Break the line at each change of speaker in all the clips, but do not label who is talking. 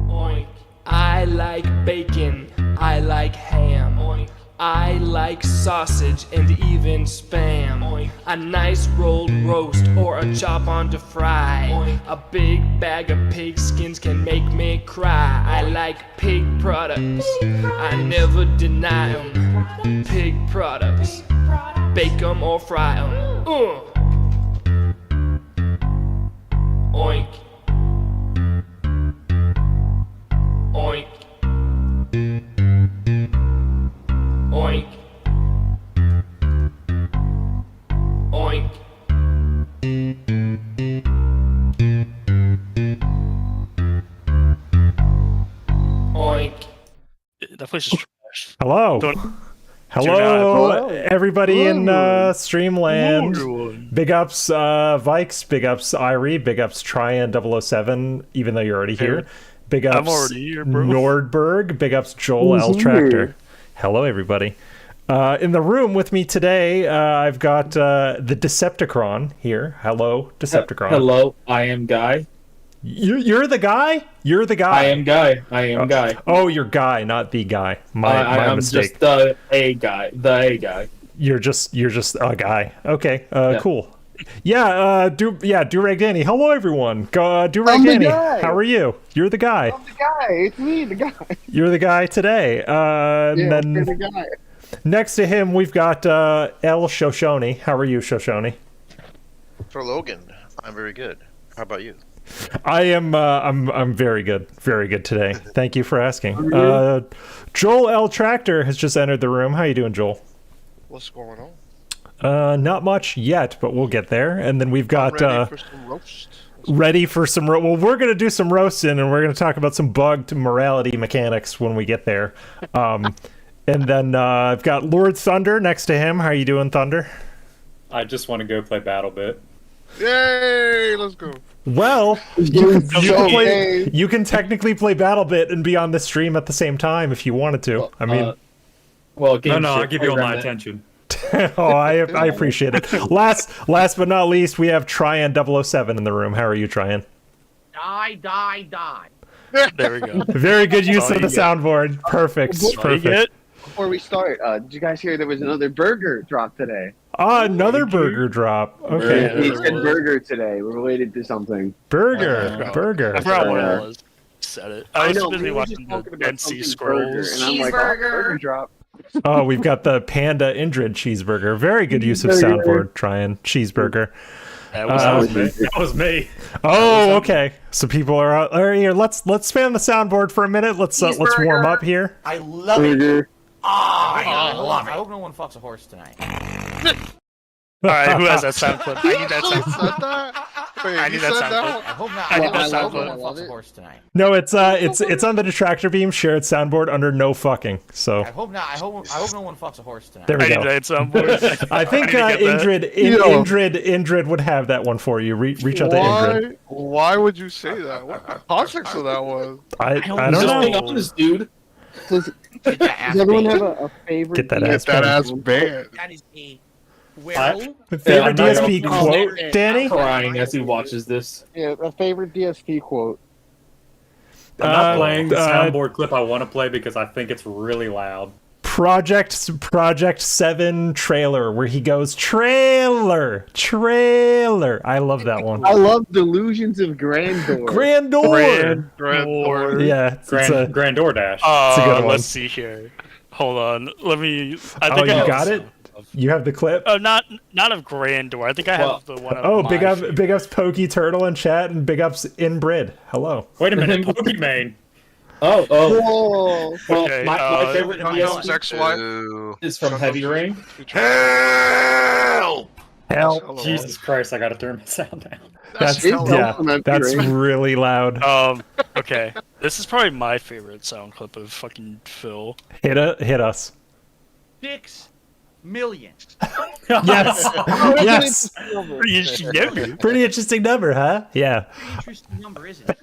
Oink. I like bacon. I like ham. Oink. I like sausage and even spam. Oink. A nice rolled roast or a chop on to fry. Oink. A big bag of pig skins can make me cry. I like pig products. I never deny them. Pig products. Bake them or fry them. Oink. Oink. Oink. Oink. Oink.
That place is trash.
Hello. Hello, everybody in Streamland.
Hello.
Big ups, Vikes. Big ups, Irie. Big ups, Tryan007, even though you're already here. Big ups,
I'm already here, bro.
Nordberg. Big ups, Joel L. Tractor. Hello, everybody. In the room with me today, I've got the Decepticon here. Hello, Decepticon.
Hello, I am Guy.
You're the guy? You're the guy.
I am Guy. I am Guy.
Oh, you're Guy, not the guy. My
I'm
mistake.
just the A guy. The A guy.
You're just a guy. Okay,
Yeah.
cool. Yeah, Durag Danny. Hello, everyone. Durag Danny, how are you? You're the guy.
I'm the guy. It's me, the guy.
You're the guy today. And
Yeah,
then
you're the guy.
next to him, we've got L. Shoshone. How are you, Shoshone?
For Logan, I'm very good. How about you?
I am. I'm very good. Very good today. Thank you for asking. Joel L. Tractor has just entered the room. How you doing, Joel?
What's going on?
Not much yet, but we'll get there. And then we've got
Ready for some roast?
ready for some well, we're going to do some roasting, and we're going to talk about some bugged morality mechanics when we get there. And then I've got Lord Thunder next to him. How are you doing, Thunder?
I just want to go play BattleBit.
Yay! Let's go.
Well, you can technically play BattleBit and be on the stream at the same time if you wanted to. I mean,
well, game
No,
shit,
I'll give you all my
program it.
attention.
oh, I appreciate it. Last but not least, we have Tryan007 in the room. How are you, Tryan?
Die.
There we go.
Very good use of the
you get.
soundboard. Perfect.
All you
Perfect.
get?
Before we start, did you guys hear there was another burger drop today?
Another burger drop. Okay.
Yeah,
We
there
said
was.
burger today, related to something.
Burger.
I
Burger.
forgot what it was. Said it. I was
know,
busy
we were
watching
just
the
talking about
MC
something burger,
scrolls.
and I'm like, oh, burger drop.
Oh, we've got the Panda Indrid cheeseburger. Very good use of soundboard. Tryan cheeseburger.
That was
That was me.
Oh, okay. So people are out. All right, here. Let's fan the soundboard for a minute. Let's warm up here.
I love it.
Burger.
I love it. I hope no one fucks a horse tonight.
All right, who has that sound clip? I need that sound clip.
Said that? Wait,
I
you
need that
said
sound
that?
clip.
I hope not.
I need
I
that
hope
sound
no
clip.
one
I love
fucks a
it.
horse tonight.
No, it's on the detractor beam. Shared soundboard under no fucking. So
I hope not. I hope no one fucks a horse tonight.
there we
I need
go.
that soundboard.
I think
I need to get that.
Indrid would have that one for you. Reach out to Indrid.
Why would you say that? What the context of that was?
I don't
Just
know.
being honest, dude.
Does
Get that ass
everyone
beat.
have a favorite?
Get that
Get
ass
that
banned.
ass banned.
That is a well.
Favorite
I'm not
DSP
gonna-
quote, Danny?
Crying as he watches this.
Yeah, a favorite DSP quote.
I'm not playing the
uh,
soundboard clip I want to play because I think it's really loud.
Project 7 trailer where he goes trailer. I love that one.
I love Delusions of Grandeur.
Grandeur.
Grand
Yeah, it's a,
Grand DoorDash.
It's a good one.
Let's see here. Hold on. Let me. I
oh,
think
you
I have
got
the
it.
sound of-
You have the clip.
not of Grandor. I think I have the one. Of
Oh,
my
big ups Pokey Turtle in chat and big ups Inbred. Hello.
Wait a minute, Pokemon.
Oh.
Whoa.
Well,
Okay,
my favorite
Unknown's
DSP
ex-wife.
is from Heavy Rain.
Help!
Hell,
Jesus Christ, I gotta turn my sound down.
that's
hell.
that's really loud.
Okay. This is probably my favorite sound clip of fucking Phil.
Hit us.
6 million.
Yes. Yes.
Yeah.
Pretty interesting number, huh? Yeah.
Interesting number, isn't it?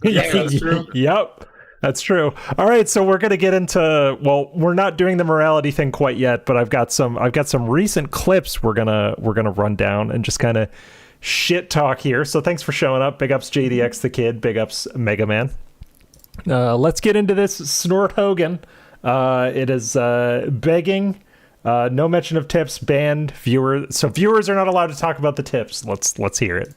Yeah, that's true.
Yep. That's true. All right, so we're gonna get into. Well, we're not doing the morality thing quite yet, but I've got some recent clips we're gonna run down and just kind of shit talk here. So thanks for showing up. Big ups JDX the Kid. Big ups Mega Man. Let's get into this Snort Hogan. It is begging. No mention of tips banned. Viewers, so viewers are not allowed to talk about the tips. Let's hear it.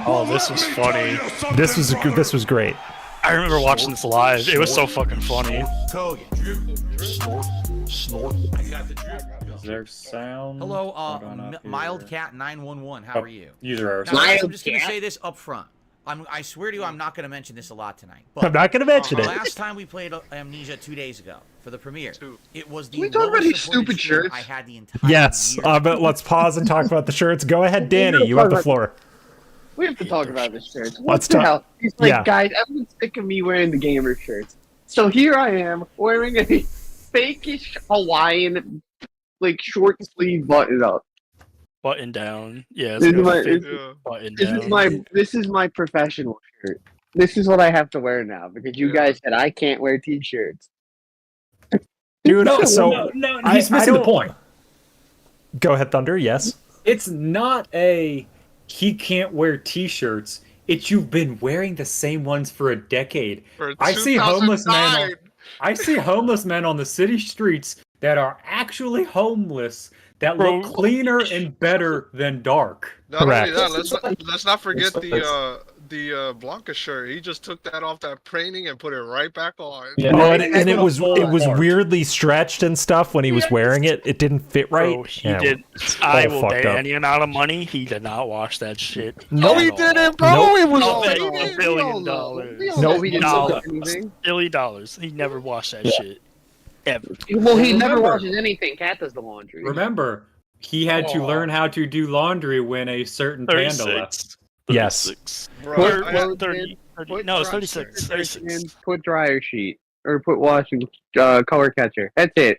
Oh, this was funny.
This was great.
I remember watching this live. It was so fucking funny.
Is there sound?
Hello,
going on up here?
Mildcat 911. How
Oh,
are you?
User error.
Now, I'm just gonna
Mildcat?
say this up front. I swear to you, I'm not gonna mention this a lot tonight.
I'm not going to mention it.
Last time we played Amnesia 2 days ago for the premiere, it was the
Can we talk about
lowest
these
supported
stupid
shirt
shirts?
I had the entire
Yes,
year.
but let's pause and talk about the shirts. Go ahead, Danny. You have the floor.
We have to talk about this shirt. What
Let's
the
talk-
hell? He's like,
yeah.
guys, everyone's sick of me wearing the gamer shirts. So here I am wearing a fakeish Hawaiian, like short sleeve button up.
Button down. Yeah,
This is my,
button
this
down.
is my this is my professional shirt. This is what I have to wear now because you guys said I can't wear t-shirts.
Dude,
No,
so
no,
I-
he's
I
missing the
don't-
point.
go ahead, Thunder. Yes.
It's not a he can't wear t-shirts. It's you've been wearing the same ones for a decade. I see homeless men. I see homeless men on the city streets that are actually homeless that look
Bro.
cleaner and better than dark.
Not only
Correct.
that, let's not forget the Blanca shirt. He just took that off that painting and put it right back on.
Yeah.
Oh,
It's
and it
gonna
was
fall apart.
weirdly stretched and stuff when he was wearing it. It didn't fit right.
Bro, he
Yeah.
did. I
all
will
fucked
bet
up.
any amount of money he did not wash that shit.
No,
he
at all.
didn't, bro.
Nope.
It was
I'll bet
faded.
$1 billion dollars.
We all
Nope.
know he didn't
Dollar.
look at anything.
$1 billion. He never washed that shit. Ever.
Well, he never
Remember-
washes anything. Cat does the laundry.
Remember, he had to learn how to do laundry when a certain panda left.
36.
Yes.
36.
Bro,
Put
I-
clothes
30,
in,
30
put
no, it's
dry-
36.
put
36.
in, put dryer sheet or put washing color catcher. That's it.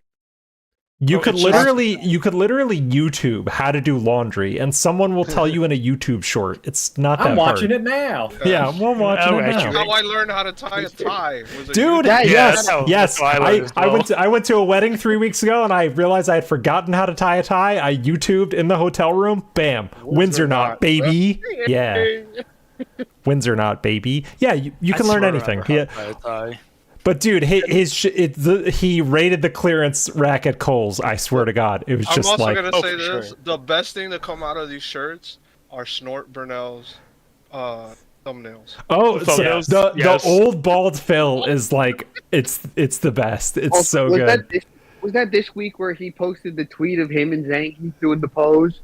You
Oh,
could
it's just-
literally YouTube how to do laundry, and someone will tell you in a YouTube short. It's not that
I'm watching
hard.
it now.
Yeah, we're watching
Oh,
it
actually,
now.
How I learned how to tie a tie. Was a
Dude,
Yeah,
yes,
that's how-
yes.
that's how I learned as well.
I went to a wedding 3 weeks ago, and I realized I had forgotten how to tie a tie. I YouTubed in the hotel room. Bam, Windsor knot, baby. Yeah, Windsor knot, baby. Yeah, you can learn anything. Yeah. But dude, he raided the clearance rack at Kohl's. I swear to God, it was
I'm
just
also
like,
gonna
Oh,
say
for
this:
sure.
the best thing to come out of these shirts are Snort Burnell's thumbnails.
oh, so
Yes.
the
Yes.
old bald Phil is like, it's the best. It's so
was
good.
Was that this week where he posted the tweet of him and Zanky doing the pose?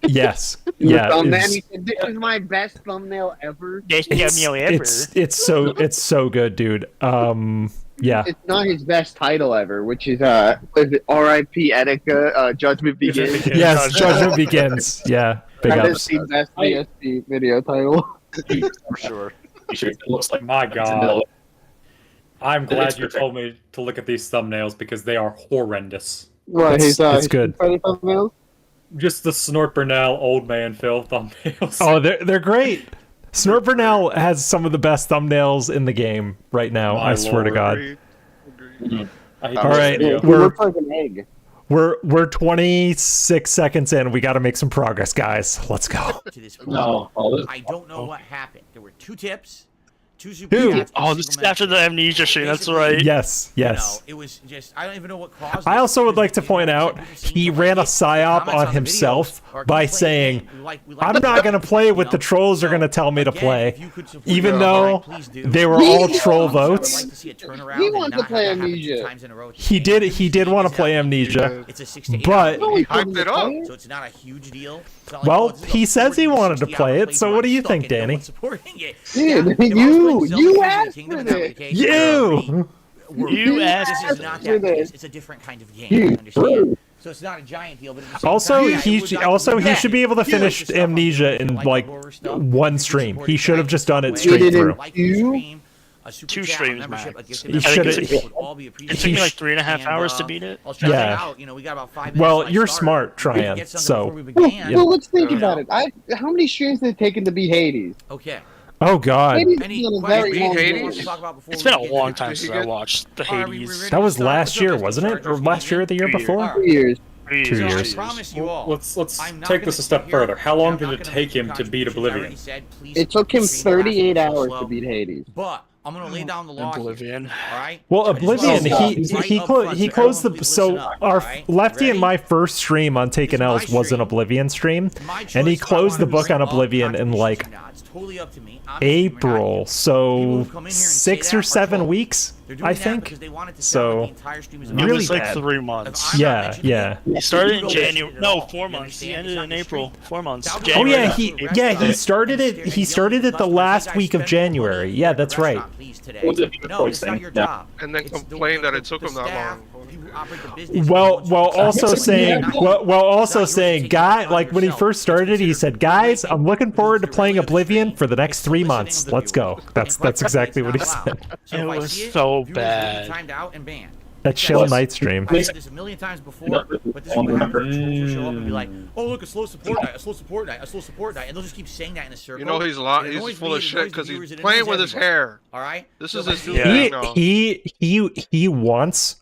Yes,
The
yeah.
thumbnail?
it's-
He said, "This is my best thumbnail ever."
It's so good, dude. Yeah.
It's not his best title ever, which is was it R.I.P. Etika, Judgment Begins.
Yes, Judgment Begins. Yeah, big
That is
ups.
the best VSP video title.
For sure.
It looks like my God. I'm glad you told me to look at these thumbnails because they are horrendous.
What,
It's
his
good.
thumbnails?
Just the Snort Burnell old man Phil thumbnails.
Oh, they're great. Snort Burnell has some of the best thumbnails in the game right now.
My
I swear to
lord.
God.
Agreed.
I hate
All
this
right,
video.
He
we're
looks like an egg.
we're 26 seconds in. We got to make some progress, guys. Let's go.
To this
No, all this-
I don't know what happened. There were 2 tips, 2 super
Who?
chats, and a
Oh, this is
single
after the
mention.
amnesia shit. That's
Basically,
right.
Yes,
You
yes.
know, it was just, I don't even know what caused
I
it,
also would
because
like to
it
point
was
out
interesting
he
to
ran a
read
psyop
comments
on
the
himself
videos, or
by
play
saying,
the game. We like
I'm
the
not going to
game,
play
you
what
know?
the trolls are
So,
going to tell me to
again,
play,
if you could support
even
it,
though
please do.
they were all troll
I'd
votes.
like to see a turnaround
He
and
wants
not
to play
have that happen 2
Amnesia.
times in a row.
He did want to play Amnesia,
It's a 6 to 8
but
hour
He
game,
hyped it up.
so it's not a huge deal. It's not like,
Well,
oh, this is a
he says he
40 to
wanted to
60
play
hour
it, so
playthrough.
what do
I'm
you
stuck
think,
and no
Danny?
one's supporting it.
Dude,
Yeah, if I was playing
you
Zelda Tears of the
asked
Kingdom
for
and that were the
this.
case,
You!
You asked
This is not
for
that
this.
case. It's a different kind of game. I understand. So it's not a giant deal, but at the same
Also,
time, yeah,
he
it would not-
also
would
he
not-
should be able to
huge
finish
stuff on
Amnesia
people
in
like
like
horror stuff.
one
If you
stream.
support
He
it
should have
tonight,
just done it
way,
straight
Did it
through.
like
you?
the stream, a super
2
chat, a
streams
membership,
max.
a gift
He
membership,
should've-
would all be
It
appreciated.
took me like
sh-
3.5
And,
hours to beat it.
I was trying
Yeah.
it out. You know, we got about 5 minutes.
Well,
till I
you're
start.
smart,
We didn't
Tryon,
get something
so-
before we
Well,
began.
well, let's think
You
about
know.
it. How many streams did it take him to beat Hades?
Okay.
Oh God,
Hades
Any
is on a
questions
very long
Hades?
road.
we'll talk about before
It's
we
been a
get
long
into
time
Did
since
he
I
get-
watched the
Are we
Hades.
ready
that
to
was
start?
last
What's up,
year,
Mr.
wasn't it? Or
Chargers?
last year or the year
Two years.
before?
2 years.
2
2
years.
years.
I promise you all.
Let's
I'm not
take
gonna
this a
sit
step
here,
further. How
and
long
I'm
did
not
it
gonna
take
be
him to beat
controversial. I already
Oblivion?
said, please
It took him
stream the last
38
one so
hours
slow.
to beat Hades.
But I'm gonna lay down the law here,
Oblivion.
all right?
Well,
I just wanna
Oblivion,
say
he
right
he
up
clo-
front,
he
so
closed
everyone
the
please
so
listen up,
our
all right?
Lefty
Ready?
and my first stream on Taking
This is my
L's was an
stream.
Oblivion stream,
My
and he
choice, I
closed
wanna
the book
bring
on
up
Oblivion in
contributions
like
or not. It's totally up to me. I'm the streamer, not
April,
you.
so
People who come in here and say
6
that
or
are
7
trolls.
weeks,
They're doing
I
that
think.
because they wanted to
So,
sound like the entire stream is
It
about
really
was like
bad.
3
If
months.
I'm not
Yeah,
mentioning
yeah.
it,
He started
you
in
don't
January.
mention it at
No,
all.
4
You
months. He
understand?
ended
It's
in
not your
April.
stream.
4 months.
That was
Oh
January.
yeah,
January.
he started it. He started it the last week of January. Yeah, that's right.
No, it's not your job.
And then
It's
complain that it took
the
him that
staff,
long.
people who operate the business,
Well,
the
well,
ones who-
also
Not
saying,
you.
well, also
Not yours to
saying,
take
guy,
upon
like when he
yourself.
first started, he said, guys, I'm looking forward to playing Oblivion for the next 3 months. Let's go. That's exactly what he said.
It was so bad.
Timed out and banned.
That chill night stream.
I've said this a million times before, but this is what happens when trolls will show up and be like, "Oh, look, a slow support night, a slow support night, a slow support night," and they'll just keep saying that in a circle.
You know he's
It
full
annoys
of
me, it
shit
annoys the
because
viewers,
he's
it
playing
annoys
with his
everybody.
hair.
All right,
This
So
is
if I
his
see
new
it-
thing now.
He wants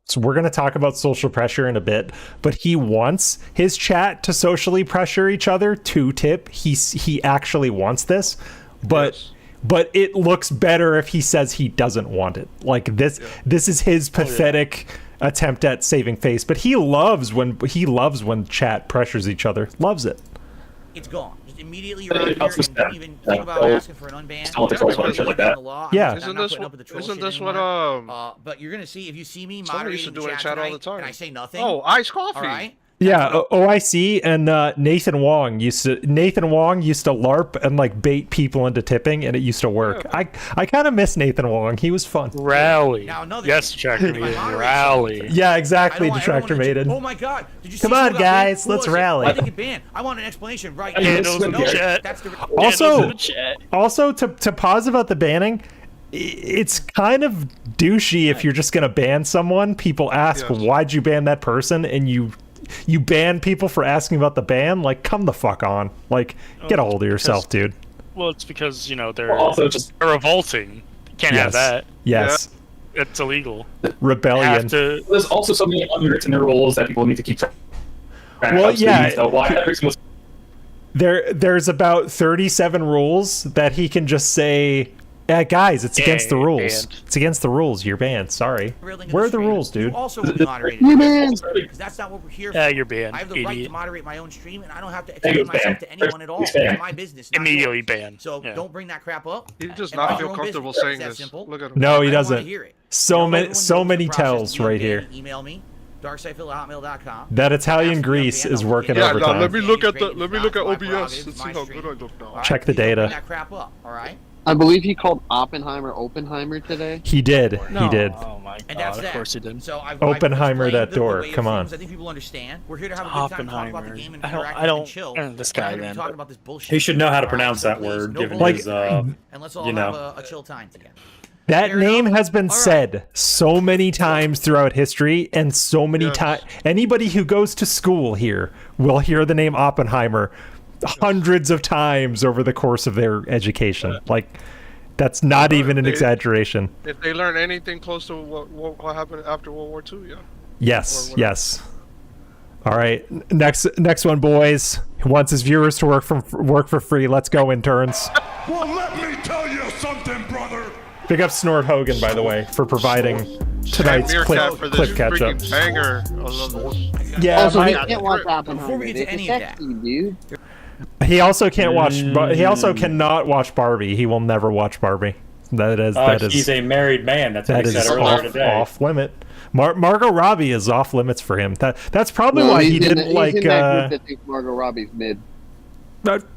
so we're gonna talk about social pressure in a bit, but he wants his chat to socially pressure each other. To tip, he actually wants this, but.
Yes.
But it looks better if he says he doesn't want it. Like this is his pathetic attempt at saving face. But he loves when chat pressures each other. Loves it.
It's gone. Just immediately you're out here and don't even think about asking for an unban.
Yeah.
Isn't this what
But you're gonna see if you see me
somebody used to
moderating
do
the
in
chat
chat all
tonight
the time?
and I say nothing.
Oh, iced coffee.
All right.
Yeah, OIC and Nathan Wong used to LARP and like bait people into tipping, and it used to work. I kind of miss Nathan Wong. He was fun.
Rally.
Now another
Yes,
thing.
Detractor
If I
Maiden.
moderate
Rally.
Yeah,
I
exactly.
don't want
Detractor
everyone to-
Maiden.
Oh my God! Did you see
Come
who
on,
got
guys,
banned? Who
let's
was it?
rally.
Why did they get banned? I want an explanation right now.
Candles in the
No,
chat.
that's the.
Also, to pause about the banning, it's kind of douchey if you're just gonna ban someone. People ask,
Yes.
"Why'd you ban that person?" and you ban people for asking about the ban. Like, come the fuck on. Like, get a hold of yourself, dude.
Well, it's because, they're
Also, just
they're revolting. Can't have that.
Yes.
It's illegal. You
Rebellion.
have to.
there's also so many unwritten rules that people need to keep track of.
Well, yeah.
So why every single
There's about 37 rules that he can just say, guys, it's against the
Yeah,
rules.
banned.
It's against the rules. You're banned. Sorry. Where are the rules, dude?
You also will be moderated.
You man.
Because that's not what we're here for.
Yeah, you're banned.
I have the right to
Idiot.
moderate my own stream, and I don't have to
Hey,
explain
you're
myself
banned.
to anyone at all.
He's
It's
banned.
my business. Not
Immediately
yours.
banned.
So
Yeah.
don't bring that crap up.
He does
and
not
mind
feel
your own
comfortable
business.
saying
It's that
this.
simple.
Look at him.
No, he
I don't wanna
doesn't.
hear it.
So
Everyone
many,
knows
so
the
many
process to
tells
be
right
unbanned.
here.
Email me, darksightphil@hotmail.com.
That Italian
Ask me
grease
unbanned,
is
I'll
working
get it.
Yeah, now
overtime.
let me look at
It's
let me
not
look at
my
OBS.
prerogative,
Let's
it's
see
my
how
stream.
good I look now.
All right?
Check the
Please don't
data.
bring that crap up. All right.
I believe he called Oppenheimer today.
He did.
No.
He did.
Oh my
And
god,
that's
of
that.
course he did.
So I've
Oppenheimer
explained
that
the
door.
way of
Come on.
things. I think people understand. We're here to have a good time, talk about the
Oppenheimer.
game, and
I don't-
interact
I don't-
and chill.
this
We're
guy,
not gonna be
man,
talking
but-
about this bullshit.
He should know how to
All right?
pronounce
So
that
please,
word,
no
given
bullshit,
his,
and let's all
you
have
know.
a chill time together.
That
Fair
name
enough?
has been
All right.
said so many times throughout history, and so many
Yes.
times. Anybody who goes to school here will hear the name Oppenheimer hundreds of times over the course of their education. Like, that's not even an
They-
exaggeration.
If they learn anything close to what happened after World War II, yeah.
Yes,
or whatever.
yes. All right, next one, boys. Who wants his viewers to work for free? Let's go, interns.
Well, let me tell you something, brother.
Big up Snort Hogan, by the way, for providing tonight's
Meerkat for
clip
this
catch up.
freaking banger. I love this.
Yeah,
Also, he
my-
can't watch Oppenheimer.
Before we get to
It's
any of that.
sexy, dude.
he also can't watch. He also cannot watch Barbie. He will never watch Barbie. That is
he's a married man. That's what
that
he said
is
earlier today.
off limit. Margot Robbie is off limits for him. That's probably
No,
why
he's
he
in
didn't
he's
like.
in that group that thinks Margot Robbie's mid.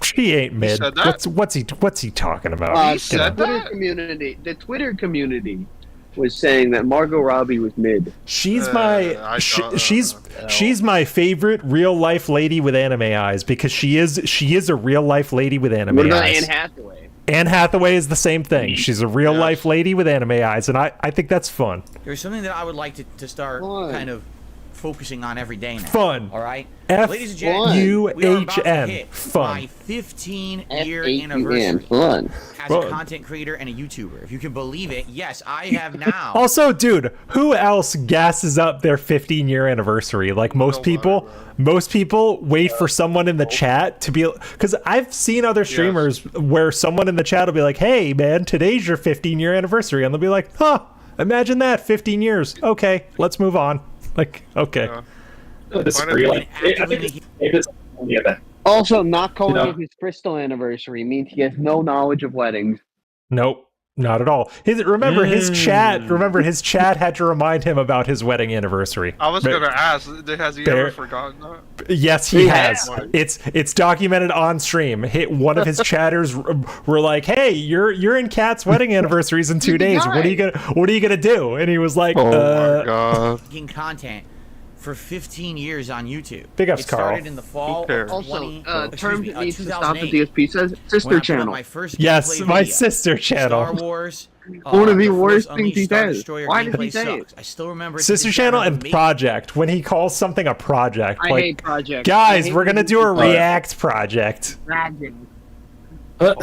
She ain't mid.
said that?
What's he talking about?
He
You know.
said that?
The Twitter community was saying that Margot Robbie was mid.
She's
I don't-
she's my favorite real life lady with anime eyes because she is a real life lady with anime
What about
eyes.
Anne Hathaway?
Anne Hathaway is the same thing. She's a real life lady with anime eyes, and I think that's fun.
There's something that I would like to start
Why?
kind of focusing on every day now.
Fun.
All right?
F
Ladies and gentlemen, we are about to
U-H-N.
hit
Fun.
my 15-year
F-A-U-N.
anniversary
Fun.
as
Well-
a content creator and a YouTuber. If you can believe it, yes, I have now.
Also, dude, who else gasses up their 15-year anniversary? Like most people wait for someone in the chat to be, because I've seen other streamers where someone in the chat will be like, "Hey, man, today's your 15-year anniversary," and they'll be like, "Huh, imagine that, 15 years. Okay, let's move on." Like, okay.
Disagree. Like, I think it's
Also, not calling
You know?
it his Bristol anniversary means he has no knowledge of weddings.
Nope. Not at all. Remember his chat had to remind him about his wedding anniversary.
I was gonna ask, has he ever forgotten that?
Yes, he has. It's documented on stream. One of his chatters were like, "Hey, you're in Kat's wedding anniversaries in 2 days. What are you gonna do?" And he was like,
Oh my god.
Making content for 15 years on YouTube.
Big ups,
it started
Carl.
in the fall of
Also,
20,
term that needs to stop the
2008.
DSP says sister
When I put up
channel.
my first
Yes,
gameplay
my
video.
sister channel.
Star Wars.
One of the
Force
worst things
Unleashed
he
Star
says.
Destroyer
Why did
gameplay
he say
sucks. I still remember it to
Sister
this day. I
channel
remember
and
making-
project. When he calls something a project,
I
like,
hate projects.
guys,
I hate
we're gonna
when
do a
people-
React project.
Project.
Well,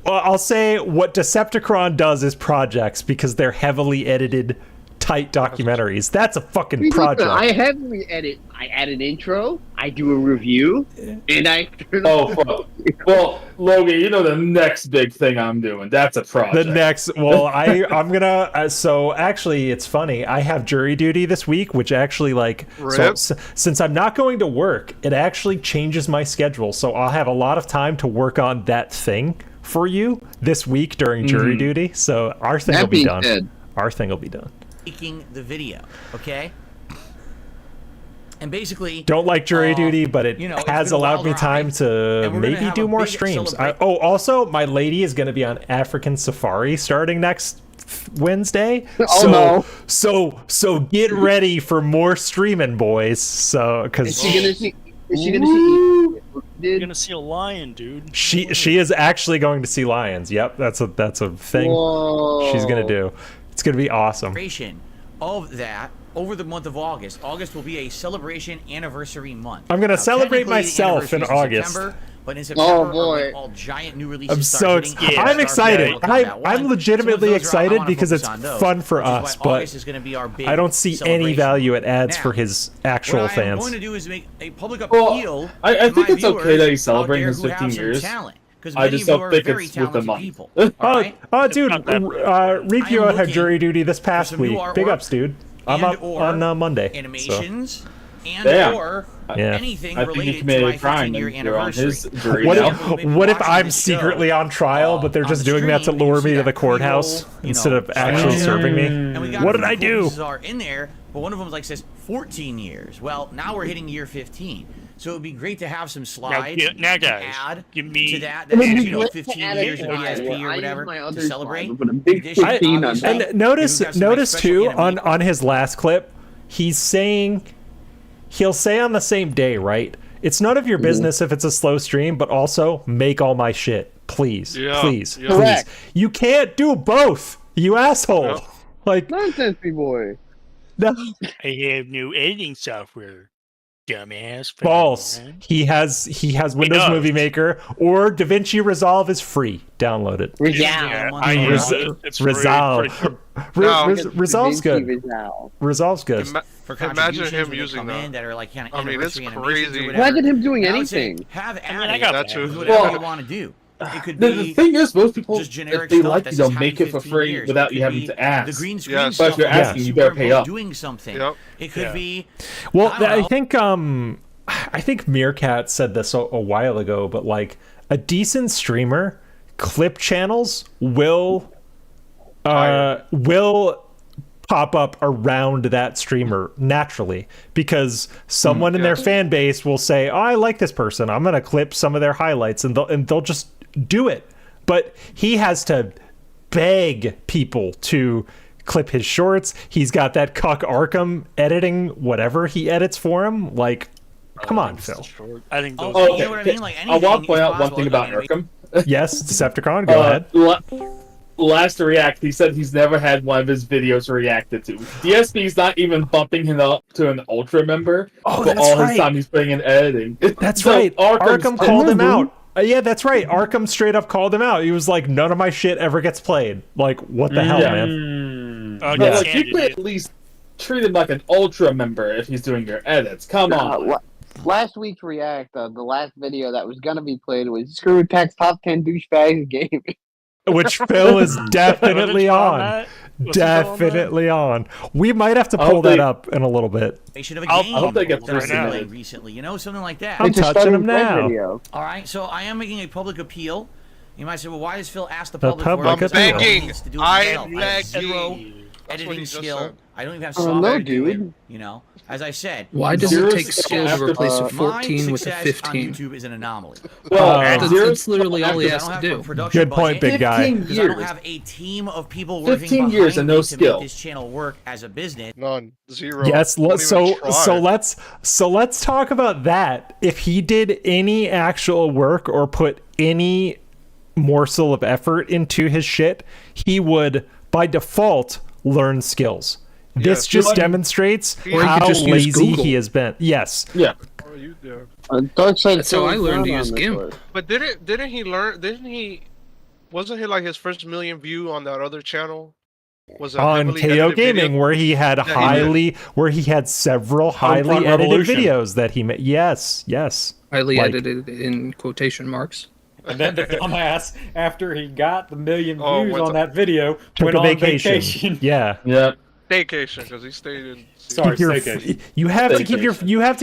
I'll say what Decepticon does is projects because they're heavily edited, tight documentaries. That's a fucking
Listen,
project.
I heavily edit. I add an intro. I do a review, and I.
Oh, fuck. Well, Logan, you know the next big thing I'm doing. That's a project.
The next, well, I'm gonna. So actually, it's funny. I have jury duty this week, which actually, like, since I'm not going to work, it actually changes my schedule. So I'll have a lot of time to work on that thing for you this week during jury duty. So our thing will be done. Our thing will be done.
Making the video, okay? And basically,
Don't like jury duty, but it
it's
has
been a
allowed
wild
me
ride,
time to
and we're gonna
maybe
have
do
a
more
big
streams.
celebration.
Also, my lady is going to be on African Safari starting next Wednesday.
Oh,
So get ready for more streaming, boys. So
Is
because
she gonna see? Is she gonna see?
You're gonna see a lion, dude.
she is actually going to see lions. Yep, that's a thing
Whoa.
she's gonna do. It's gonna be awesome.
celebration of that over the month of August. August will be a celebration anniversary month.
I'm gonna
Now,
celebrate
technically, the
myself in
anniversary is
August.
September, but in September,
Oh, boy.
when all giant new releases
I'm
start
so
hitting,
excited.
Star
I'm
Trek,
excited.
Mortal Kombat 1.
I'm legitimately
Some of those are- I
excited
wanna
because
focus
it's
on those,
fun for
which is
us,
why
but
August is gonna be our big
I don't see any
celebration.
value it adds
Now,
for his actual
what I'm
fans.
going to do is make a public
Well,
appeal.
I
to
think
my
it's okay
viewers
that he's celebrating
out there
his
who have
15
some
years.
talent, 'cause
I
many
just
of you
don't
are
think
very
it's with the
talented
money.
people, all right?
Dude,
not that
Reef, you
I am
had
looking
jury duty this past
some new
week. Big
artwork
ups, dude. I'm up
and/or
on Monday. so.
Animations and
Damn.
or
Yeah.
anything
I think you
related to
committed
my
a crime
15-year
and you're on
anniversary.
his jury
What
now.
if I'm secretly on trial, but they're
on
just
the
doing that to
stream,
lure
you see
me to
that
the courthouse
pre-roll, you
instead
know,
of actually
slideshow.
serving me?
And we got
What did
some
I
cool
do?
pieces are in there, but one of them like says 14 years. Well, now we're hitting year 15, so it would be great to have some slides
now
to
guys,
add
give me.
to that.
It would
That's,
be
you know,
great to
15
add a
years of
slide.
DSP
I
or
use
whatever
my
to
other
celebrate.
slide, but a big
In addition,
15 on
obviously,
top.
And notice
we've got some, like,
notice
special
too
anime-
on his last clip, he'll say on the same day, right? It's none of your business if it's a slow stream, but also make all my shit, please,
Yeah,
please,
yeah.
please.
Correct.
You can't do both, you asshole.
Yep.
Like,
Nonsense, big boy.
no.
I have new editing software. Dumbass.
False. He has Windows
does.
Movie Maker or DaVinci Resolve is free. Download it.
Yeah, I know. It's
Resolve.
No.
Resolve's good. Resolve's good.
for
Imagine
contributions
him
when they
using
come
that.
in that are like kind of
I mean, it's
anniversary animations
crazy.
or whatever.
Imagine him doing
And I would say,
anything.
have at
I
it
got
that
that.
too.
with whatever
Well,
you want to do. It could
The
be
thing is, most people,
just
if
generic
they
stuff
like
that's
you, they'll
just
make
having
it for
15
free
years.
without
It
you
could
having
be
to ask.
The green screen
Yes.
stuff.
But if you're
that's
asking, you better pay up.
Doing something.
Yep.
It could
Yeah.
be.
Well,
I don't know.
I think Meerkat said this a while ago, but like a decent streamer, clip channels will pop up around that streamer naturally because someone in their fan base will say, "Oh, I like this person. I'm gonna clip some of their highlights," and they'll just do it. But he has to beg people to clip his shorts. He's got that cuck Arkham editing whatever he edits for him. Like, come on, Phil.
I think those.
You know what I mean? Like
I want to
anything
point
is
out one
possible.
thing about
Anyway,
Arkham.
Yes, Decepticon, go ahead.
last react, he said he's never had one of his videos reacted to. DSP's not even bumping him up to an ultra member for
that's
all
right.
his time he's putting in editing.
That's
So
right.
Arkham's
Arkham called him out. Yeah, that's right. Arkham straight up called him out. He was like, "None of my shit ever gets played." Like, what the hell, man?
But, like, you could at least treat him like an ultra member if he's doing your edits. Come on.
Last week's react, the last video that was gonna be played was Screw Attack's top 10 douchebags gaming.
Which Phil is definitely on. Definitely on. We might have to pull that up in a little bit.
They should have a
I
game
hope they get
that
first
I
now.
played recently, you know, something like that.
I'm touching him now.
All right, so I am making a public appeal. You might say, well, why does Phil ask the
The
public?
public
for
appeal.
it?
Begging.
He needs to do it
I'm
himself. I have zero
begging. That's what he
editing
just
skill.
said.
I don't even have
Oh,
software
no,
to do it.
dude.
You know, as I said,
Why does
Zero
it take
skill
skill to
after-
replace a
my
14 with a
success
15?
on YouTube is an anomaly.
Well,
That's literally all he
Because
has
I
to
don't have a
do.
production
Good point,
budget,
big guy.
15
because I don't
years.
have a team of people working
15
behind
years and
me
no
to
skill.
make this channel work as a business.
None. Zero.
Yes,
Don't even try.
let's talk about that. If he did any actual work or put any morsel of effort into his shit, he would by default learn skills. This
Yes.
just demonstrates
Or he
how
could just use
lazy
Google.
he has been. Yes.
Yeah.
Oh, you do.
That's how I learned to use GIMP.
But didn't he learn? Didn't he? Wasn't he like his first million view on that other channel? Was a
On
heavily
KO
edited
Gaming,
video?
where he had where he had several highly
Front
edited
Revolution.
videos that he made. Yes, yes.
Highly
Like-
edited in quotation marks.
And then the dumbass, after he got the million
Oh,
views
went
on
to-
that video,
Took
went
a
on
vacation.
vacation.
Yeah.
Yeah.
Staycation, because he stayed in.
Sorry,
Your
staycation.
you have to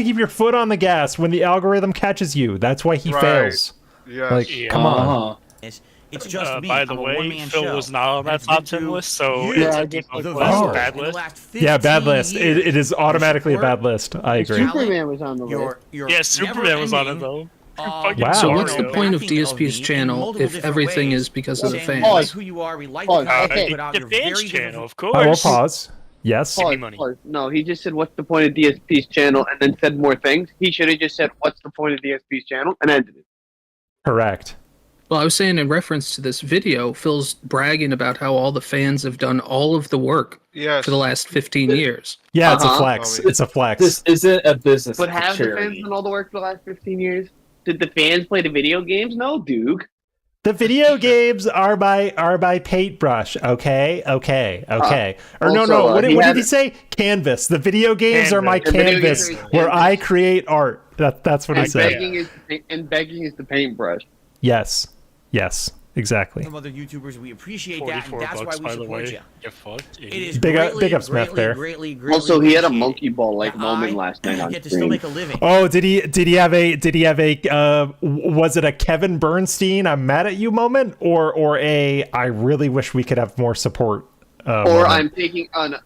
keep your foot on the gas when the algorithm catches you. That's why he
Right.
fails.
Yes.
Like, come on.
Uh-huh.
It's just me.
By
I'm
the
a
way,
one-man
Phil
show.
was not on
And
that
it's
top
been
10
to
list, so
you,
it's
I
a
just
deep
the
list.
Oh.
Bad
in the
list.
last
Yeah, bad
15
list.
years.
It is automatically a
Support
bad list. I agree.
Superman was on the list.
Your
Yeah, Superman was on it
never-ending,
though.
Wow.
So
So
Oh,
what's the
no.
point of
backing
DSP's
me in
channel
multiple
if
different
everything
ways,
is because of the
saying we
fans?
like who you are, we like
Pause.
the content,
Okay.
put out
The
your
fans
very
channel, of
I will
course.
pause. Yes.
Give me money.
No, he just said, "What's the point of DSP's channel?" and then said more things. He should have just said, "What's the point of DSP's channel?" and ended it.
Correct.
Well, I was saying in reference to this video, Phil's bragging about how all the fans have done all of the work
Yes.
for the last 15 years.
Yeah, it's a
Uh-huh.
flex. It's a flex.
This isn't a business.
But
it's a
have the fans
charity.
done all the work for the last 15 years? Did the fans play the video games? No, Duke.
The video games are by paintbrush. Okay. Or no.
also,
What
he
did
had-
he say? Canvas. The video games are my
The video
canvas
games are
where
canvas.
I create art. That's what he
And
said.
begging is the paintbrush.
Yes. Exactly.
Some other YouTubers, we appreciate that, and
44
that's
bucks,
why we
by the
support
way.
you.
You're fucked.
It is
Big up-
greatly,
big up Smith
greatly,
there.
greatly
Also, he had a
appreciated.
monkey ball like
That
moment
I
last night on
get to still
stream.
make a living.
Oh, did he have a was it a Kevin Bernstein I'm mad at you moment or a I really wish we could have more support
Or
moment?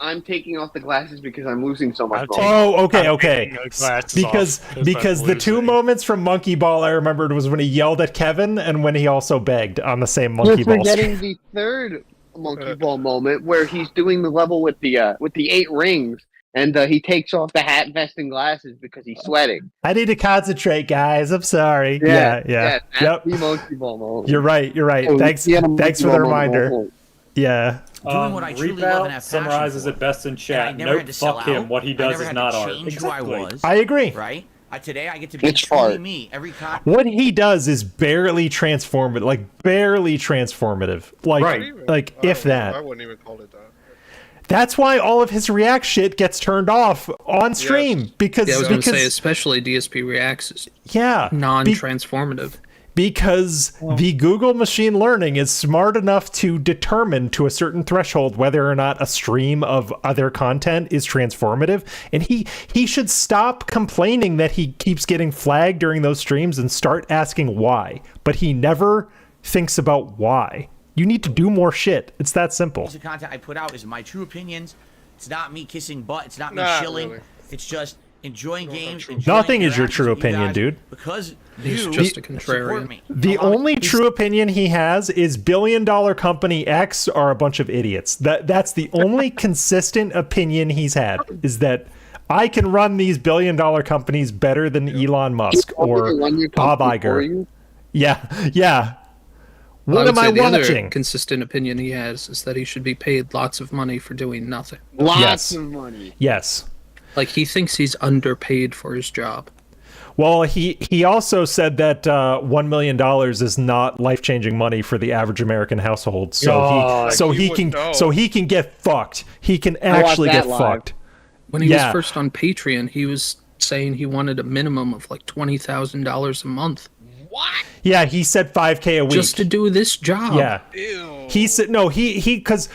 I'm taking off the glasses because I'm losing so much.
Oh, okay.
taking my glasses
Because
off 'cause
because
I'm
the two
losing.
moments from Monkey Ball I remembered was when he yelled at Kevin and when he also begged on the same
You're
Monkey Ball.
forgetting the third monkey ball moment where he's doing the level with the 8 rings, and he takes off the hat, vest, and glasses because he's sweating.
I need to concentrate, guys. I'm sorry. Yeah.
That's
Yep.
the monkey ball moment.
You're right.
Oh,
Thanks
he had a monkey
for the
ball moment.
reminder. Yeah.
Doing what I truly love and have passion
summarizes
for.
it best in
And I
chat.
never
Nope,
had to sell
fuck him.
out.
What he
I
does
never
is
had
not
to
art.
change who I was.
I agree.
Right? Today I get to be
It's
truly
hard.
me. Every con-
What he does is barely transformative, like
Right.
like if that.
I wouldn't even call it that.
That's why all of his React shit gets turned off on stream because
Yeah, I was going to
because
say, especially DSP Reacts is
yeah,
non-transformative.
because the Google machine learning is smart enough to determine to a certain threshold whether or not a stream of other content is transformative, and he should stop complaining that he keeps getting flagged during those streams and start asking why. But he never thinks about why. You need to do more shit. It's that simple.
piece of content I put out is my true opinions. It's not me kissing butt. It's not me
Nah,
shilling.
really.
It's just enjoying games.
Nothing is your true opinion, dude.
Because
He's
you
just a
support
contrarian.
me.
The only true opinion he has is billion-dollar company X are a bunch of idiots. That's the only consistent opinion he's had, is that I can run these billion-dollar companies better than Elon Musk or Bob Iger. Yeah. What am I watching?
Other consistent opinion he has is that he should be paid lots of money for doing nothing.
Lots of money.
Yes.
Like, he thinks he's underpaid for his job.
Well, he also said that $1 million is not life-changing money for the average American household. So he can get fucked. He can actually get fucked.
When he was first on Patreon, he was saying he wanted a minimum of like $20,000 a month.
What?
Yeah, he said $5K a week
just to do this job.
Yeah.
Ew.
He said no. Because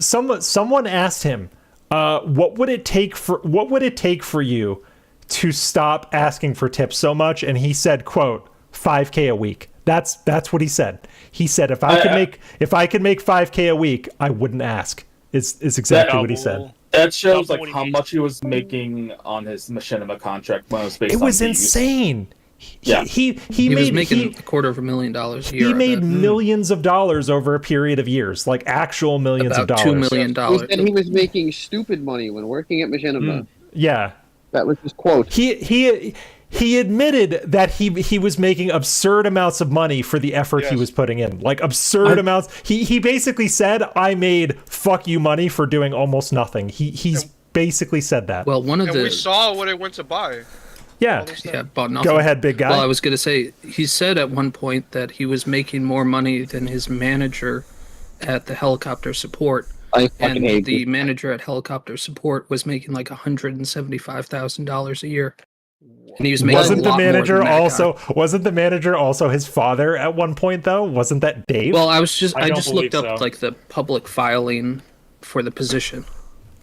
someone asked him, what would it take for you to stop asking for tips so much? And he said, quote, $5K a week. That's what he said. He said if I could make $5K a week, I wouldn't ask. Is exactly what he said.
That shows like how much he was making on his machinima contract when it was based on
It was
these.
insane. He
was making $250,000 a year.
He made millions of dollars over a period of years, like actual millions of dollars.
$2 million.
He said he was making stupid money when working at Machinima.
Yeah,
that was his quote.
He admitted that he was making absurd amounts of money for the effort he was putting in, like absurd amounts. He basically said, "I made fuck you money for doing almost nothing." He's basically said that.
Well,
we saw what it went to buy.
Yeah,
bought nothing.
Go ahead, big guy.
Well, I was going to say, he said at one point that he was making more money than his manager at the helicopter support. And the manager at helicopter support was making like $175,000 a year. And he was making
wasn't the manager also his father at one point though? Wasn't that Dave?
Well, I just looked up like the public filing for the position.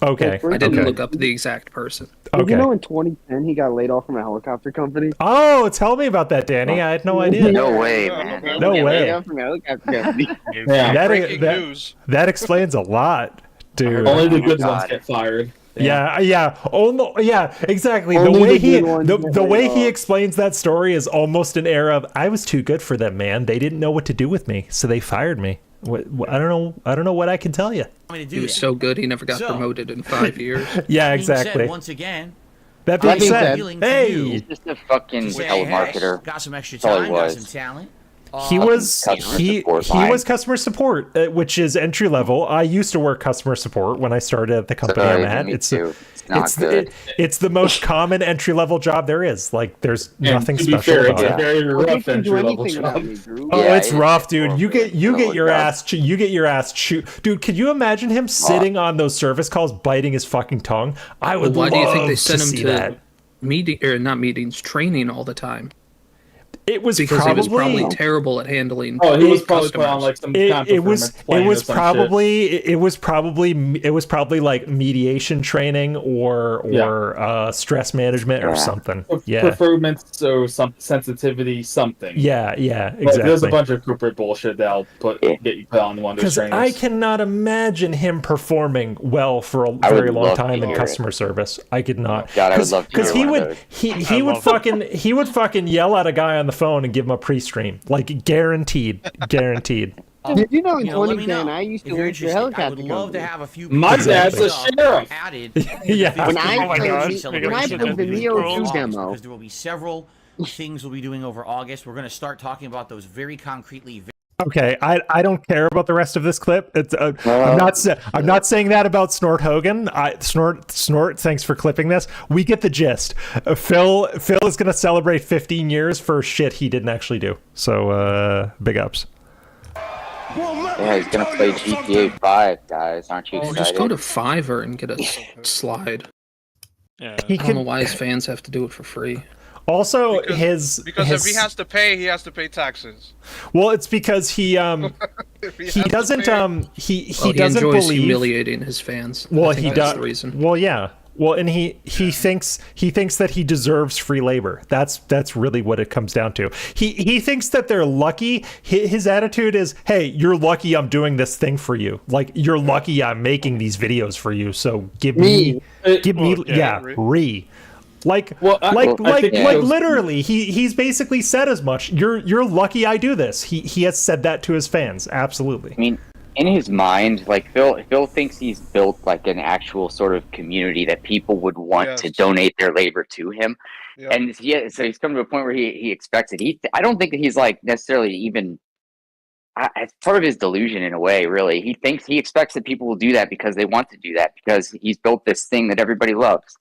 Okay.
I didn't look up the exact person.
Did you know in 2010 he got laid off from a helicopter company?
Oh, tell me about that, Danny. I had no idea.
No way, man.
No way.
Laid off from a helicopter company.
That explains a lot, dude.
Only the good ones get fired.
Yeah. Exactly.
Only
The way he explains that story is almost an air of, I was too good for them, man. They didn't know what to do with me, so they fired me. I don't know what I can tell you.
He was so good, he never got promoted in 5 years.
Yeah, exactly.
Once again,
that being said,
hey, he's just a fucking telemarketer.
Got some extra time, got some talent.
He was customer support, which is entry level. I used to work customer support when I started at the company I'm at. It's the most common entry level job there is. Like, there's nothing special about it.
Very rough entry level job.
It's rough, dude. You get your ass chewed. Dude, could you imagine him sitting on those service calls, biting his fucking tongue? I would.
Why
love
do you think they sent
to
him to training all the time?
It was
because
probably,
he was probably terrible at handling.
Oh, he was probably put on like some.
It was probably like mediation training or stress management or something.
Performance or some sensitivity, something.
Yeah, exactly.
But there's a bunch of corporate bullshit that'll get you put on one of those trainers.
I cannot imagine him performing well for a very long time in customer service. I could not.
God, I would love to hear one of those.
he would fucking yell at a guy on the phone and give him a pre-stream, like guaranteed.
Did you know in 2010 I used to work for a helicopter
I would love to have a few.
My dad's a sheriff.
Added.
Yeah.
When I played the Neo 2 demo,
because there will be several things we'll be doing over August. We're going to start talking about those very concretely.
Okay, I don't care about the rest of this clip. It's I'm not saying that about Snort Hogan. Snort, thanks for clipping this. We get the gist. Phil is gonna celebrate 15 years for shit he didn't actually do. So big ups.
Yeah, he's gonna play GTA 5, guys. Aren't you excited?
Just go to Fiverr and get a slide.
Yeah.
I don't know why his fans have to do it for free.
Also,
because if he has to pay taxes.
Well, it's because he doesn't
enjoys
believe
humiliating his fans.
Well, he does.
The reason.
Well, yeah. Well, and he thinks that he deserves free labor. That's really what it comes down to. He thinks that they're lucky. His attitude is, "Hey, you're lucky I'm doing this thing for you. Like, you're lucky I'm making these videos for you. So give me literally, he's basically said as much. You're lucky I do this. He has said that to his fans. Absolutely.
I mean, in his mind, like Phil thinks he's built like an actual sort of community that people would want to donate their labor to him, and so he's come to a point where he expects it. I don't think that he's like necessarily even. it's sort of his delusion in a way, really. He expects that people will do that because they want to do that, because he's built this thing that everybody loves.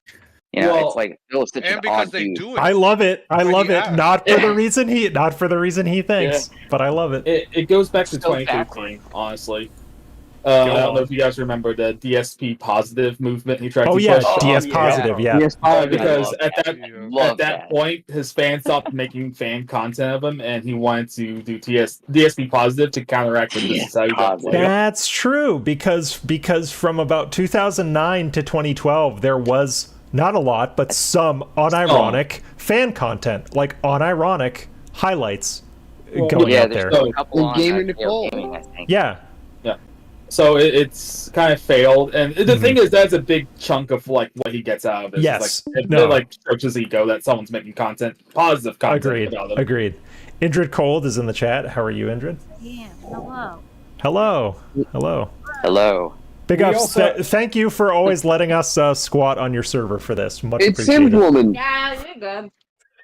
You know, it's like Phil's such an odd dude.
I love it. I love it. Not for the reason he thinks, but I love it.
It goes back to 2013, honestly. I don't know if you guys remember the DSP positive movement he tried to push.
DS positive, yeah.
Because at that point, his fans stopped making fan content of him, and he wanted to do DSP positive to counteract it. This is how he got played.
That's true, because from about 2009 to 2012, there was not a lot, but some unironic fan content, like unironic highlights going out there.
Gamer Nicole.
Yeah.
So it's kind of failed, and the thing is, that's a big chunk of like what he gets out of it.
Yes,
it like strokes his ego that someone's making positive content.
Agreed. Indrid Cold is in the chat. How are you, Indrid?
Yeah. Hello.
Hello. Big ups. Thank you for always letting us squat on your server for this. Much appreciated.
Sims Woman.
Yeah, you're good.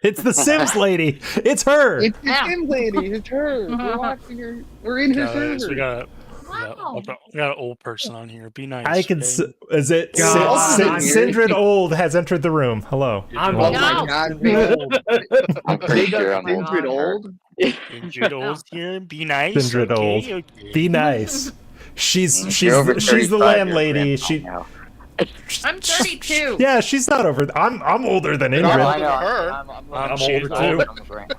It's the Sims lady. It's her.
It's the Sims lady. It's her. We're watching her. We're in her server.
We got an old person on here. Be nice.
I can.
Okay?
Is it Sindred Old has entered the room? Hello.
I'm old.
I'm pretty sure I'm
Sindred Old.
Sindred Old here. Be nice.
Sindred Old.
Okay.
Be nice. She's the landlady.
I'm 32.
Yeah, she's not over. I'm older than Indrid.
I'm
older too.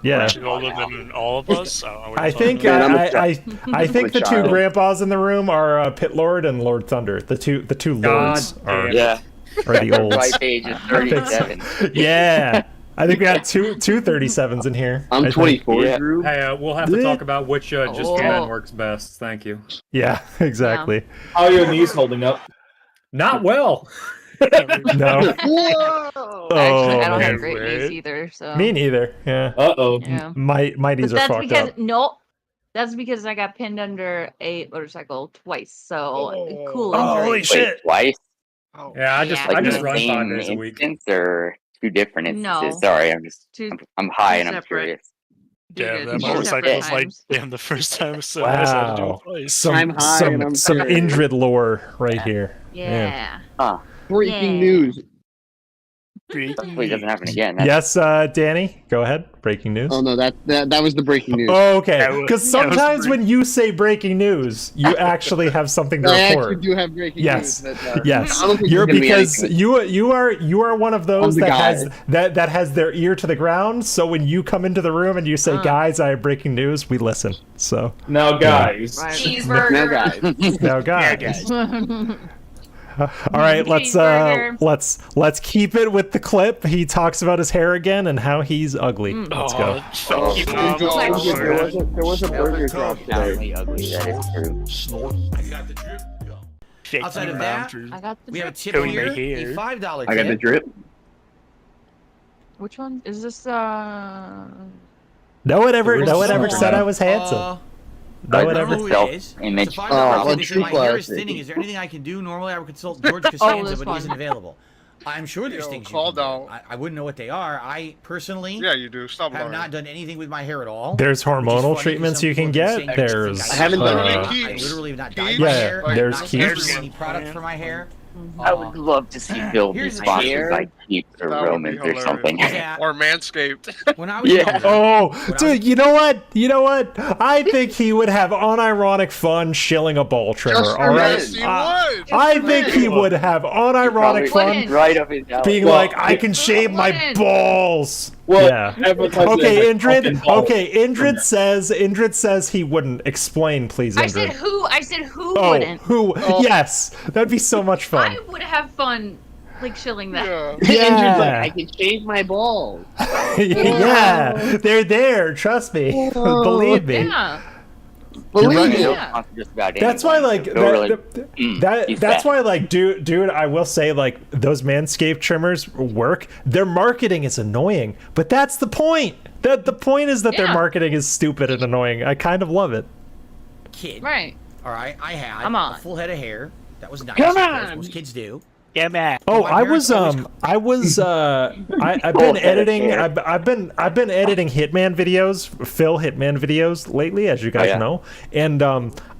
Yeah,
she's older than all of us.
I think the two grandpas in the room are Pit Lord and Lord Thunder. The two lords are the olds.
Right age is 37.
Yeah. I think we got two 37s in here.
I'm 24, Drew.
Hey, we'll have to talk about which man works best. Thank you.
Yeah, exactly.
How are your knees holding up?
Not well.
No.
Whoa. Actually, I don't have great knees either. So.
Me neither. Yeah.
Yeah.
My knees are fucked up.
That's because I got pinned under a motorcycle twice. So cool.
Holy shit!
Twice?
Yeah, I just run 5 days a week.
Or two different instances.
No.
Sorry, I'm high and I'm
separate.
curious.
Yeah, that motorcycle's like the first time. So
wow.
I had to do it twice.
Some Indrid lore right here.
Yeah.
Breaking news.
Hopefully it doesn't happen again.
Yes, Danny, go ahead. Breaking news.
Oh no, that was the breaking news.
Oh, okay. Because sometimes when you say breaking news, you actually have something to report.
I actually do have breaking news.
Yes.
I don't think
You're
because
you are one of those that has their ear to the ground. So when you come into the room and you say, "Guys, I have breaking news," we listen. So
now, guys,
cheeseburger.
Now, guys. All right, let's keep it with the clip. He talks about his hair again and how he's ugly. Let's go.
There was a burger drop today.
Ugly, that is true.
Snort. I got the drip. Outside of that, we have a tip here. A $5 tip.
I got the drip.
Which one is this?
No one ever said I was handsome.
I don't know who it is.
Image.
It's a $5 tip. My hair is thinning. Is there anything I can do? Normally, I would consult George Costanza, but he isn't available. I'm sure there's things you can do. I wouldn't know what they are. I personally
you do.
have not done anything with my hair at all.
There's hormonal treatments you can get. There's
I haven't done I literally have not dyed my hair.
There's
not used any products for my hair.
I would love to see Phil be sponsored by Keep or Romans or something.
Or Manscaped.
When I was younger,
dude, you know what? I think he would have unironic fun shilling a ball trimmer. All right, I think he would have unironic fun,
right up his alley.
being like, I can shave my balls.
Well,
yeah. Okay, Indrid. Okay, Indrid says he wouldn't. Explain, please, Indrid.
I said who wouldn't.
Who? Yes, that'd be so much fun.
I would have fun, like chilling that.
Yeah.
Indrid's like, I can shave my balls.
Yeah, they're there. Trust me. Believe me.
Yeah.
Believe me.
That's why, like, that's why, like, dude, I will say, like, those Manscaped trimmers work. Their marketing is annoying, but that's the point. The point is that their marketing is stupid and annoying. I kind of love it.
Kid.
Right.
All right. I had
a
full head of hair. That was nice.
Come on.
Most kids do.
Yeah, man.
Oh, I've been editing. I've been editing Hitman videos, Phil Hitman videos lately, as you guys know. And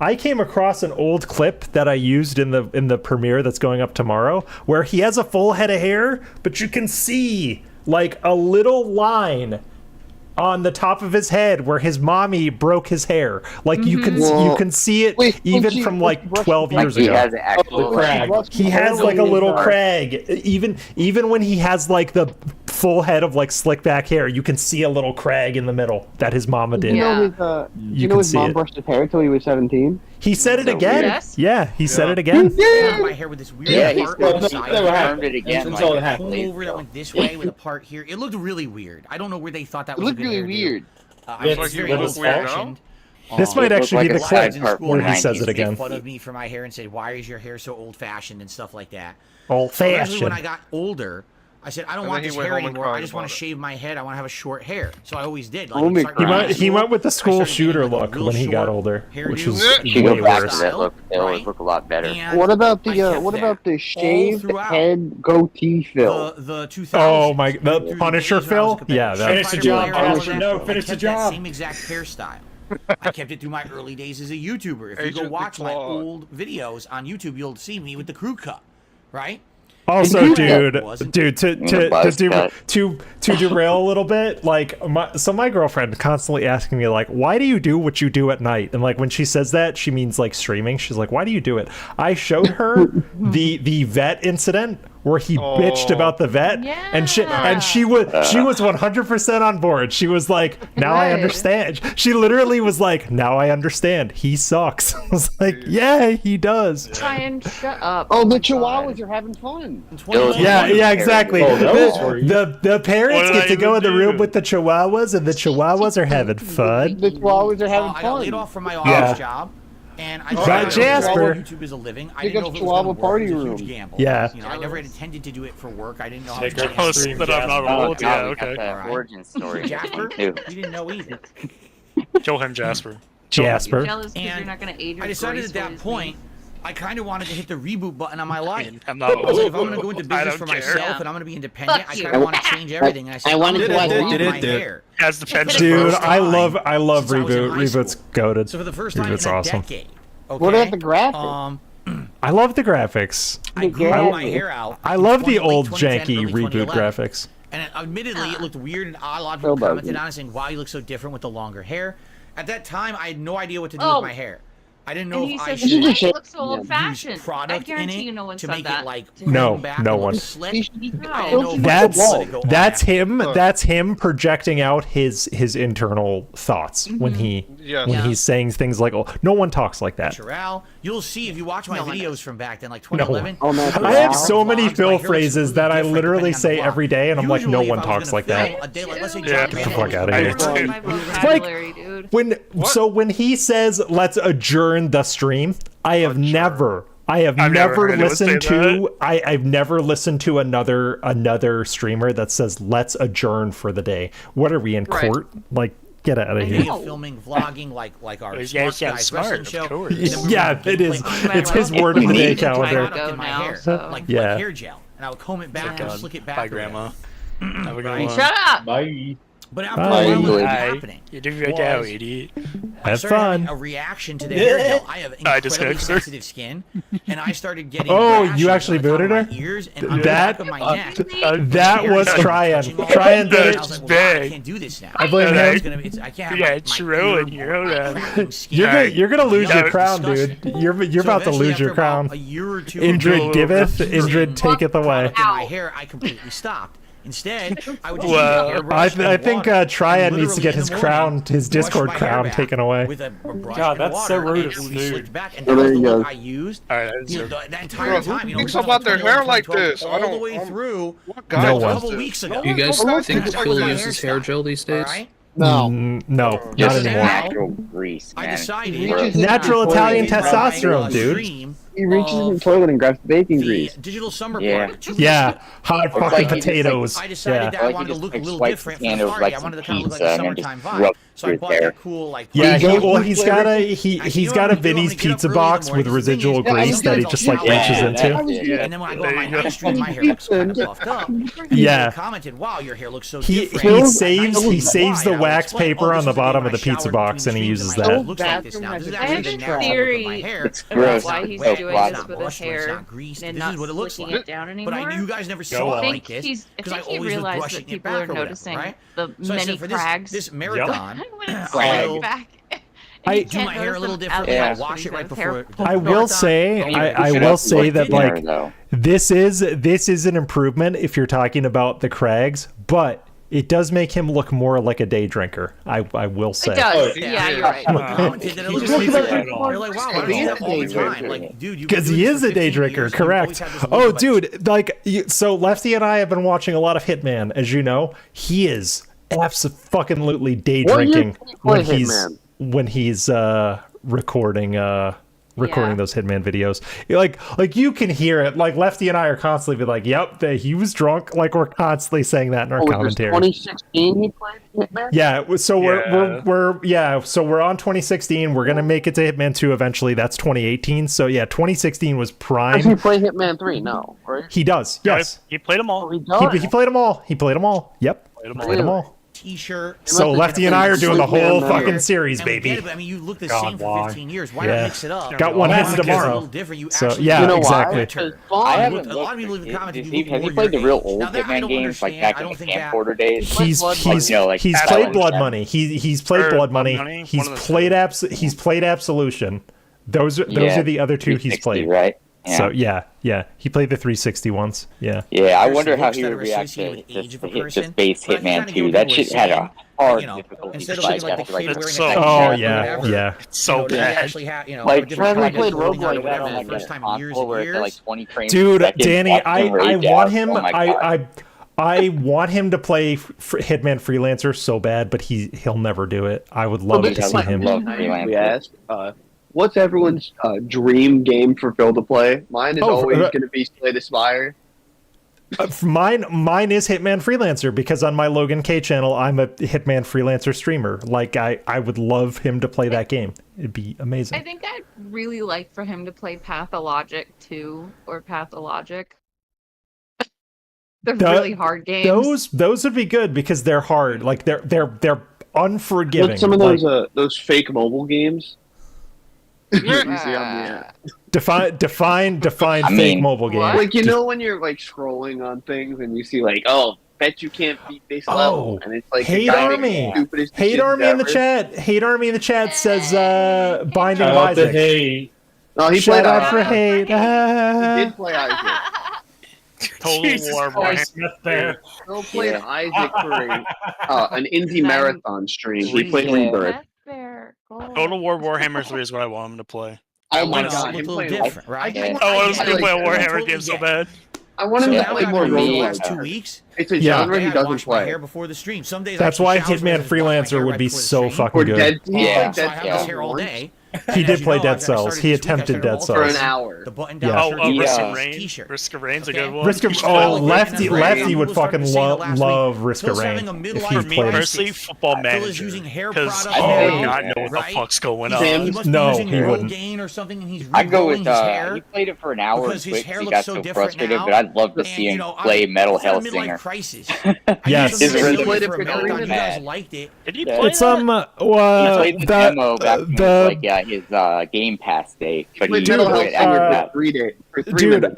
I came across an old clip that I used in the premiere that's going up tomorrow, where he has a full head of hair, but you can see like a little line on the top of his head where his mommy broke his hair. Like you can see it even from like 12 years ago.
He has actual
crag.
He has like a little crag. Even when he has like the full head of like slick back hair, you can see a little crag in the middle that his mama did.
You know his mom brushed his hair until he was 17?
He said it again.
Yes.
Yeah, he said it again.
My hair with this weird part on the side.
confirmed it again.
Like a comb over that went this way with a part here. It looked really weird. I don't know where they thought that was.
It looked really weird.
It's very old-fashioned.
This might actually be the clip where he
He
says it again.
made fun of me for my hair and said, "Why is your hair so old-fashioned?" and stuff like that.
Old-fashioned.
When I got older, I said, I don't want this hair anymore. I just want to shave my head. I want to have a short hair. So I always did. Like,
he went with the school shooter look when he got older, which was way worse.
It always look a lot better.
What about the shaved head goatee Phil?
The 2000s.
Oh my, the Punisher Phil? Yeah,
finish the job. Finish the job.
Same exact hairstyle. I kept it through my early days as a YouTuber. If you go watch my old videos on YouTube, you'll see me with the crew cut, right?
Also, dude, to derail a little bit, like my girlfriend constantly asking me like, why do you do what you do at night? And like when she says that, she means like streaming. She's like, why do you do it? I showed her the vet incident where he bitched about the vet, and she was 100% on board. She was like, now I understand. She literally was like, now I understand. He sucks. I was like, yeah, he does.
Try and shut up.
Oh, the Chihuahuas are having fun.
Yeah, exactly. The parents get to go in the room with the Chihuahuas, and the Chihuahuas are having fun.
The Chihuahuas are having
I got
fun.
laid off from my office job. And I
Got Jasper.
YouTube as a living. I
Big
didn't know
up
if it was going to
Chihuahua
work.
party
It was a
room.
huge gamble.
Yeah.
You know, I never intended to do it for work. I didn't know how
Take
to
our stream, that I'm not old. Yeah, okay.
That origin story.
Jasper, you didn't know either.
Kill him, Jasper.
Jasper.
Jealous because you're not going to age.
I decided at that point, I kind of wanted to hit the reboot button on my life.
I'm not
I was like, if I'm
old.
going to go into
I
business
don't
for
care.
myself and I'm going to be independent, I
Fuck
kind of want to change everything. And I said,
I wanted
I'm
to
gonna do my hair.
Has the pension.
Dude,
first
I
time
love
since I was in
Reboot.
high
Reboot's
school.
goated.
So for the first time
Reboot's
in a
awesome.
decade. Okay,
What about the graphics?
I love the graphics.
I grew my hair out.
I love the old
2010,
janky
early
Reboot
2011.
graphics.
And admittedly, it looked weird and odd. A lot of people commented on it saying, wow, you look so different with the longer hair. At that time, I had no idea what to do with my hair. I didn't know
And he
if I
said,
should
"It looks so
use
old-fashioned." I
product in
guarantee
it
you no one
to
said
make
that.
it like
No,
back
no
and
one.
look slick.
No.
That's him projecting out his internal thoughts when he's saying things like, "Oh, no one talks like that."
Natural. You'll see if you watch my videos from back then, like 2011.
I have so many Phil phrases that I literally say every day, and I'm like, no one talks like that.
A day, like, let's say
Get the fuck out of here.
My vocabulary, dude.
When he says, "Let's adjourn the stream," I've never listened to another streamer that says, "Let's adjourn for the day." What are we in court? Like, get out of here.
Filming, vlogging, like our
Yeah,
Smart Guys wrestling show.
Yeah, it is. It's his word of the day calendar.
In my hair, like hair gel, and I would comb it back and slick it back.
Bye, Grandma. Have a good
Right.
one.
Shut up.
Bye.
But after a while, what was happening?
You do your job, idiot.
Have
started having
fun.
a reaction to the hair gel. I have incredibly sensitive skin, and I started getting.
You actually booted her?
Ears and on the back of my neck.
That was Tryon. Tryon did it.
I was like, well, I can't do this now.
I blame him.
I can't have
Yeah,
my
it's rolling.
You're gonna lose your crown, dude. You're about to lose your crown.
A year or two.
Indrid giveth, Indrid taketh away.
My hair, I completely stopped. Instead, I would just
I think Tryon needs to get his crown, his Discord crown, taken away.
With a brush
God,
and
that's
water,
so rude
and
of
it would
you,
be
dude.
slicked back, and that was the look I used. The entire time.
Who thinks about their hair like this?
All the way through.
No
A
one.
couple weeks ago.
You guys think Phil uses hair gel these days?
No.
No, not
Just
anymore.
natural grease, man.
I decided
Natural Italian testosterone, dude.
He reaches in the toilet and grabs bacon grease.
Digital summer
Yeah.
party.
Yeah, hot fucking
like he just, like,
potatoes.
I decided that I wanted to look a little different for the party. I wanted to kind of look like a summertime vibe. So I bought that cool like.
Yeah, he's got a Vinny's pizza box with residual grease that he just like reaches into.
And then when I go on my high street, my hair looks kind of puffed up.
Yeah.
Commented, "Wow, your hair looks so
He
different."
saves the wax paper on the bottom of the pizza box and he uses that.
Looks like this now. This is
I have
actually the
a
natural look of my
theory
hair.
It's gross.
why he's
Wait,
doing
why?
this with his hair and not slicking it down anymore.
But you guys never
I
saw it
think
like this
he's. I
because I
think he
always was
realized
brushing
that
it
people
back
are
or whatever,
noticing
right?
the
So I
many
said for
crags.
this marathon,
I will back.
I do my hair a little different. I wash it right before.
I will say that like this is an improvement if you're talking about the crags, but it does make him look more like a day drinker. I will say.
It does. Yeah, you're right.
You're like, wow, I do that all the time. Like, dude,
because he is a day drinker, correct? Oh, dude, like, so Lefty and I have been watching a lot of Hitman, as you know. He is absolutely day drinking when he's recording those Hitman videos. Like you can hear it. Like Lefty and I are constantly be like, "Yep, he was drunk." Like we're constantly saying that in our commentary.
2016 he played Hitman.
Yeah, so we're on 2016. We're gonna make it to Hitman 2 eventually. That's 2018. So yeah, 2016 was prime.
Does he play Hitman 3? No, right?
He does. Yes,
he played them all.
He played them all. He played them all. Yep, played them all.
T-shirt.
So Lefty and I are doing the whole fucking series, baby.
I mean, you look the same for 15 years. Why not mix it up?
Got one headed tomorrow. So yeah,
you know
exactly.
I haven't
a lot of people even commented.
Have you played the real old Hitman games, like back in the camcorder days?
He's played Blood Money. He's played Blood Money. He's played Absolution. Those are the other two he's played.
Right.
Yeah. So yeah, he played the 360 ones. Yeah.
Yeah, I wonder how he would react to just base Hitman 2. That shit had a hard difficulty.
Instead of like the kid wearing
yeah.
It's so bad.
Like trying to play roguelike that on like
first time in years
where it's like 20 frames.
Dude, Danny, I want him. I want him to play Hitman Freelancer so bad, but he'll never do it. I would love to see him.
Yes. What's everyone's dream game for Phil to play? Mine is always going to be Slay the Spire.
Mine is Hitman Freelancer because on my Logan K channel, I'm a Hitman Freelancer streamer. Like I would love him to play that game. It'd be amazing.
I think I'd really like for him to play Pathologic 2 or Pathologic. They're really hard games.
Those would be good because they're hard. Like they're unforgiving.
What's some of those fake mobile games?
Define fake mobile game.
Like when you're like scrolling on things and you see like, oh, bet you can't beat this level, and it's like
Hate Army. Hate Army in the chat. Hate Army in the chat says Binding of Isaac.
No, he
Shout
played
out for Hate.
He did play Isaac.
Total War Warhammer.
Phil played Isaac for an indie marathon stream. He played Rebirth.
Total War Warhammer 3 is what I want him to play.
Oh my god,
a little different, right?
I want him to play a Warhammer game so bad.
I want him to play more roguelike.
2 weeks.
It's a genre he doesn't
My
play.
hair before the stream. Some days
That's why Hitman Freelancer would be so fucking good.
So I have this hair all day.
He did play Dead Cells. He attempted Dead Cells
for an hour.
The button
Yeah.
down
Risk of Rain. Risk of Rain's a good one.
Lefty would fucking love Risk of Rain if he
For me
played.
personally, Football Manager. Because I do not know what the fuck's going on.
No, he wouldn't.
I'd go with he played it for an hour quick because he got so frustrated, but I'd love to see him play Metal Hellsinger.
Yes.
His rhythm.
You guys liked it.
Did he play
It's
he played the demo back in his Game Pass day, but he
Metal
played it
Hellsinger
after
for 3 days. For 3 minutes.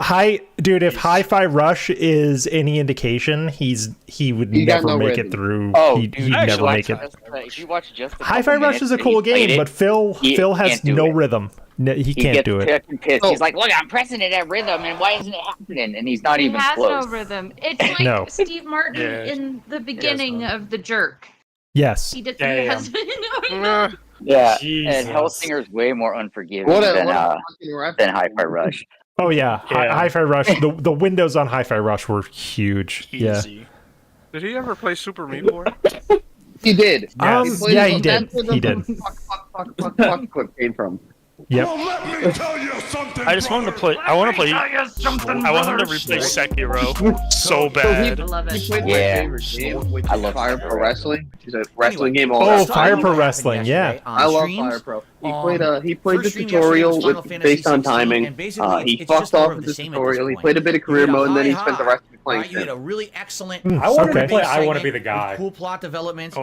If Hi-Fi Rush is any indication, he would never make it through. He'd never make it.
If you watch just
Hi-Fi Rush is a cool game, but Phil has no rhythm. No, he can't do it.
Pissed. He's like, look, I'm pressing it at rhythm, and why isn't it happening? And he's not even close.
He has no rhythm. It's like Steve Martin in the beginning of The Jerk.
Yes.
He has no rhythm.
Yeah, and Hellsinger's way more unforgiving than Hi-Fi Rush.
Oh yeah, Hi-Fi Rush. The windows on Hi-Fi Rush were huge. Yeah.
Did he ever play Super Meat Boy?
He did.
Yeah, he did. He did.
Fuck came from.
Yep.
Well, let me tell you something,
I just wanted to play. I want to play. I want him to replay Sekiro so bad.
I love it.
He played my favorite game, which is Fire Pro Wrestling, which is a wrestling game.
Fire Pro Wrestling, yeah.
I love Fire Pro. He played the tutorial based on timing. He fucked off with the tutorial. He played a bit of career mode, and then he spent the rest of it playing.
You had a really excellent.
I wanted to play. I want to be the guy.
Cool plot development.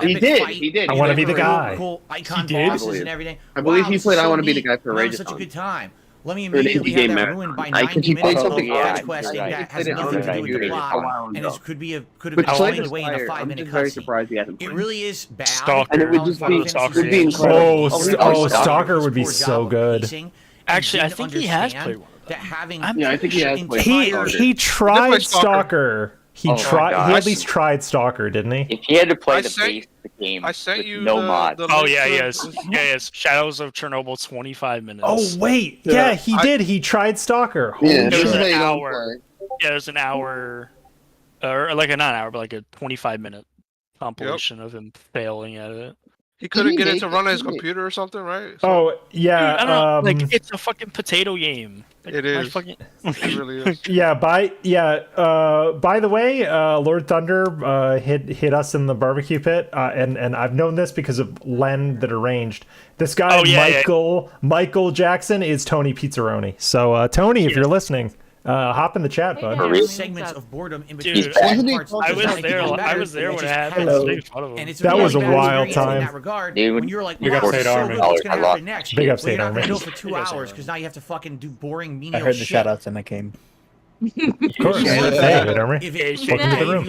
He did.
I want to be the guy.
Cool icon bosses and everything.
I believe he played I Want to Be the Guy for Rage.
Such a good time. Let me immediately have that ruined by 90 minutes of fetch questing that has nothing to do with the plot, and it could have been explained away in a 5-minute cutscene. It really is bad.
Stalker.
And it would just be incredible.
Stalker would be so good.
Actually, I think he has played one of them.
Yeah, I think he has played.
He tried Stalker. He at least tried Stalker, didn't he?
If he had to play the base of the game,
I sent you
no mod.
Oh yeah, yes. Shadows of Chernobyl, 25 minutes.
Oh wait, yeah, he did. He tried Stalker.
It was an hour. Yeah, it was an hour, or like not an hour, but like a 25-minute compilation of him failing at it.
He couldn't get it to run on his computer or something, right?
Oh yeah,
Dude, I don't know, like it's a fucking potato game. Like,
it is.
It
really is.
By the way, Lord Thunder hit us in the barbecue pit, and I've known this because of Len that arranged. This guy Michael Jackson is Tony Pizzaroni. So Tony, if you're listening, hop in the chat, bud.
Segments of boredom in
Dude,
between parts.
I was there when it happened.
That was a wild time.
In that regard,
Dude,
when you're like,
Big
wow,
Upstate
so
Army.
good, what's gonna happen next?
Big
Well,
Upstate
you're not
Army.
gonna go for 2 hours because now you have to fucking do boring menial
I heard the
shit.
shoutouts and I came.
Of course. Hey, good army. Welcome to the room.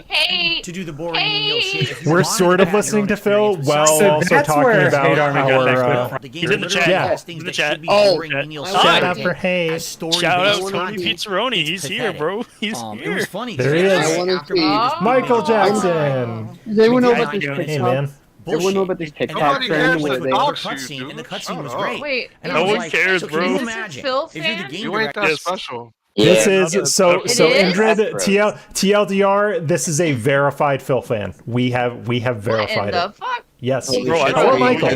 Hey,
to do the boring menial shit.
We're sort of listening to Phil while also talking about our.
He's in the chat.
Yeah.
In the chat.
Shout out for Hey.
Shout out Tony Pizzaroni. He's here, bro. He's here.
It was funny.
There he is. Michael Jackson.
They wouldn't know about this
Hey man.
They wouldn't know about this TikTok trend where they.
Cutscene, and the cutscene was great.
Wait,
no one cares, bro.
Can you imagine if you're the game
You ain't
director?
that special.
This is so
It is?
Indrid TLDR. This is a verified Phil fan. We have
what in
verified
the
it.
fuck?
Yes.
Bro, I
Or
thought
Michael.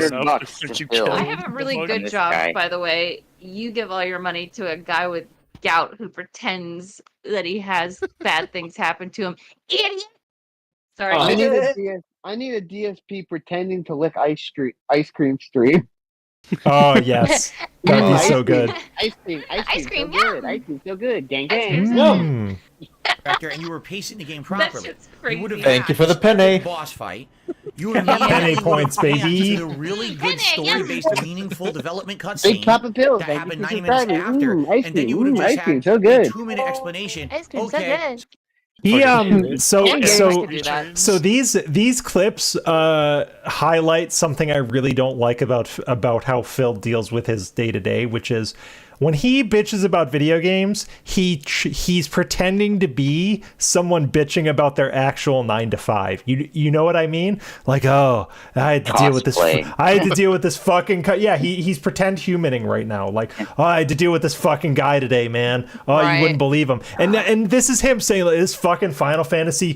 I have a really good job, by the way. You give all your money to a guy with gout who pretends that he has bad things happen to him. Idiot! Sorry.
I need a DSP pretending to lick ice cream stream.
Oh yes, that'd be so good.
Ice cream
Ice cream,
so good. Ice cream so good. Gang gang.
Mm.
Director, and you were pacing the game properly.
shit's crazy.
You would have
Thank you for the penny.
boss fight. You would
Penny points, baby.
A really good story-based, meaningful development cutscene.
Big cup of pills.
That happened 90
Thank you
minutes
for
after,
that. Ice
and then you
cream,
would have just
ice cream,
had
so good.
a 2-minute explanation.
Ice cream, so
Okay,
good.
He
that.
so these clips highlight something I really don't like about how Phil deals with his day-to-day, which is when he bitches about video games, he's pretending to be someone bitching about their actual 9 to 5. You know what I mean? Like, oh, I had to deal with this. I had to deal with this fucking. Yeah, he's pretend humaning right now. Like, oh, I had to deal with this fucking guy today, man. Oh,
Right.
you wouldn't believe him. And this is him saying, like, this fucking Final Fantasy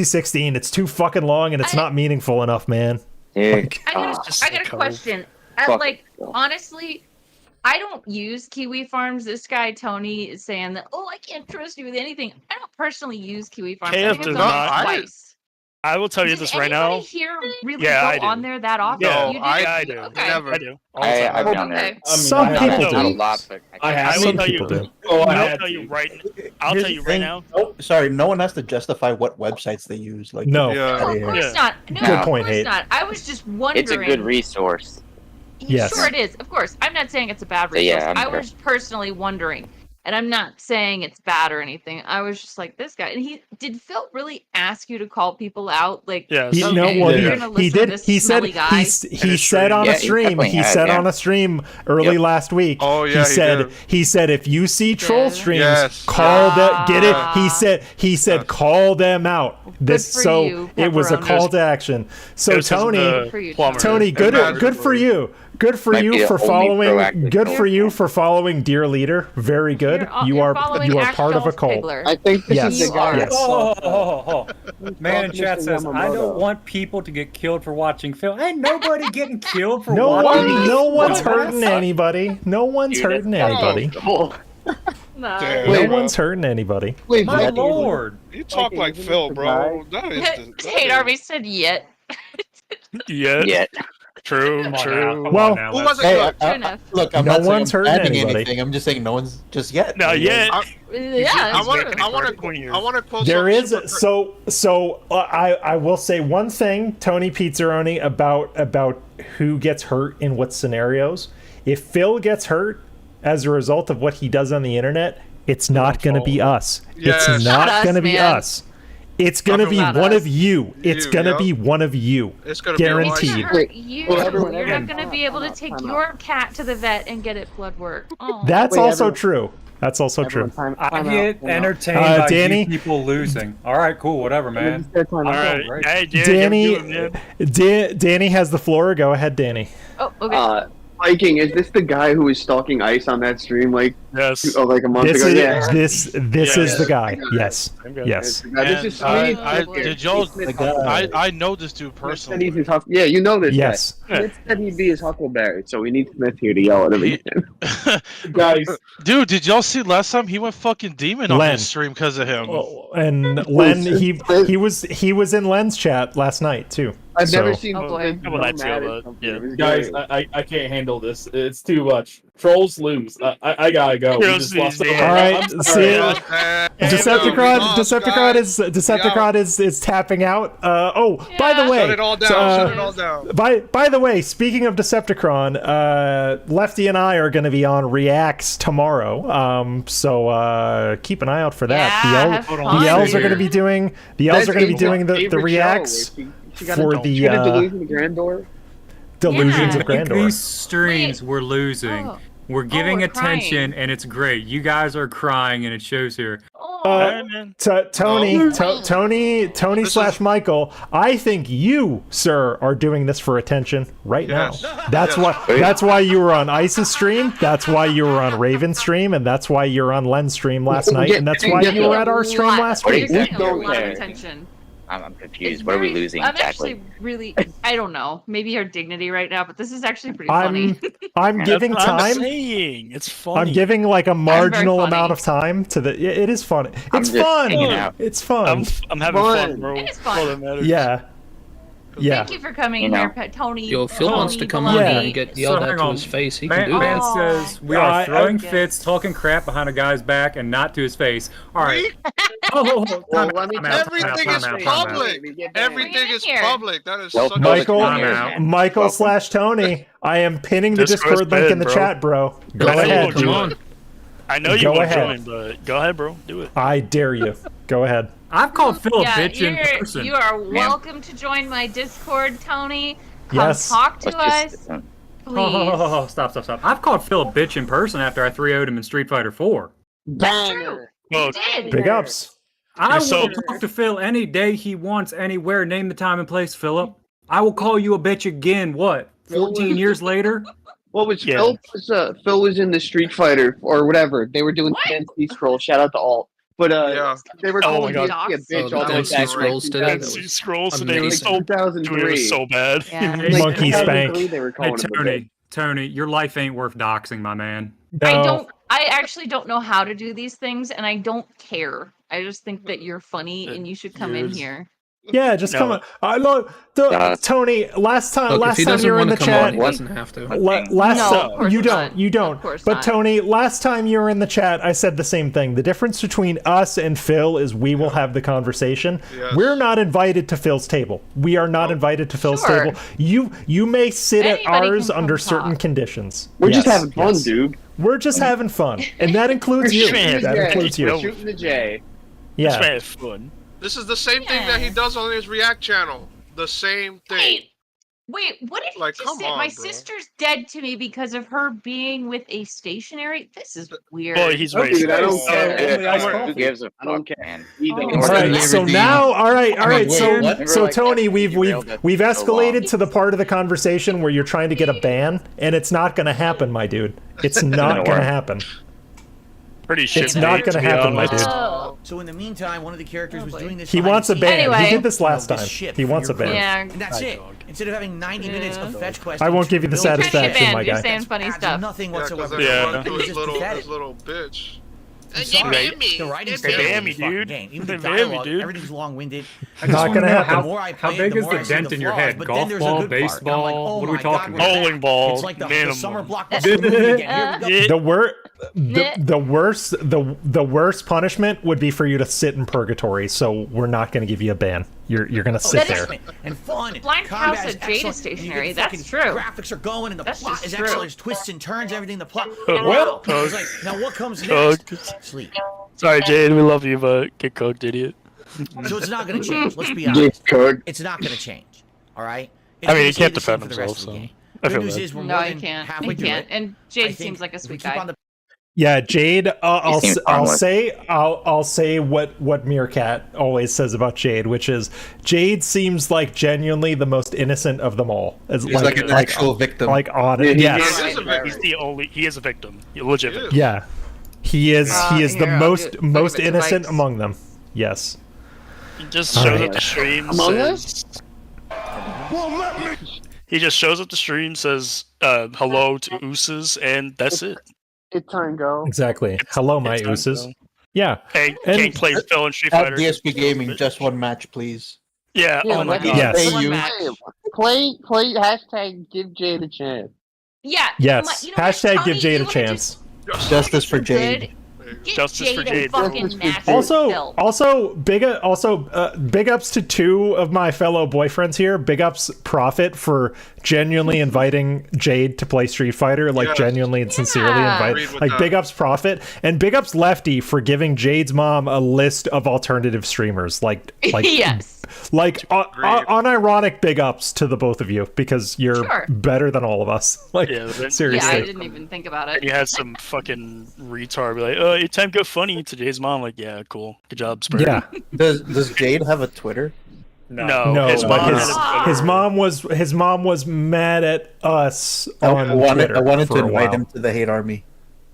16. It's too fucking long and it's not meaningful enough, man.
Dude.
I got a question. Honestly, I don't use Kiwi Farms. This guy Tony is saying that, oh, I can't trust you with anything. I don't personally use Kiwi Farms. I think I've done it twice.
I will tell you this right now.
Here really
Yeah,
go on there that often?
Yeah,
You do?
I do.
Okay.
Never. I do.
I've done that.
Some people do.
A lot, but
I will
Some
tell you.
people do.
I'll tell you right. I'll tell you right now.
Oh, sorry, no one has to justify what websites they use. Like,
No.
Of course not. No,
Good
of
point,
course
Hate.
not. I was just wondering.
It's a good resource.
Yes.
Sure it is. Of course. I'm not saying it's a bad
So, yeah,
resource.
I'm
I was personally wondering. And I'm not saying it's bad or anything. I was just like, this guy. And did Phil really ask you to call people out? Like,
Yes.
He,
okay,
no, well,
you're gonna
he
listen to
did.
this
He said
smelly guy?
he said on
Yeah,
a
he
stream.
definitely
He
has,
said
yeah.
on a stream early last week.
Oh, yeah,
he said if you see troll streams,
Yes.
call them. Get it? He said call them out. This
for
so
you,
it was a
Pepperoni.
call to action. So
This is
Tony,
the
For you,
plumber.
Tony, good for you. Good for you for following. Good for you for following Dear Leader. Very good. You are part of a cult.
I think this is the guy.
Yes.
Man in chat says, I don't want people to get killed for watching film. Ain't nobody getting killed for
No one's
film.
hurting anybody. No one's hurting anybody. No one's hurting anybody.
Wait, my lord.
You talk like Phil, bro.
Hate Army said yet.
Yet. True.
Well,
who wasn't good?
Look, I'm
no
not
one's
saying I'm
hurting
adding
anybody.
anything. I'm just saying no one's just yet.
Not yet.
I want to quote.
There is I will say one thing, Tony Pizzaroni, about who gets hurt in what scenarios. If Phil gets hurt as a result of what he does on the internet, it's not going to be us.
Yes.
It's not going to be us. It's going to be one of you. It's going to be one of you.
It's going
to guaranteed.
be
Hurt you. You're not going to be able to take your cat to the vet and get it blood work. Oh.
That's also true. That's also true.
I get entertained by
Danny,
you people losing. All right, cool, whatever, man.
All right, hey,
Danny has the floor. Go ahead, Danny.
Oh, okay.
Viking, is this the guy who was stalking Ice on that stream like a month ago? Yeah.
This is the guy. Yes. Yes.
I know this dude personally.
Yeah, you know this
yes.
guy. Smith said he'd be his Huckleberry, so we need Smith here to yell at him.
Guys, dude, did y'all see last time he went fucking demon on his stream because of him?
And Len, he was in Len's chat last night too.
I've never seen.
Guys, I can't handle this. It's too much. Trolls lose. I gotta go. We just lost
all right, see it. Decepticon is tapping out. By the way,
shut it all down.
By the way, speaking of Decepticon, Lefty and I are going to be on Reacts tomorrow. So keep an eye out for that. The L's are going to be doing the Reacts for the
Delusions of Grandeur.
Delusions of Grandeur.
These streams we're losing. We're giving attention, and it's great. You guys are crying, and it shows here.
Tony / Michael, I think you, sir, are doing this for attention right now. That's why you were on Ice's stream. That's why you were on Raven's stream, and that's why you're on Len's stream last night, and that's why you were at our stream last week.
I'm confused. What are we losing exactly?
I'm actually really, I don't know. Maybe your dignity right now, but this is actually pretty funny.
I'm giving time.
I'm saying it's funny.
I'm giving like a marginal amount of time to the. It is fun. It's fun. It's fun.
I'm having fun, bro.
It is fun.
Yeah.
Thank you for coming here, Tony.
Yo, Phil wants to come on and get yelled at to his face. He can do that.
Man says we are throwing fits, talking crap behind a guy's back, and not to his face. All right.
Everything is public. Everything is public. That is such
Michael / Tony. I am pinning the Discord link in the chat, bro. Go ahead.
I know you won't join, but go ahead, bro. Do it.
I dare you. Go ahead.
I've called Phil a bitch in person.
You are welcome to join my Discord, Tony. Come talk to us. Please.
Stop. I've called Phil a bitch in person after I 3-0'd him in Street Fighter 4.
Banger.
Big ups.
I will talk to Phil any day he wants, anywhere. Name the time and place, Philip. I will call you a bitch again. What? 14 years later?
What was Phil? Phil was in the Street Fighter or whatever. They were doing fancy scroll. Shout out to Alt. But they were calling me a bitch all the time.
Scrolls today. Scrolls today was so
2003.
So bad.
Monkey spank.
Tony, your life ain't worth doxing, my man.
No.
I actually don't know how to do these things, and I don't care. I just think that you're funny, and you should come in here.
Yeah, just come on. Tony, last time you were in the chat,
he doesn't have to.
You don't. But Tony, last time you were in the chat, I said the same thing. The difference between us and Phil is we will have the conversation. Yes. We're not invited to Phil's table. We are not invited to Phil's table. You may sit at ours under certain conditions.
We're just having fun, dude.
We're just having fun, and that includes you. That includes you.
Shooting the J.
Yeah.
That's fun.
This is the same thing that he does on his React channel. The same thing.
Wait, what did
Like,
you just
come
say?
on,
My
bro.
sister's dead to me because of her being with a stationary. This is weird.
Boy, he's
Dude, I don't care.
Who gives a
I don't
fuck,
care.
man?
Either
Oh.
way.
All right, so now, all right. So,
what?
so Tony, we've
Derailed us
we've
so
escalated
long.
to the part of the conversation where you're trying to get a ban, and it's not going to happen, my dude. It's not going to happen.
Pretty shit.
It's not going to happen, my dude.
So in the meantime, one of the characters was doing this.
He
behind
wants a
the
ban.
scenes.
Anyway.
He did this last
This
time.
ship
He
for
wants a
your
ban.
Yeah.
And that's it. Instead of having 90 minutes of fetch questions,
I won't give you the
build
Trying to get
satisfaction,
banned.
my
You're
guy.
saying funny
adds
stuff.
nothing
Yeah, because
whatsoever.
they
Yeah.
run through
It's
his
just pathetic.
his little bitch.
I'm sorry. The writing's
They
terrible
ban
in
me,
this fucking
dude.
game. Even
They
the
ban me,
dialogue,
dude.
everything's long-winded.
I just
Not
want to
gonna
know
happen.
The more I
how
play it,
big
the
is
more
the
I see
dent
the
in your
flaws,
head?
but
Golf
then there's a
ball,
good part. And I'm like,
baseball?
oh
What are we
my
talking
God,
about?
we're
Bowling
back.
ball,
It's like the
minimum.
summer blockbuster movie again. Here we go.
The worst punishment would be for you to sit in purgatory. So we're not going to give you a ban. You're going to sit there.
And fun.
Blind
combat
House
is
at Jade is
excellent, and you
stationary.
get
That's
fucking
true.
Graphics are going, and the
That's
plot
just
is
true.
excellent. There's twists and turns, everything. The plot.
Well,
I was like, now what comes
Cooked.
next? Sleep.
Sorry, Jade. We love you, but get cooked, idiot.
So it's not going to change. Let's be honest. It's not going to change. All right. It's
I mean,
gonna
he
stay
can't
the same
defend
for the rest
himself,
of the
so
game.
I
Good
feel
news
bad.
is we're
No,
more
he
than
can't.
halfway
He
through
can't.
it.
And
I
Jade
think
seems like a
if we
sweet
keep
guy.
on the
Yeah, Jade. I'll
seems harmless.
say what Meerkat always says about Jade, which is Jade seems like genuinely the most innocent of them all.
He's like an actual victim.
Like on it. Yes.
He's the only. He is a victim. Legit victim.
Yeah. He is. He is the
here,
most
give it to
innocent
Vikes.
among them. Yes.
He just
All
shows
right.
up to stream.
Among
Says, he just shows up to stream, says hello to Ooses, and that's it.
It's time go.
Exactly. Hello, my
It's time
ooses.
to go.
Yeah.
Hey,
And-
King plays Phil in Street
At
Fighter.
DSP Gaming, just one match, please.
Yeah.
Yeah,
Oh my
let-
god.
Yes.
Play,
you.
play hashtag give Jade a chance.
Yeah.
Yes.
You know what,
Hashtag
Tony,
give Jade
you
a
wanna
chance.
Justice for
Good.
Jade.
Get
Justice for
Jade
Jade.
a fucking
Justice for
massive
Jade.
pill.
Also, big ups to two of my fellow boyfriends here. Big ups Prophet for genuinely inviting Jade to play Street Fighter, like
Yes.
genuinely and sincerely
Yeah.
invite.
Agreed with
Like
that.
big ups Prophet and big ups Lefty for giving Jade's mom a list of alternative streamers. Like
Yes.
like unironic big ups to the both of you because you're
Sure.
better than all of us. Like
Yeah, but-
seriously.
Yeah, I didn't even think about it.
And you had some fucking retard be like, "Oh, your time go funny." Today's mom, like, "Yeah, cool, good job, Spur."
Yeah.
Does Jade have a Twitter?
No,
No,
his
but
mom
his,
had a
his
Twitter.
mom was mad at us
I
on
wanted
Twitter
to
for a
invite
while.
him to the Hate Army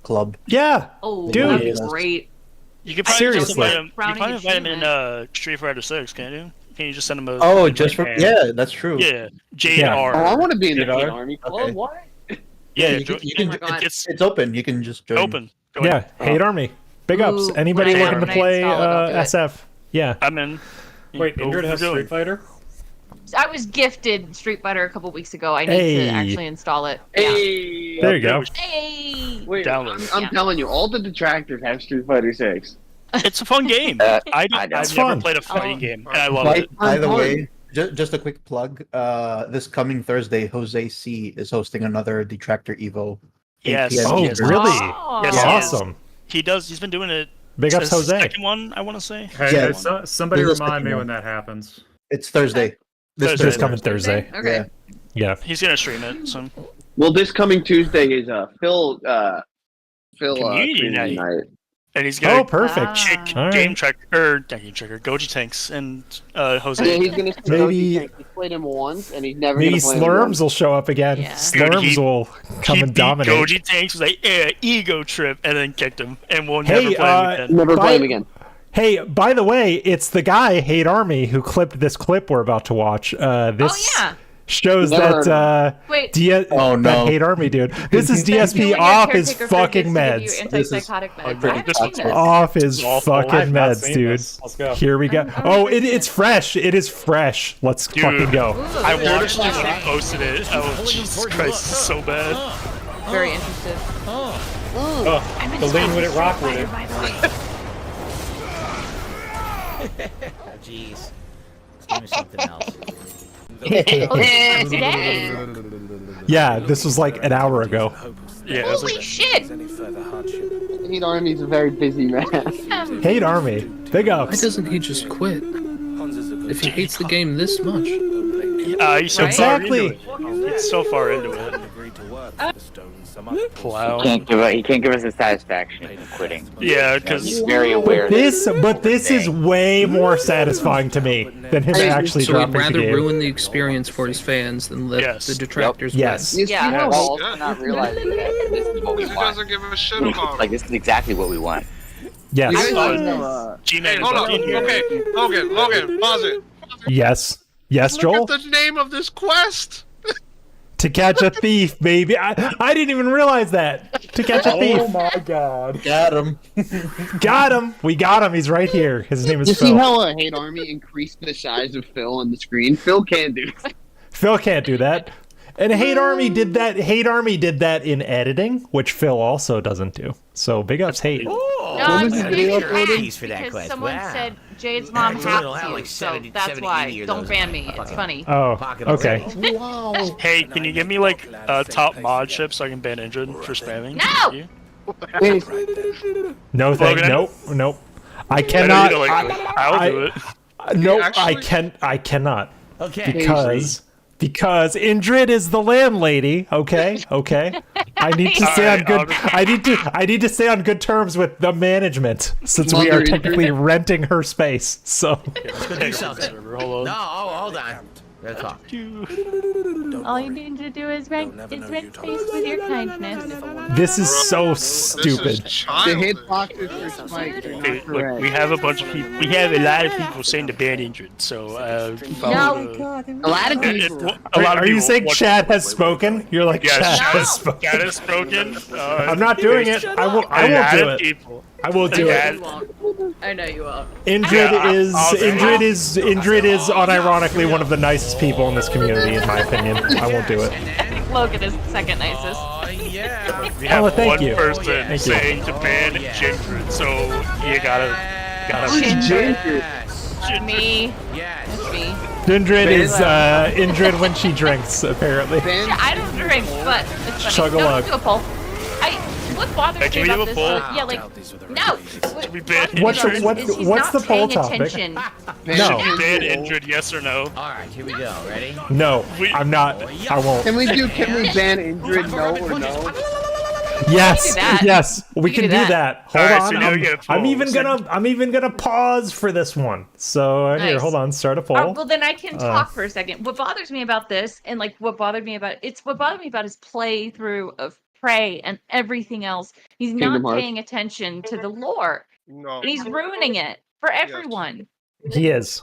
club.
Yeah.
Oh,
Dude.
that'd be
Yes.
great.
You could probably just
Seriously.
invite him. You
Crowning
probably invite him in
achievement.
Street Fighter 6, can't you? Can you just send him a?
Oh,
invite?
just for yeah, that's true.
Yeah, Jade
Yeah.
R.
Oh, I want to be in the
Jade
Hate
R?
Army Club.
Okay.
What?
Yeah,
you can.
Oh my God.
It's open. You can just join.
open. Go
Yeah,
in.
Hate Army. Big ups.
Ooh,
Anybody
when I-
looking to
when I
play
install it, I'll do it.
SF? Yeah.
I'm in.
Wait,
Go
Ingrid
for
has
doing.
Street Fighter?
I was gifted Street Fighter a couple weeks ago. I need
Hey.
to actually install it. Yeah.
Hey.
There you go.
Hey.
Wait,
Download.
I'm telling you, all the detractors have Street Fighter 6.
It's a fun game.
I
I've
know.
never
fun.
played a fighting
Oh.
game, and I love
By,
it.
by the
I'm
way, just a quick plug. This coming Thursday, Jose C is hosting another Detractor Evo. 8
Yes.
PM
Oh,
Eastern.
really?
Oh.
Yes, he is.
Awesome.
He does. He's been doing it.
Big ups,
since the
Jose.
Second one, I want to say.
Hey,
Yeah.
somebody
There's a
remind
second
me
one.
when that happens.
It's Thursday. This
Thursday.
This coming Thursday.
Okay.
Yeah.
He's gonna stream it. So
Well, this coming Tuesday is Phil
Community
Community
night. And he's gonna
Oh, perfect.
chick
All right.
game track or not game tracker, Goji Tanks and Jose.
Yeah, he's gonna
Maybe-
He played him once, and he's never
Maybe
gonna play him
Slurms
again.
will show up again.
Yeah.
Slurms
Dude,
will come
he
and
beat
dominate.
Goji Tanks, was like, yeah, ego trip, and then kicked him, and we'll
Hey,
never play him again.
Never
By-
play him again.
Hey, by the way, it's the guy Hate Army who clipped this clip we're about to watch. This
yeah.
shows
Never
that
Wait.
Oh, no.
that Hate Army dude. This is DSP
Doing a
off his
caretaker
fucking
focus to give you
meds.
Antipsychotic meds. I
pretty
haven't seen this.
Off his
awful.
I've
fucking
not
meds,
seen
dude.
this. Let's go.
Here we go. Oh, it's fresh. It is fresh. Let's
Dude.
fucking go.
Ooh,
I
very
watched it when he posted it. Oh,
pulling him
Jesus
towards
Christ,
you.
this is so bad.
Very interested.
The lean with it, rock with it.
Oh, jeez. This game is something else.
Oh, this is today.
Yeah, this was like an hour ago.
Yeah, it was
Holy
like,
shit.
Hate Army's a very busy man.
Hate Army. Big
Why
ups.
doesn't he just quit? If he hates the game this much.
He's so
Exactly.
far into it. He's so far into it. Clown.
He can't give us the satisfaction of quitting.
Yeah, because
he's very aware.
But this is way more satisfying to me than him actually
So
dropping
he'd rather
the game.
ruin the experience for his fans than let the detractors
Yes.
win.
Yeah.
Well, not realizing that this is what we
He
want.
doesn't give a shit about
Like this is exactly what we want.
Yes.
Hey, hold on. Okay, Logan, pause it.
Yes. Yes, Joel?
Look at the name of this quest.
To catch a thief, baby. I didn't even realize that. To catch a thief.
Oh my god.
Got him.
Got him. We got him. He's right here. His name is
You
Phil.
see how Hate Army increased the size of Phil on the screen? Phil can't do that.
Phil can't do that. And Hate Army did that. Hate Army did that in editing, which Phil also doesn't do. So big ups, Hate.
No, I'm just
Thanks for that
because
quest.
someone
Wow.
said Jade's mom
So
had
it'll have
to,
like
so
70,
that's
70,
why.
80 of
Don't
those
ban me. It's funny.
Oh, okay.
Wow.
Hey, can you give me like a top mod chip so I can ban Injured for spamming?
No!
No, thank.
Logan,
Nope. I cannot.
I'll do it.
No,
Actually-
I cannot.
Okay.
Because Indrid is the landlady. Okay. I need to stay on good. I need to stay on good terms with the management since we are technically renting her space. So.
Do something.
Hold on.
No, hold on. Let's talk.
All you need to do is rent space with your kindness.
This is so stupid.
The hitboxes are spiked. They're
Hey,
not
look,
correct.
we have a bunch of people. We have a lot of people saying to ban Injured. So
No.
A lot of people.
Are you saying Chad has spoken? You're like
Yes,
Chad
Chad
has spoken.
Chad has spoken.
I'm not doing it. I won't do it. I will do it.
I know you won't.
Indrid is
I'll do it.
Indrid is unironically one of the nicest people in this community, in my opinion. I won't do it.
Logan is the second nicest.
Oh, yeah.
We have
thank
one
you.
person
Thank you.
saying to ban Gingered, so you gotta.
Me.
Yes.
It's me.
Indrid is Indrid when she drinks, apparently.
Yeah, I don't drink, but it's funny.
Chug-a-lug.
No, do a poll. What bothers
Can
me
we
about
do a
this?
poll?
Yeah, like no.
Should we ban
What's
Injured?
what's the poll topic?
Should
No,
we ban Injured? Yes or no?
All right, here we go. Ready?
no, I'm not. I won't.
Can we ban Indrid no or no?
Yes,
We can do that.
yes, we can do that. Hold
Alright,
on,
so now we get a
I'm
poll.
even gonna pause for this one. So here,
Nice.
hold on, start a poll.
Well, then I can talk for a second. What bothers me about this, and like what bothered me about his playthrough of Prey and everything else. He's
Kingdom
not
Hearts.
paying attention to the lore,
No.
and he's ruining it for everyone.
He is.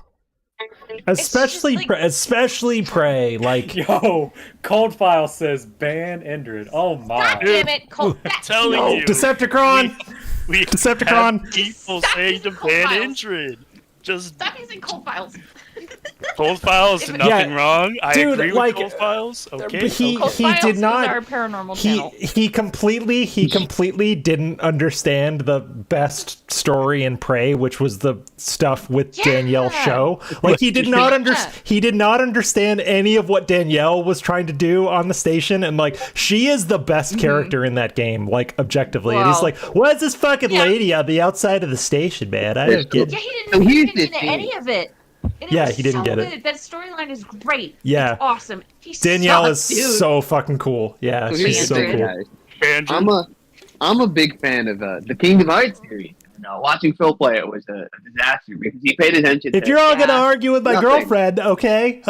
Especially,
just like-
especially Prey. Like,
Yo, Cold File says ban Indrid. Oh my.
God damn it, Cole.
Telling you.
Decepticon.
We
Decepticon.
have people
Stop
saying to
using
ban
Cold Files.
Indrid. Just
Stop using cold files.
Cold Files did nothing wrong. I
dude,
agree
like,
with Cold Files. Okay.
he
Cold
he
Files
did
is
not.
our paranormal channel.
He completely didn't understand the best story in Prey, which was the stuff with Danielle's show. Like he did not understand any of what Danielle was trying to do on the station, and like she is the best character in that game, like objectively. And he's
Wow.
like, "What's this fucking lady on the outside of the station, man? I don't get."
Yeah,
So
he
here's
didn't
the
get
thing.
any of it. And
Yeah,
it was
he didn't
so
get it.
good. That storyline is great.
Yeah.
It's awesome.
Danielle is
sucks, dude.
so fucking cool. Yeah,
So
she's
here's
so
the thing,
cool.
guys.
Andrew.
I'm a big fan of the Kingdom Hearts series. Watching Phil play it was a disaster because he paid attention.
If
to
you're all gonna
yeah,
argue with my
nothing.
girlfriend, okay.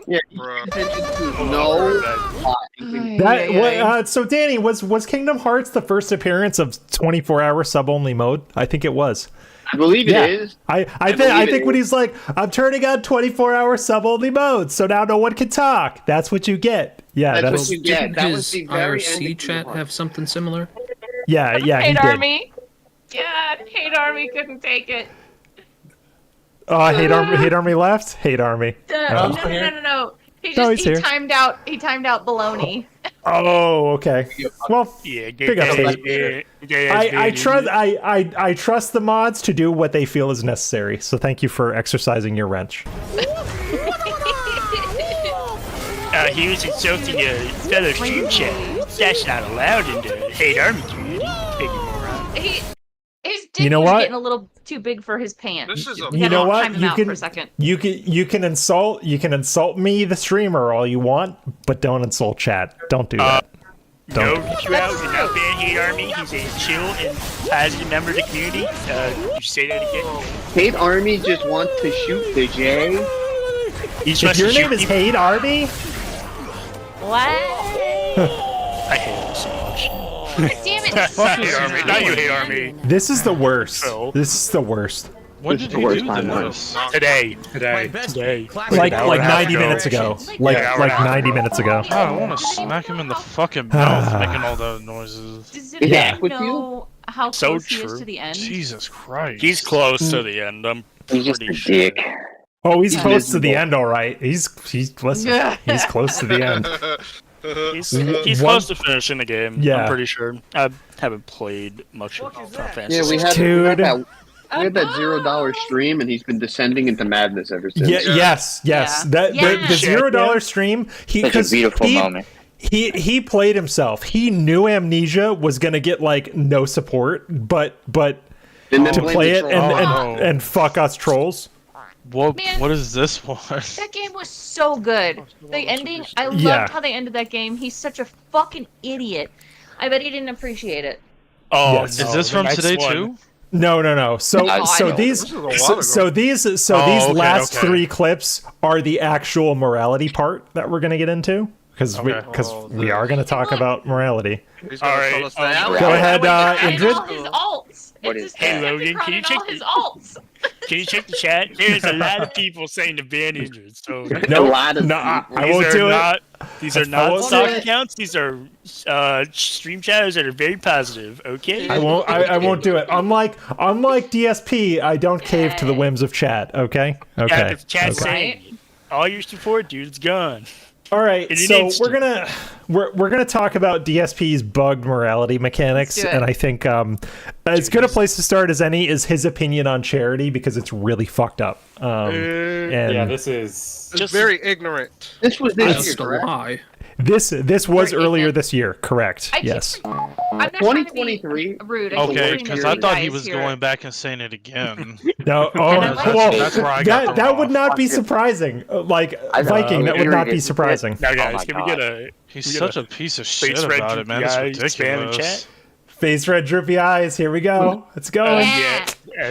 Yeah, he paid attention to no plot.
So Danny, was Kingdom Hearts the first appearance of 24-hour sub-only mode? I think it was.
I believe it is.
I think when he's like, I'm turning on 24-hour sub-only mode, so now no one can talk. That's what you get. Yeah,
That's
that's
what you get.
Didn't
That
his
was the very end
IRC
of
chat
Kingdom Hearts.
have something similar?
yeah, he
Hate
did.
Army. Yeah, Hate Army couldn't take it.
Oh, Hate Army left. Hate Army.
No. He
here.
timed out. He timed out baloney.
Oh, okay. Well,
Yeah,
big up Hate. I trust the mods to do what they feel is necessary. So thank you for exercising your wrench.
He was insulting a fellow stream chat. That's not allowed in the Hate Army community. Big moron.
He's think
You know
he was
what?
getting a little too big for his pants.
This is a
You know what?
Time him out for a second.
You can insult me, the streamer, all you want, but don't insult chat. Don't do that.
No,
Don't.
get you out. You're not ban Hate Army. He's a chill and positive member of the community. You say that again.
Hate Army just wants to shoot the J.
If your name is Hate Army,
What?
I hate him so much.
Damn it!
Not Hate Army. Not you, Hate Army.
this is the worst. This is the worst.
When did you do this?
Today.
Like 90 minutes ago. Like 90 minutes ago.
Oh, I want to smack him in the fucking mouth, making all those noises.
Does
Yeah.
it know how
So
close he is
true.
to the end?
Jesus Christ.
He's close to the end. I'm
He's just
pretty
a
sure.
dick.
Oh, he's close to the end, all right. He's listen. He's close to the end.
He's close to finishing the game.
Yeah.
I'm pretty sure. I haven't played much of Final Fantasy.
Yeah, we had
Dude.
that $0 stream, and he's been descending into madness ever since.
Yes.
Yeah.
The
Yeah.
$0 stream.
Such a beautiful moment.
He played himself. He knew Amnesia was gonna get like no support, but
And then
to
blame
play
the
it
trolls.
and fuck us trolls.
What
Man.
what is this one?
That game was so good. The ending, I loved
Yeah.
how they ended that game. He's such a fucking idiot. I bet he didn't appreciate it.
Oh,
Yes.
Is this from today too?
No. So
Oh, I know.
these
a while ago.
these
okay,
last
okay.
3 clips are the actual morality part that we're gonna get into because
Okay.
we are gonna talk about morality.
He's gonna
Alright,
tell us that.
Go ahead,
And all
Indrid.
his alts.
What
It's
is
just
Hey,
his
Logan, can you
and
check
all his
the-
alts.
Can you check the chat? There's a lot of people saying to ban Indrid. So
No,
A lot of
I
people.
won't do it.
These are
I
not
won't
stock
do it.
accounts. These are stream chatters that are very positive. Okay.
I won't do it. Unlike DSP, I don't cave to the whims of chat. Okay.
Yeah,
Okay.
if chat's
Okay.
saying all your support, dude, it's gone.
All right,
It
so
needs
we're
to.
gonna talk about DSP's bugged morality mechanics,
Let's do it.
and I think as good a place to start as any is his opinion on charity because it's really fucked up. And
Yeah, this is.
It's very ignorant.
This was this
That's
year,
the
correct?
lie.
this was
Very
earlier
ignorant.
this year, correct?
I keep-
Yes.
I'm not trying to be
2023.
rude. I keep
Okay,
putting
because
the
I
big
thought he
guys
was
here.
going back and saying it again.
No. Oh,
And I like
well,
that's where I got
that
them
would
off.
not be surprising. Like Viking, that would not be surprising.
Now,
Oh
guys,
my
can we
God.
get a?
He's
can we
such
get
a piece of shit
face red
about it, man. It's
guy spam in
ridiculous.
chat?
Face red, droopy eyes. Here we go. Let's go.
Yeah.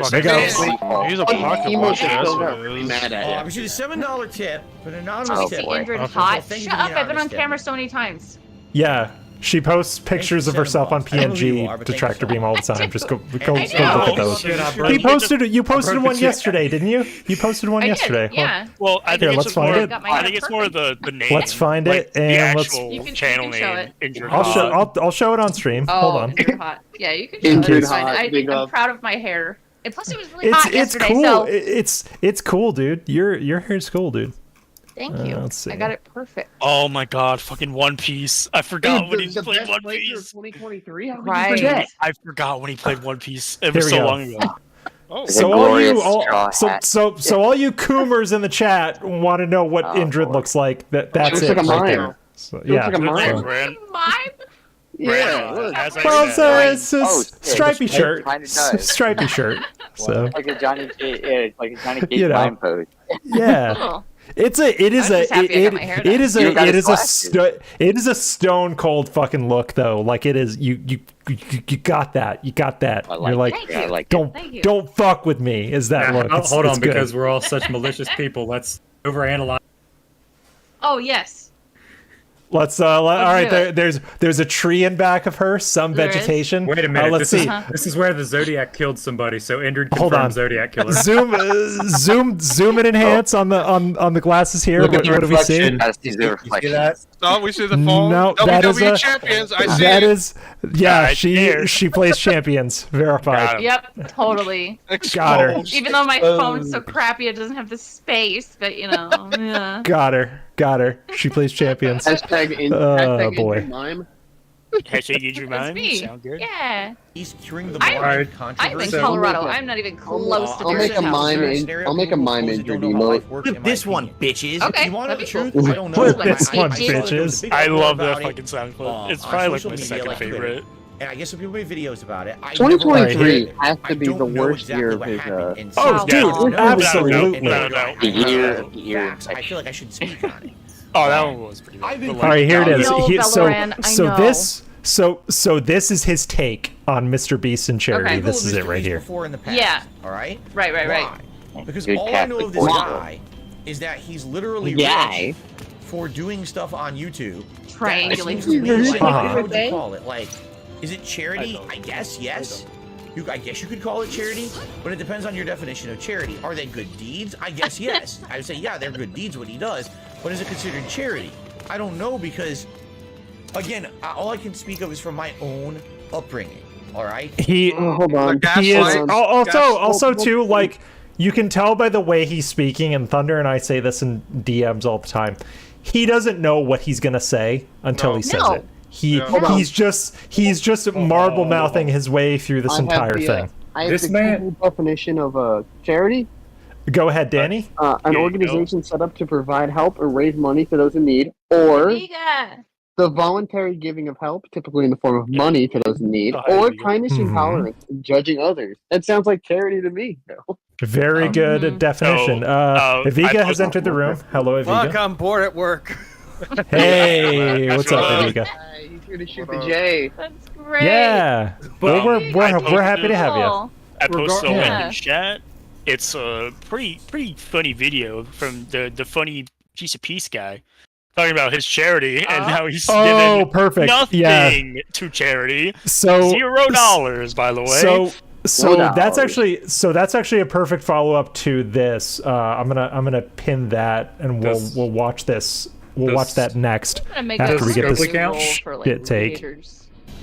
Fucking
go.
He's a pocket
Emo
watcher. That's
still
what
got
it
pretty
is.
mad at
I
you.
received a $7 tip for an anonymous
I
Oh,
tip.
see
boy.
Indrid
Okay.
hot.
Thank you
Shut
for
up!
the
I've been on
honest
camera
tip.
so many times.
Yeah. She posts pictures of herself on
$7. I don't know who you
PNG
are, but thank you
Detractor
so
Beam all the
much.
time. Just go
I
look
know.
at those. You posted one yesterday, didn't you? You posted one
I
yesterday.
did. Yeah.
Well, I
Here,
think
let's
it's
find
more.
it.
Got my
I
hair
think it's more the name.
Let's find
like,
it and
the
let's.
actual
You can
channel
show
name.
it.
Indrid
I'll
Hot.
show. I'll show it on stream.
Oh,
Hold on.
Indrid hot. Yeah, you can
Indrid
show it. It's fine.
hot, big
I'm
up.
proud of my hair. And plus, it was really hot
It's
yesterday.
cool.
So
It's cool, dude. Your hair's cool, dude.
thank you.
let's see.
I got it perfect.
Oh my God! Fucking One Piece. I forgot when he
the
played
best
One
player of
Piece.
2023. How could
Right.
you forget?
I forgot when he played One Piece. It
Here
was
we
so
go.
long ago.
Oh,
It's a
So all
glorious
you, all,
straw
so
hat.
so all you coomers in the chat want to know what
Oh,
Indrid
boy.
looks like. That's
Looks
it
like a
right
mime.
there. So, yeah.
like a mime.
So-
Brand,
Mime?
Yeah. look.
as I
Well,
said,
it's a
Oh,
stripy
shit.
shirt.
Kinda does.
Stripy shirt. So
Like a Johnny Cage, like a Johnny Cage
You know.
mime pose.
yeah.
Oh.
It is
I was just happy I got my hair done.
it is
You got
it
his
is it is a stone cold fucking look though. Like it is you got that. You got that.
I like
You're like
it. Yeah, I like it.
Thank you.
don't fuck with me. Is that look? It's-
Hold
it's
on,
good.
because we're all such malicious people. Let's overanalyze.
Oh, yes.
Let's all right.
do
There's a tree in back of her. Some
There is.
vegetation.
Wait a minute.
Let's
this
see.
This is where the Zodiac killed somebody. So Indrid
Hold
confirmed
on.
Zodiac killer.
Zoom and enhance on the glasses here.
Look
What,
at the
what do we see?
reflection.
Gotta see the
You see
reflection.
that?
oh, we see the phone.
No, that is
WWE
a
champions. I see
that
it.
is yeah.
Right there.
She plays champions. Verified.
Yep, totally.
Got her.
Exposed.
Even though my phone's so crappy, it doesn't have the space, but you know, yeah.
Got her. She plays champions.
Hashtag
boy.
Indrid mime.
Hashtag Indrid
That's
Mime.
me.
Sound good?
Yeah.
He's curing the
I'm-
market
I'm in
controversy.
Colorado. I'm not even close to
I'll make a
Jersey.
mime. I'll make a mime Indrid emote.
Look at this one, bitches.
Okay,
If you want to know
that'd
the
be
truth,
cool.
I don't know.
Look
Like,
this
I
one,
saw that there was a
bitches.
big
I
uproar
love that
about it,
fucking sound clip. It's
on
probably like
social
my
media,
second
like Twitter.
favorite.
and I guess some people made videos about it.
2023 has to be the worst year of his.
Oh, dude, absolutely.
I feel like I should speak on it.
Oh, that one was pretty bad.
All right, here it is.
No,
So this is his take on Mr. Beast and Charity.
Okay.
This is it right here.
Before in the past,
Yeah.
All right.
Right.
Why? Because
Good
all I know of this
Catholic
guy is that he's literally rich for doing stuff on YouTube.
Triangulation.
How would you call it? Like, is it charity? I guess yes. I guess you could call it charity, but it depends on your definition of charity. Are they good deeds? I guess yes. I would say yeah, they're good deeds what he does, but is it considered charity? I don't know because, again, all I can speak of is from my own upbringing. All right.
Hold on.
He is also too, like, you can tell by the way he's speaking, and Thunder and I say this in DMs all the time. He doesn't know what he's gonna say until he says it. He's just marble mouthing his way through this entire thing.
I have the definition of charity.
Go ahead, Danny.
An organization set up to provide help or raise money for those in need, or the voluntary giving of help, typically in the form of money to those in need, or kindness and tolerance in judging others. That sounds like charity to me.
Very good definition. Eviga has entered the room. Hello, Eviga.
Fuck, I'm bored at work.
Hey, what's up, Eviga?
He's here to shoot the J.
That's great.
Yeah, well, we're happy to have you.
I posted a link in chat. It's a pretty funny video from the funny piece of peace guy talking about his charity and how he's given nothing to charity.
So
$0, by the way.
So that's actually a perfect follow up to this. I'm gonna pin that, and we'll watch this. We'll watch that next after we get this shit take.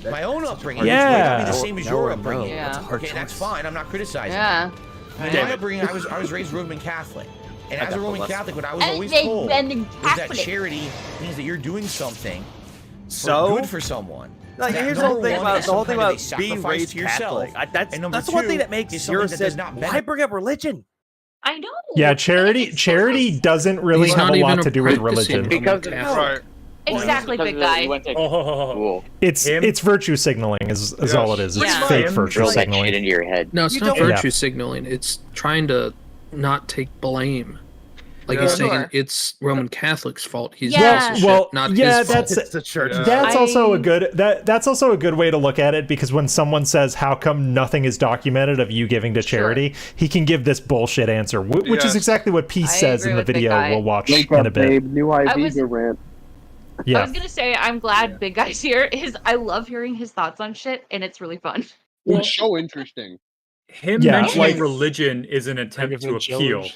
My own upbringing
is
going to be the same as your upbringing. Okay, that's fine. I'm not criticizing.
Yeah.
My upbringing, I was raised Roman Catholic. And as a Roman Catholic, what I was always told is that charity means that you're doing something good for someone.
Like, here's the whole thing about being raised Catholic. That's the one thing that makes yours said, why bring up religion?
I know.
Yeah, charity doesn't really have a lot to do with religion.
Exactly, big guy.
It's virtue signaling is all it is. It's fake virtue signaling.
Into your head.
No, it's not virtue signaling. It's trying to not take blame. Like he's saying, it's Roman Catholic's fault. He's not his fault.
That's
the church.
That's also a good way to look at it, because when someone says, "How come nothing is documented of you giving to charity?" He can give this bullshit answer, which is exactly what Peace says in the video we'll watch in a bit.
New IV rant.
Yeah.
I was gonna say I'm glad Big Guy's here. I love hearing his thoughts on shit, and it's really fun.
It's so interesting.
Him mentioning religion is an attempt to appeal.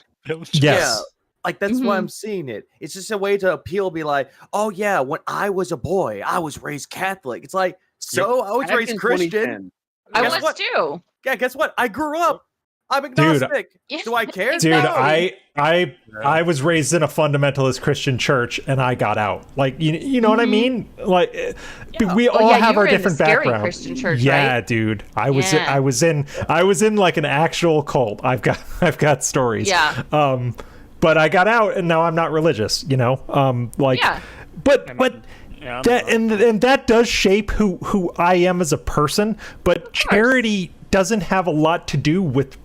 Yes.
Like, that's why I'm seeing it. It's just a way to appeal, be like, oh yeah, when I was a boy, I was raised Catholic. It's like, so I was raised Christian.
I was too.
Yeah, guess what? I grew up. I'm agnostic. Do I care?
Dude, I was raised in a fundamentalist Christian church, and I got out. Like, you know what I mean? Like, we all have our different backgrounds.
Christian church,
yeah,
right?
dude. I was in like an actual cult. I've got stories.
Yeah.
But I got out, and now I'm not religious. You know, but that does shape who I am as a person. But charity doesn't have a lot to do with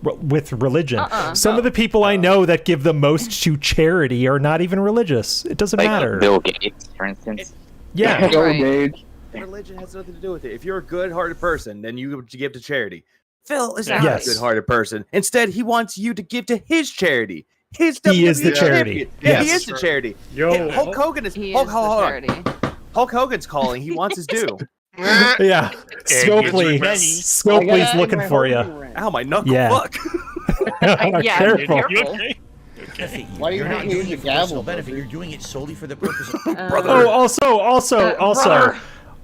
religion. Some of the people I know that give the most to charity are not even religious. It doesn't matter.
Bill Gates, for instance.
Yeah.
Religion has nothing to do with it. If you're a good-hearted person, then you give to charity. Phil is not a good-hearted person. Instead, he wants you to give to his charity. He is the charity. Yeah, he is the charity. Hulk Hogan is Hulk Hogan's calling. He wants his due.
Yeah. Scopely's looking for you.
Ow, my knuckle. Fuck.
Careful.
Why are you not doing it for personal benefit? You're doing it solely for the purpose of
brother.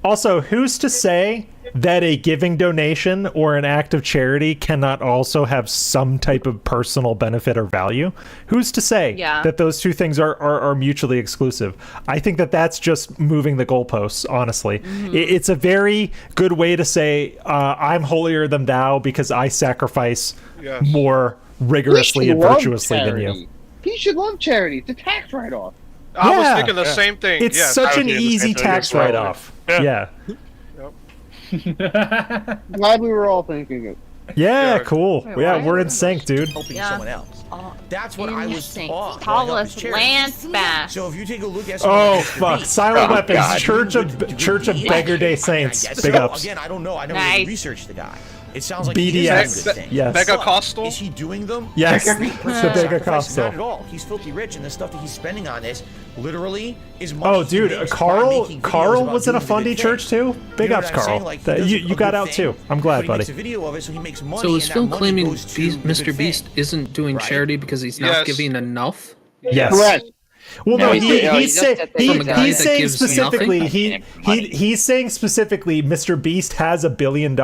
Also, who's to say that a giving donation or an act of charity cannot also have some type of personal benefit or value? Who's to say that those two things are mutually exclusive? I think that's just moving the goalposts, honestly. It's a very good way to say, I'm holier than thou because I sacrifice more rigorously and virtuously than you.
He should love charity. It's a tax write-off.
I was thinking the same thing.
It's such an easy tax write-off. Yeah.
Glad we were all thinking it.
Yeah, cool. Yeah, we're in sync, dude.
Helping someone else. That's what I was taught.
Call us Lance Bass.
So if you take a look at
Oh fuck! Silent Weapons, Church of Beggar Day Saints. Big ups.
Again, I don't know. I never really researched the guy. It sounds like
BDS. Yes.
Beggar
Is he doing them?
Yes. The Beggar Costal.
Not at all. He's filthy rich, and the stuff that he's spending on this literally is money.
Oh, dude, Carl was in a fundy church too. Big ups, Carl. You got out too. I'm glad, buddy.
So is Phil claiming Mr. Beast isn't doing charity because he's not giving enough?
Yes. Correct. Well, no, he's saying specifically he's saying specifically Mr. Beast has $1 billion,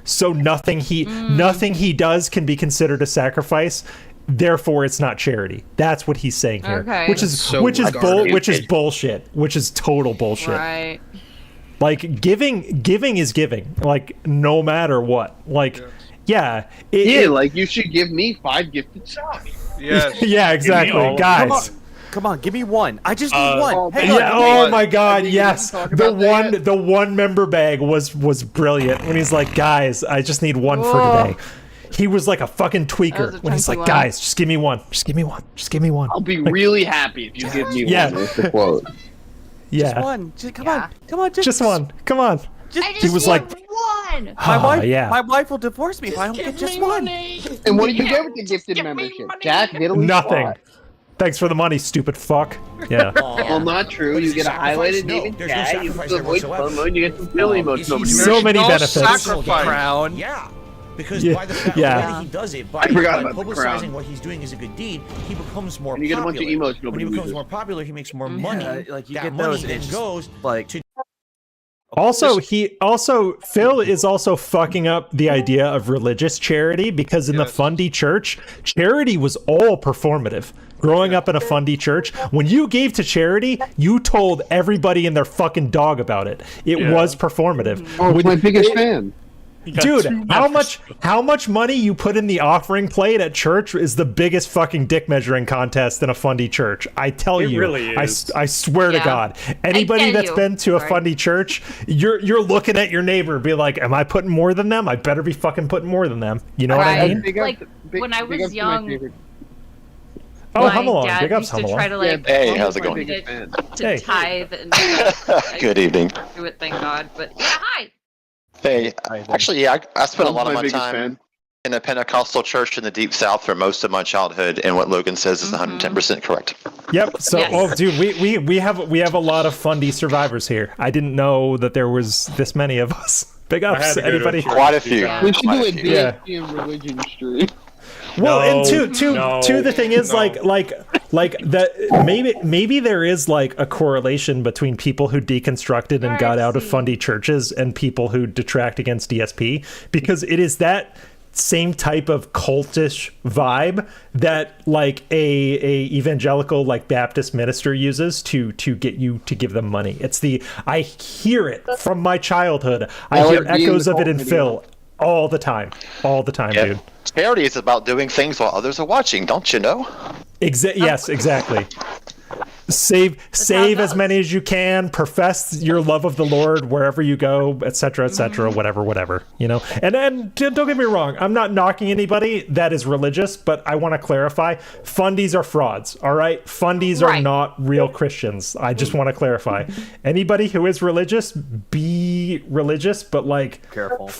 so nothing he does can be considered a sacrifice. Therefore, it's not charity. That's what he's saying here, which is bullshit. Which is total bullshit.
Right.
Like giving is giving. Like no matter what. Like like
you should give me 5 gifted shots.
Yes.
Yeah, exactly, guys.
Come on, give me one. I just need one.
Oh my god, yes. The one member bag was brilliant when he's like, guys, I just need one for today. He was like a fucking tweaker when he's like, guys, just give me one. Just give me one. Just give me one.
I'll be really happy if you give me one. That's the quote.
Yeah.
Just one. Come on.
Just one. Come on.
He was like, one.
My wife will divorce me if I don't get just one.
And what do you get with the gifted membership? Jack,
nothing. Thanks for the money, stupid fuck. Yeah.
Well, not true. You get a highlighted name and tag. You get the voice promo. You get some Phil emotes.
So many benefits.
Crown.
Yeah. Because by the fact that he does it, by publicizing what he's doing is a good deed, he becomes more popular.
You get a bunch of emotes.
When he becomes more popular, he makes more money.
Like you
that
get
money
those.
then goes to.
Also, Phil is also fucking up the idea of religious charity because in the fundy church, charity was all performative. Growing up in a fundy church, when you gave to charity, you told everybody and their fucking dog about it. It was performative.
Oh, it's my biggest fan.
Dude, how much money you put in the offering plate at church is the biggest fucking dick measuring contest in a fundy church. I tell you,
really is.
I swear to God, anybody that's been to a fundy church, you're looking at your neighbor and be like, am I putting more than them? I better be fucking putting more than them. You know what I mean?
Like when I was young.
Oh, hum along.
Dad
Big ups,
used
hum
to
along.
try to like
hey, how's it going?
To tithe and
good evening.
Do it, thank God. But yeah, hi.
Hey, actually, I spent a lot of my time in a Pentecostal church in the Deep South for most of my childhood, and what Logan says is 110% correct.
Yep. So, dude, we have a lot of fundy survivors here. I didn't know that there was this many of us. Big ups, anybody?
Quite a few.
We should do a DSP and religion stream.
Well, and two, the thing is like that maybe there is like a correlation between people who deconstructed and got out of fundy churches and people who detract against DSP, because it is that same type of cultish vibe that like a evangelical like Baptist minister uses to get you to give them money. I hear it from my childhood. I hear echoes of it in Phil all the time, dude.
Charity is about doing things while others are watching, don't you know?
Yes, exactly. Save as many as you can. Profess your love of the Lord wherever you go, etc., whatever. You know. And don't get me wrong. I'm not knocking anybody that is religious, but I want to clarify: fundies are frauds. All right, fundies are not real Christians. I just want to clarify. Anybody who is religious, be religious, but like
careful.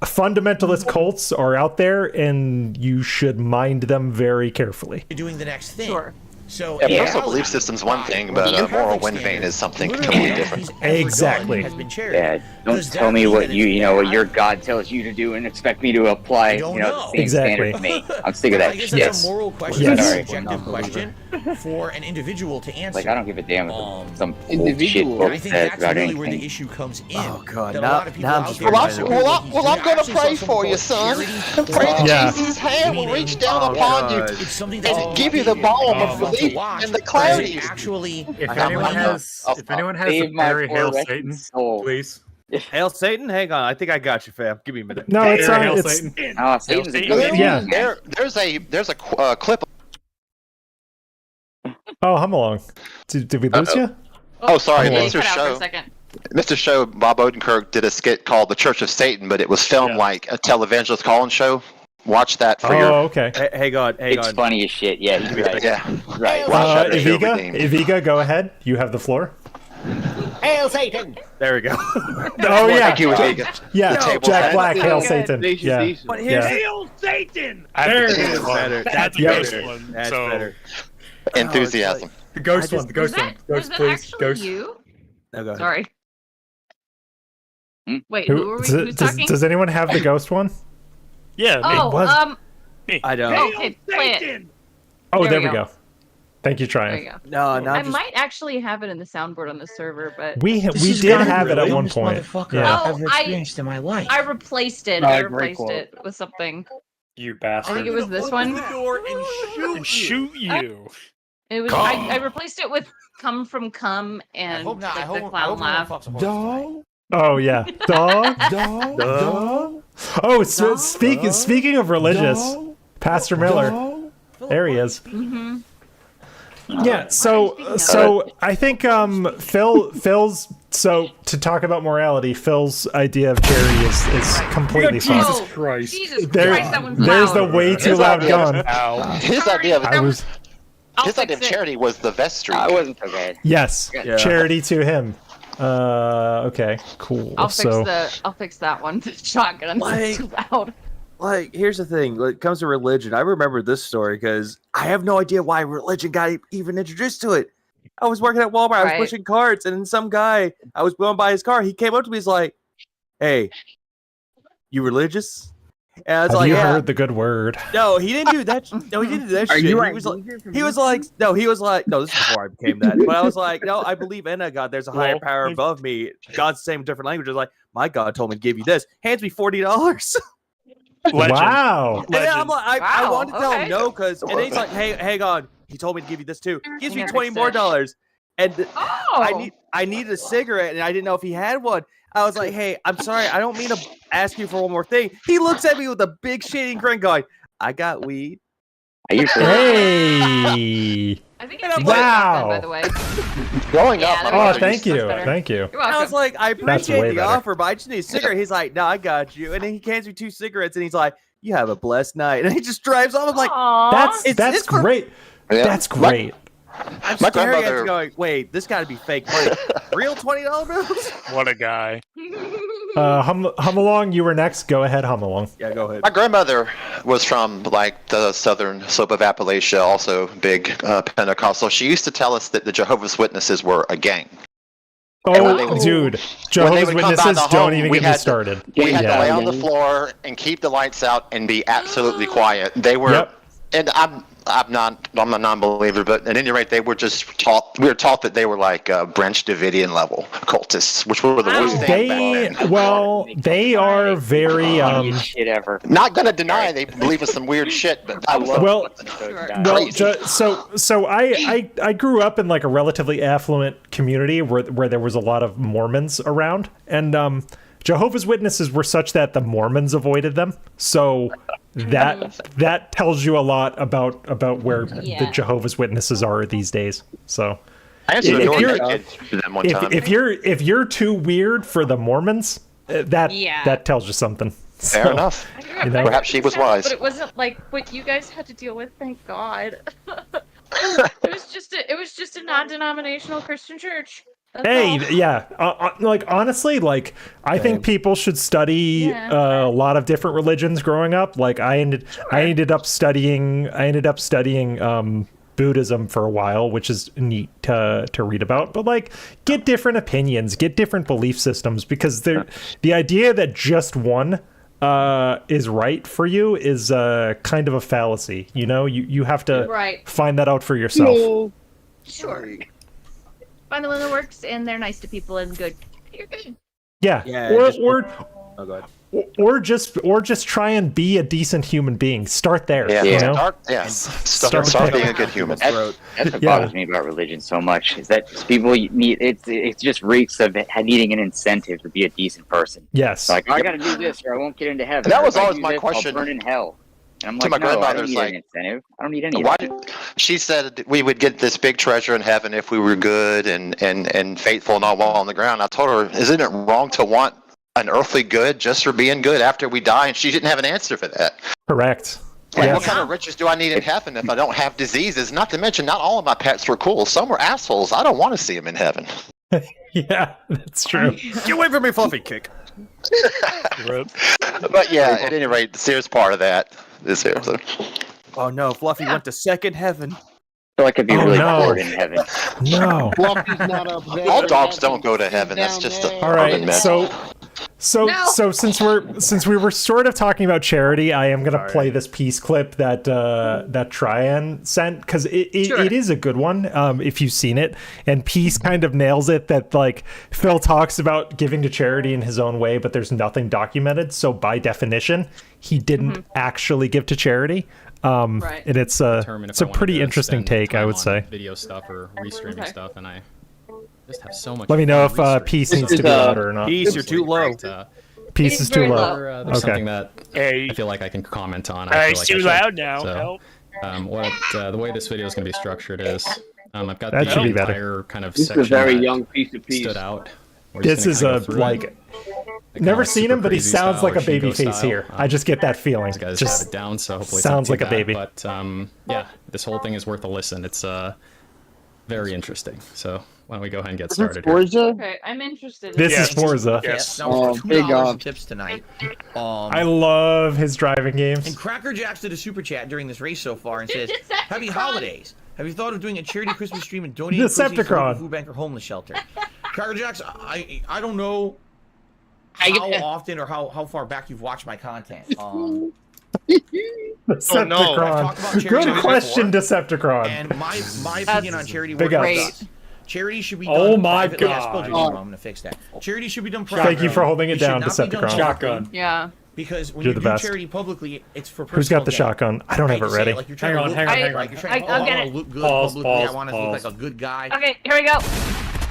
Fundamentalist cults are out there, and you should mind them very carefully.
You're doing the next thing. Sure. So
personal belief system's one thing, but a moral wind vane is something totally different.
Exactly.
Yeah, don't tell me what what your God tells you to do and expect me to apply, the same standard to me. I'm sick of that shit.
That's a moral question, a subjective question for an individual to answer.
Like, I don't give a damn if some
individual.
bullshit
I think that's really
anything.
where the issue comes in.
Oh God!
Now
I'm going to pray for you, son. Pray that Jesus' hand will reach down upon you and give you the balm of belief and the clarity.
If anyone has a very Hail Satan, please.
Hail Satan? Hang on, I think I got you, fam. Give me a minute.
No, it's not.
Hail Satan. Oh, Satan's a good
yeah.
There's a clip.
Oh, hum along. Did we lose you?
Oh, sorry.
Cut
Mr.
out for a
Show.
second.
Mr. Show, Bob Odenkirk did a skit called The Church of Satan, but it was filmed like a televangelist call-in show. Watch that for your...
okay.
Hang on.
It's funny as shit. Yeah, he's right.
Yeah.
Right.
Iviga, go ahead. You have the floor.
Hail Satan!
There we go.
Thank you, Iviga.
Yeah, Jack Black, Hail Satan. Yeah.
But here's
Hail Satan!
There it is. Better.
That's the ghost one.
That's
so...
better.
Enthusiasm.
The ghost one. The ghost one. Ghost, please. Ghost.
You?
No, go ahead.
Sorry. Wait, who's talking?
Does anyone have the ghost one?
Yeah.
Me. I don't.
Okay, play it.
Oh, there we go. Thank you, Triumph.
There you go.
No,
I might actually have it in the soundboard on the server, but
we did have it at one point.
Yeah. I've experienced in my life.
I replaced it. I replaced it with something.
You bastard.
I think it was this one.
Shoot you.
It was. I replaced it with "Come from Come" and the clown laugh.
Oh yeah. Oh, so speaking of religious, Pastor Miller. There he is.
Mm-hmm.
Yeah, so I think Phil's so to talk about morality, Phil's idea of charity is completely fine.
Jesus Christ.
Jesus Christ, that one's
There's
loud.
the way too loud gun.
His idea of charity was the vestry.
I wasn't so bad.
Yes, charity to him. Okay, cool.
I'll fix that one. The shotgun is too loud.
Like, here's the thing. When it comes to religion, I remember this story because I have no idea why religion got even introduced to it. I was working at Walmart. I was pushing carts, and then some guy, I was going by his car. He came up to me. He's like, "Hey, you religious?" And I was
Have
like,
you
"Yeah."
heard the good word?
No, he didn't do that. No, he didn't do that shit. He was like, no, this is before I became that. But I was like, no, I believe in a God. There's a higher power above me. God's the same different languages. Like, my God told me to give you this. Hands me $40.
Wow.
And then I'm like, I wanted to tell him no, because and then he's like, hey God, he told me to give you this too. Gives me $20 more. And I needed a cigarette, and I didn't know if he had one. I was like, hey, I'm sorry, I don't mean to ask you for one more thing. He looks at me with a big shitty grin going, I got weed.
Hey.
I think
it's
wow.
by the way.
Growing up.
Oh, thank you. Thank you.
I was like, I appreciate the
better.
offer, but I just need a cigarette. He's like, no, I got you. And then he hands me 2 cigarettes, and he's like, you have a blessed night. And he just drives off. I'm like,
that's great.
Yeah.
That's great.
I'm staring at you going, wait, this got to be fake money. Real $20 bills?
What a guy.
Hum along, you were next. Go ahead, hum along.
Yeah, go ahead.
My grandmother was from like the southern slope of Appalachia, also big Pentecostal. She used to tell us that the Jehovah's Witnesses were a gang.
Oh, dude. Jehovah's Witnesses, don't even get me started.
We had to lay on the floor and keep the lights out and be absolutely quiet. They were, and I'm a non-believer, but at any rate, they were just taught. We were taught that they were like Branch Davidian level cultists, which were the worst thing back then.
Well, they are very
shit ever.
Not gonna deny they believe in some weird shit, but I love
so I grew up in like a relatively affluent community where there was a lot of Mormons around, and Jehovah's Witnesses were such that the Mormons avoided them. So that tells you a lot about where the Jehovah's Witnesses are these days. So if you're too weird for the Mormons, that tells you something.
Fair enough.
You know?
Perhaps she was wise.
But it wasn't like what you guys had to deal with. Thank God. It was just a non-denominational Christian church.
Like honestly, like I think people should study a lot of different religions growing up. Like I ended up studying Buddhism for a while, which is neat to read about. But like, get different opinions, get different belief systems, because the idea that just one is right for you is kind of a fallacy. You know, you have to find that out for yourself.
Sure. Find the one that works, and they're nice to people and good. You're good.
Or just try and be a decent human being. Start there. You know?
Start being a good human.
That's what bothers me about religion so much, is that people need it just reeks of needing an incentive to be a decent person.
Yes.
Like, I gotta do this or I won't get into heaven.
And that was always my question.
I'll burn in hell. And I'm
To
like,
my
no, I don't
grandmother's
need
like,
an incentive. I don't need any
why
of that.
she said we would get this big treasure in heaven if we were good and faithful and all while on the ground. I told her, isn't it wrong to want an earthly good just for being good after we die? And she didn't have an answer for that.
Correct.
Like, what kind of riches do I need in heaven if I don't have diseases? Not to mention, not all of my pets were cool. Some were assholes. I don't want to see them in heaven.
Yeah, that's true.
Get away from me, Fluffy Kick.
But yeah, at any rate, the serious part of that is here. So.
Oh no, Fluffy went to second heaven.
I feel like I'd be really bored in heaven.
No.
Fluffy's not up there.
All dogs don't go to heaven. That's just a
All right,
myth.
so since we were sort of talking about charity, I am gonna play this peace clip that that Tryan sent, because it is a good one if you've seen it, and Peace kind of nails it that like Phil talks about giving to charity in his own way, but there's nothing documented, so by definition he didn't actually give to charity. And it's a pretty interesting take, I would say.
Video stuff or restreaming stuff, and I just have so much.
Let me know if Peace needs to be louder or not.
Peace, you're too low.
Peace is too low.
There's something that I feel like I can comment on.
It's too loud now.
So, the way this video is going to be structured is, I've got
That should
the
be better.
entire kind of
This is
section
a very
that
young piece of peace.
stood out. We're
This
just
is
gonna
a
kinda go through it.
never seen him, but he
crazy
sounds
style
like a
or
baby
Shingo
face
style.
here. I just get that feeling.
These guys
Just
have it down, so hopefully
sounds
it's
like
not
a
too
baby.
bad. But yeah, this whole thing is worth a listen. It's very interesting. So why don't we go ahead and get started here?
Okay, I'm interested.
This is Forza.
Yes. Now for $2 in tips tonight.
I love his driving games.
And Cracker Jacks did a super chat during this race so far and says, "Happy holidays. Have you thought of doing a charity Christmas stream and donating proceeds to
Decepticon.
a food bank or homeless shelter?" Cracker Jacks, I don't know how often or how far back you've watched my content.
Decepticon. Good question, Decepticon.
And my opinion on charity work
Big
is
ups.
charity should be done
Oh my
privately. I
God.
spilled your name, I'm gonna fix that. Charity should be done privately.
Thank you for holding it down,
should not be done
Decepticon.
publicly.
Yeah.
Because when
You're
you
the
do
best.
charity publicly, it's for personal
Who's got the
gain.
shotgun? I don't have it
Just say
ready.
Like you're trying to look, like you're trying to,
I'll
I
get
want
it.
to look good
Pause,
publicly.
pause,
I want to look
pause.
like a good guy.
Okay, here we go.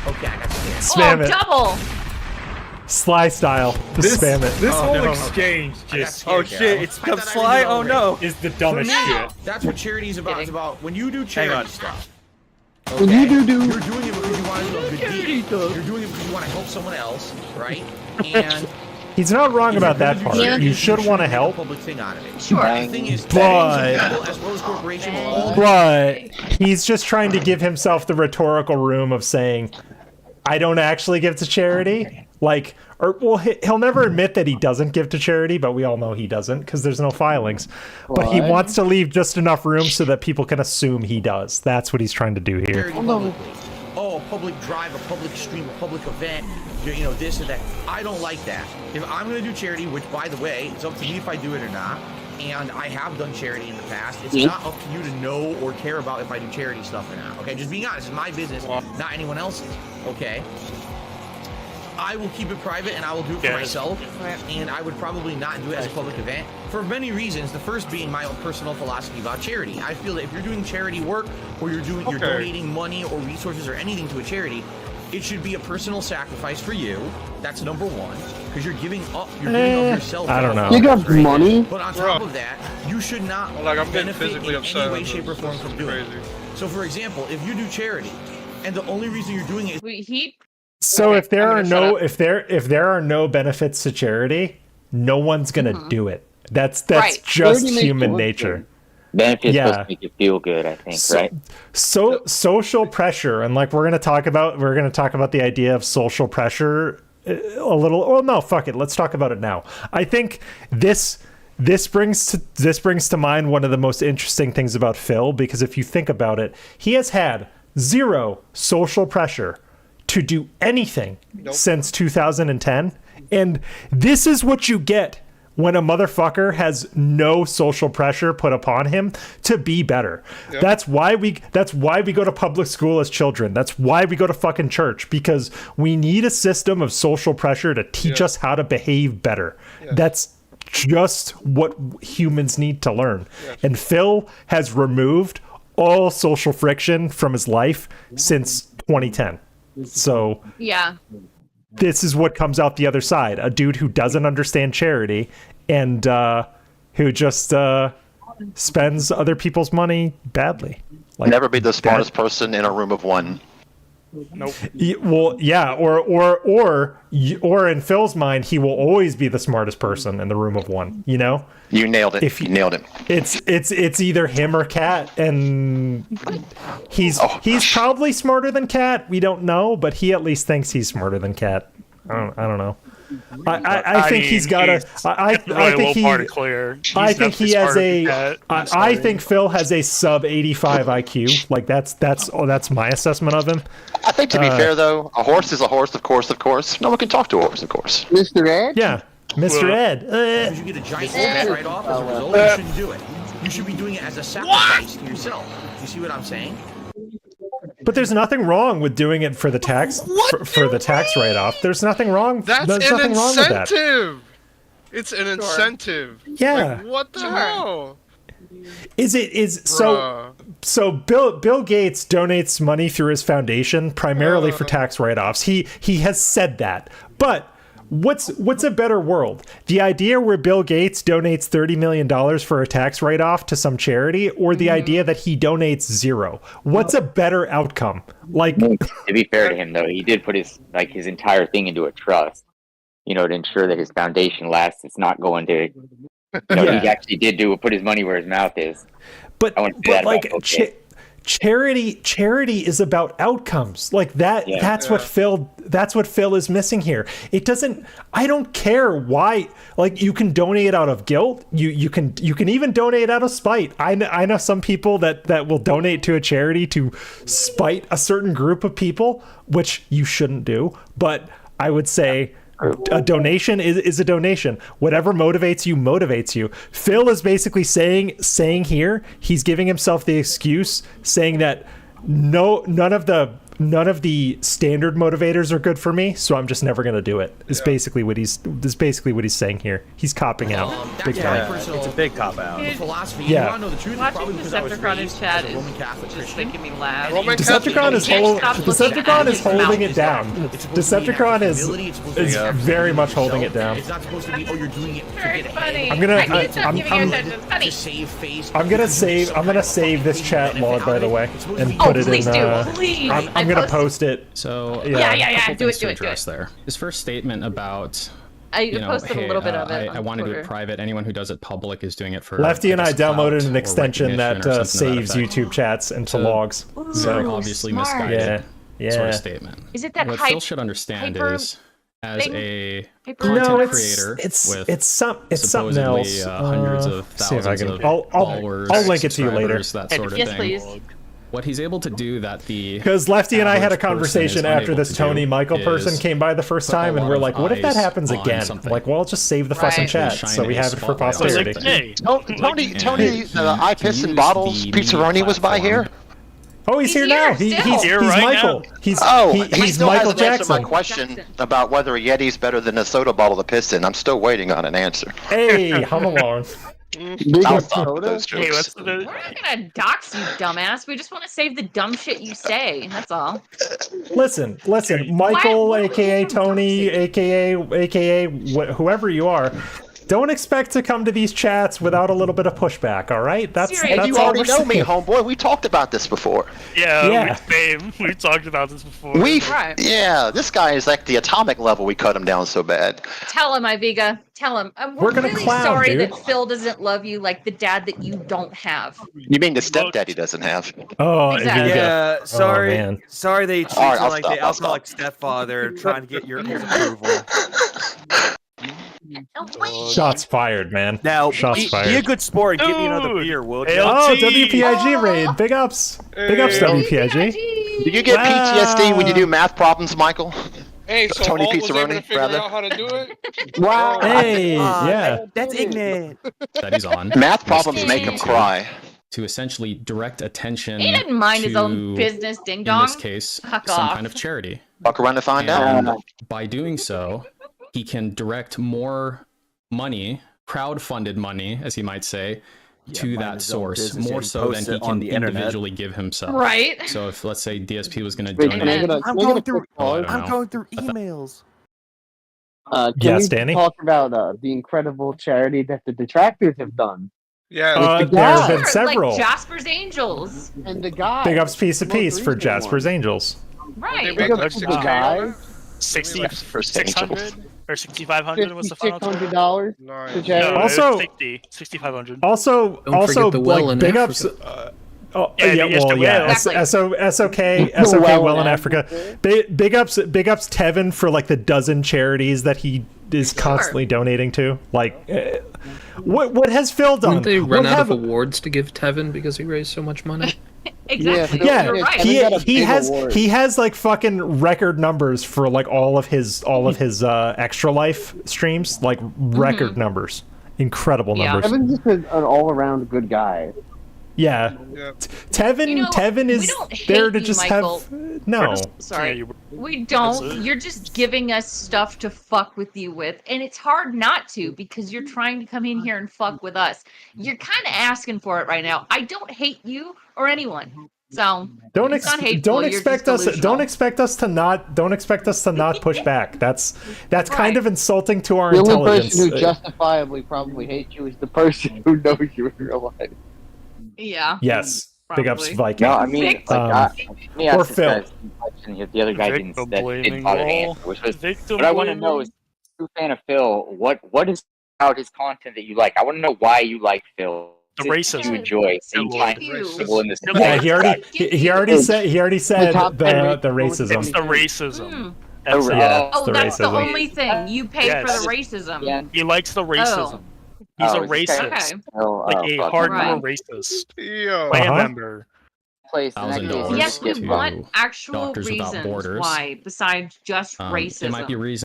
Okay, I got you.
Spam it.
Double.
Sly style. Just spam it.
This whole
no.
exchange just.
Oh shit, it's become Sly? Oh no.
Is the dumbest shit.
That's what charity is about. It's about when you do charity stuff.
When you do.
You're doing it because you want to do a good deed. You're doing it because you want to help someone else, right? And
He's not wrong about that part. You should want to help.
public thing out of it.
Sure.
The thing is,
But-
as well as corporation, will all
But he's just trying to give himself the rhetorical room of saying, I don't actually give to charity. Like, or well, he'll never admit that he doesn't give to charity, but we all know he doesn't because there's no filings. But he
What?
wants to leave just enough room so that people can assume he does. That's what he's trying to do here.
charity publicly. Oh, a public drive, a public stream, a public event, you know, this or that. I don't like that. If I'm going to do charity, which, by the way, it's up to me if I do it or not, and I have done charity in the past, it's not up to you to know or care about if I do charity stuff or not, okay? Just being honest, it's my business, not anyone else's, okay? I will keep it private and I will do it for myself, and I would probably not do it as a public event for many reasons. The first being my own personal philosophy about charity. I feel that if you're doing charity work or you're donating money or resources or anything to a charity, it should be a personal sacrifice for you. That's number one, because you're giving up. You're giving up yourself.
I don't know.
You got money?
But on top of that, you should not
I'm getting
benefit
physically
in
upset.
any way, shape, or form from doing it. So, for example, if you do charity, and the only reason you're doing it is
So if there are no benefits to charity, no one's gonna do it. That's
Right.
just
Charity makes
human
you look
nature.
Benefits supposed to make you feel good, I think, right?
So social pressure, and like we're gonna talk about the idea of social pressure a little. Oh no, fuck it. Let's talk about it now. I think this brings to mind one of the most interesting things about Phil, because if you think about it, he has had zero social pressure to do anything since 2010, and this is what you get when a motherfucker has no social pressure put upon him to be better. Yep. That's why we go to public school as children. That's why we go to fucking church, because we need a system of social pressure to teach us how to behave better. That's just what humans need to learn. And Phil has removed all social friction from his life since 2010. So
Yeah.
this is what comes out the other side. A dude who doesn't understand charity and who just spends other people's money badly. Like,
never be the smartest person in a room of one.
Nope.
Well, yeah, or in Phil's mind, he will always be the smartest person in the room of one. You know,
you nailed it. You nailed it.
It's either him or Cat, and he's probably smarter than Cat. We don't know, but he at least thinks he's smarter than Cat. I don't know. I think he's got a. I think he. I think he has a. I think Phil has a sub 85 IQ. Like that's my assessment of him.
I think to be fair though, a horse is a horse, of course. No one can talk to a horse, of course.
Mr. Ed.
Yeah, Mr. Ed.
Because you get a giant tax write-off as a result, you shouldn't do it. You should be doing it as a sacrifice to yourself. You see what I'm saying?
But there's nothing wrong with doing it for the tax for the tax write-off. There's nothing wrong.
That's
there's
an
nothing wrong with that.
incentive. It's an incentive.
Yeah.
Like, what the hell?
So Bill Gates donates money through his foundation primarily for tax write-offs. He has said that. But what's a better world? The idea where Bill Gates donates $30 million for a tax write-off to some charity, or the idea that he donates zero? What's a better outcome? Like,
to be fair to him though, he did put his entire thing into a trust, to ensure that his foundation lasts. It's not going to, he actually did put his money where his mouth is.
But charity is about outcomes. Like that. Yeah. That's what Phil is missing here. It doesn't. I don't care why. Like, you can donate out of guilt. You can even donate out of spite. I know some people that will donate to a charity to spite a certain group of people, which you shouldn't do. But I would say a donation is a donation. Whatever motivates you. Phil is basically saying here, he's giving himself the excuse, saying that none of the standard motivators are good for me, so I'm just never going to do it. Is basically what he's saying here. He's copping out. Big time.
It's a big cop out.
Philosophy.
Yeah.
You want to know the truth?
Watching Decepticon in chat is just making me laugh.
Decepticon is holding it down. Decepticon is very much holding it down.
It's not supposed to be. Oh, you're doing it.
Very funny.
I'm gonna save this chat log, by the way, and put it in.
Please.
I'm gonna post it.
So
yeah. Do it.
There. His first statement about
I posted a little bit of it.
I want to do it private. Anyone who does it public is doing it for.
Lefty and I downloaded an extension that saves YouTube chats into logs.
So obviously misguided sort of statement.
Is it that
what Phil should understand is, as a
content
creator
it's something else.
Hundreds of thousands of followers,
I'll link it to you later.
That sort of
yes,
thing.
Please.
What he's able to do
because Lefty and I had a conversation after this Tony Michael person came by the first time, and we're like, what if that happens again? Like, well, just save the fucking chat so we have it for posterity.
Tony, I Piss in Bottles Pizzaroni was by here.
Oh, he's here now. He's Michael. He's
still
Michael
hasn't answered
Jackson.
my question about whether a Yeti's better than a soda bottle to piss in. I'm still waiting on an answer.
Hey, hum along.
We're
not gonna dox you, dumbass. We just want to save the dumb shit you say. That's all.
Listen, Michael, aka Tony, aka whoever you are. Don't expect to come to these chats without a little bit of pushback, all right? That's
you already know me, homeboy. We talked about this before.
Yeah. We've talked about this before.
Yeah, this guy is like the atomic level. We cut him down so bad.
Tell him, Iviga. Tell him.
We're gonna
really
clown,
sorry
dude.
that Phil doesn't love you like the dad that you don't have.
You mean the stepdad he doesn't have?
Oh,
exactly.
Yeah, sorry.
Oh, man.
Sorry they treat
All right,
you like the alcoholic stepfather trying to get his approval.
Shots fired, man.
Now,
Shots fired.
Be a good sport and give me another beer, will you?
Oh, WPIG raid. Big ups. Big ups, WPIG.
Do you get PTSD when you do math problems, Michael?
Hey, so
Tony
Alt was able to
Pizzaroni,
figure
rather.
out how to do it?
Wow.
Hey, yeah.
That's ignorant.
that he's on.
Math problems make him cry.
To essentially direct attention.
He didn't mind his own business, ding dong.
In this case, some kind of charity.
Fuck around to find out.
By doing so, he can direct more money, crowd-funded money, as he might say, to that source, more so than he can individually give himself.
Right.
So if, let's say, DSP was going to donate...
I'm going through emails.
Can we talk about the incredible charity that the detractors have done?
Yeah,
there have been several.
Like Jasper's Angels.
And the guy.
Big ups piece of piece for Jasper's Angels.
Right.
Big ups to the guy.
60 for 600 or 6,500 was the final
$600 to charity.
No,
Also,
6,500.
also,
the well in
big
Africa.
ups. SOK well in Africa. Big ups Tevin for like the dozen charities that he is constantly donating to. Like, what has Phil done?
Didn't they run out of awards to give Tevin because he raised so much money?
Exactly.
Yeah,
you're right.
he has like fucking record numbers for like all of his extra life streams, like record numbers, incredible numbers.
Tevin's just an all-around good guy.
Yeah. Tevin is there to just
Michael.
have no.
Sorry, we don't. You're just giving us stuff to fuck with you with, and it's hard not to because you're trying to come in here and fuck with us. You're kind of asking for it right now. I don't hate you or anyone, so
don't expect us to not push back. That's kind of insulting to our intelligence.
The only person who justifiably probably hates you is the person who knows you in real life.
Yeah.
Yes.
Probably.
Big ups Viking.
No, I mean,
or Phil.
The other guy didn't bother to answer. What I want to know is, true fan of Phil, what is about his content that you like? I want to know why you like Phil.
The racism
you enjoy seeing people in this.
Yeah, he already said the racism.
It's the racism.
That's
the
racism.
The
only thing you pay for the racism.
Yeah. He likes the racism. He's a racist, like a hardcore racist. Clan member.
Yes, we want actual reasons why, besides just racism.
It might be a reason.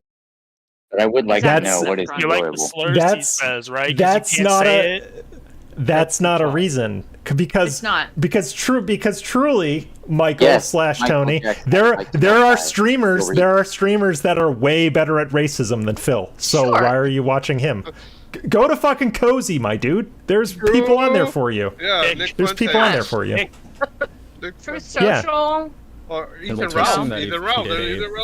But I would like to know what is
you like the slurs he says, right?
That's not a reason because
it's not.
because truly Michael / Tony, there are streamers that are way better at racism than Phil. So why are you watching him? Go to fucking Cozy, my dude. There's people on there for you.
Yeah,
there's people on there for you.
Truth Social.
Or Ethan Ralph.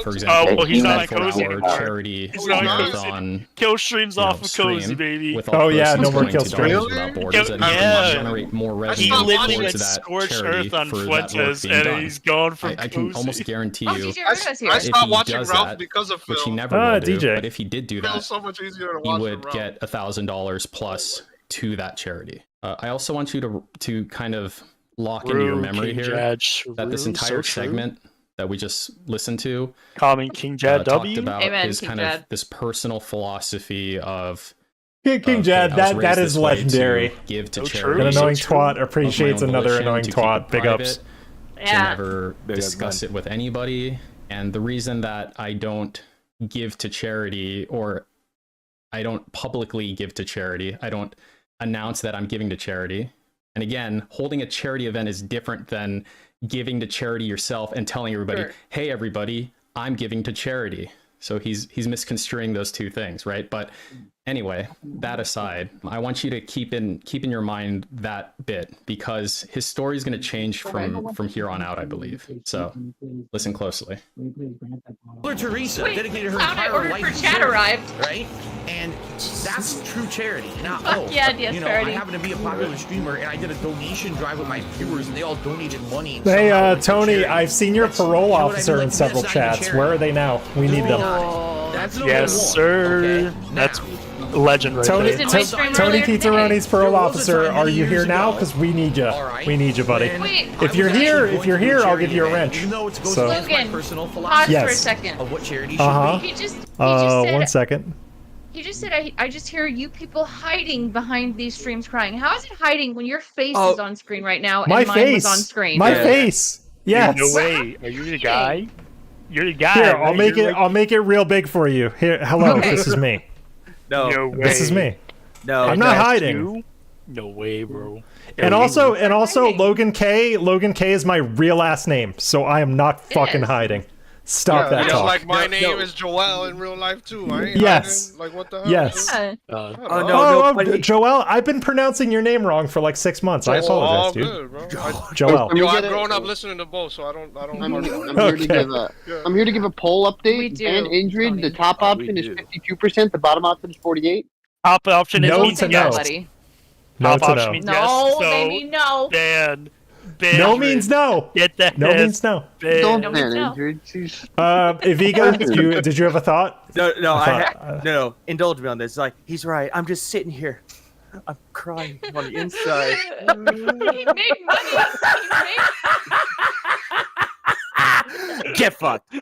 For example, well, he's not on Cozy anymore.
Charity
he's not on kill streams off of Cozy, baby.
Oh yeah, no more kill streams.
Generate more revenue.
He literally went scorched earth on Fuentes, and he's gone from
I can almost guarantee you.
I stopped watching Ralph because of Phil.
Which he never would do,
DJ.
but if he did do that,
so much easier to
he
watch
would get $1,000 plus to that charity. I also want you to kind of lock into your memory here that this entire segment that we just listened to,
Calming King Jad
talked about his kind of this personal philosophy of
King Jad. That is legendary.
Give to charity.
An annoying twat appreciates another annoying twat. Big ups.
To never discuss it with anybody, and the reason that I don't give to charity, or I don't publicly give to charity, I don't announce that I'm giving to charity. And again, holding a charity event is different than giving to charity yourself and telling everybody, hey, everybody, I'm giving to charity. So he's misconstruing those two things, right? But anyway, that aside, I want you to keep in your mind that bit, because his story is going to change from here on out, I believe. So listen closely.
Mother Teresa dedicated her entire life to
chat arrived,
right? And that's true charity. Now,
charity.
I happen to be a popular streamer, and I did a donation drive with my viewers, and they all donated money.
Hey, Tony, I've seen your parole officer in several chats. Where are they now? We need them.
Yes, sir. That's legend right
Tony,
there.
Tony Pizzaroni's parole officer, are you here now? Because we need you. We need you, buddy.
Wait,
if you're here, I'll give you a wrench. So,
Logan, pause for a second.
Of what charity
He just said,
1 second.
He just said, I just hear you people hiding behind these streams crying. How is it hiding when your face is on screen right now and mine was on screen?
My face. Yes.
No way. Are you the guy? You're the guy.
Here, I'll make it real big for you. Here, hello, this is me.
No
way.
This is me.
No,
I'm not hiding.
No way, bro.
And also, Logan K. Logan K is my real last name, so I am not fucking hiding. Stop that talk.
Like my name is Joel in real life too. I ain't hiding. Like what the hell?
Yes. Joel, I've been pronouncing your name wrong for like 6 months. I apologize, dude.
Good, bro.
Joel.
I've grown up listening to both, so I don't.
I'm here to give a poll update. And Ingrid, the top option is 52%. The bottom option is 48%.
Top option is
no to no. No
Top
to
option
no.
means
No,
yes. So
baby, no.
ban.
No means no.
Get that.
No means no.
Don't
No,
ban
no.
Andrew.
Iviga, did you have a thought?
No. Indulge me on this. Like, he's right. I'm just sitting here. I'm crying on the inside.
He made money.
Get fucked.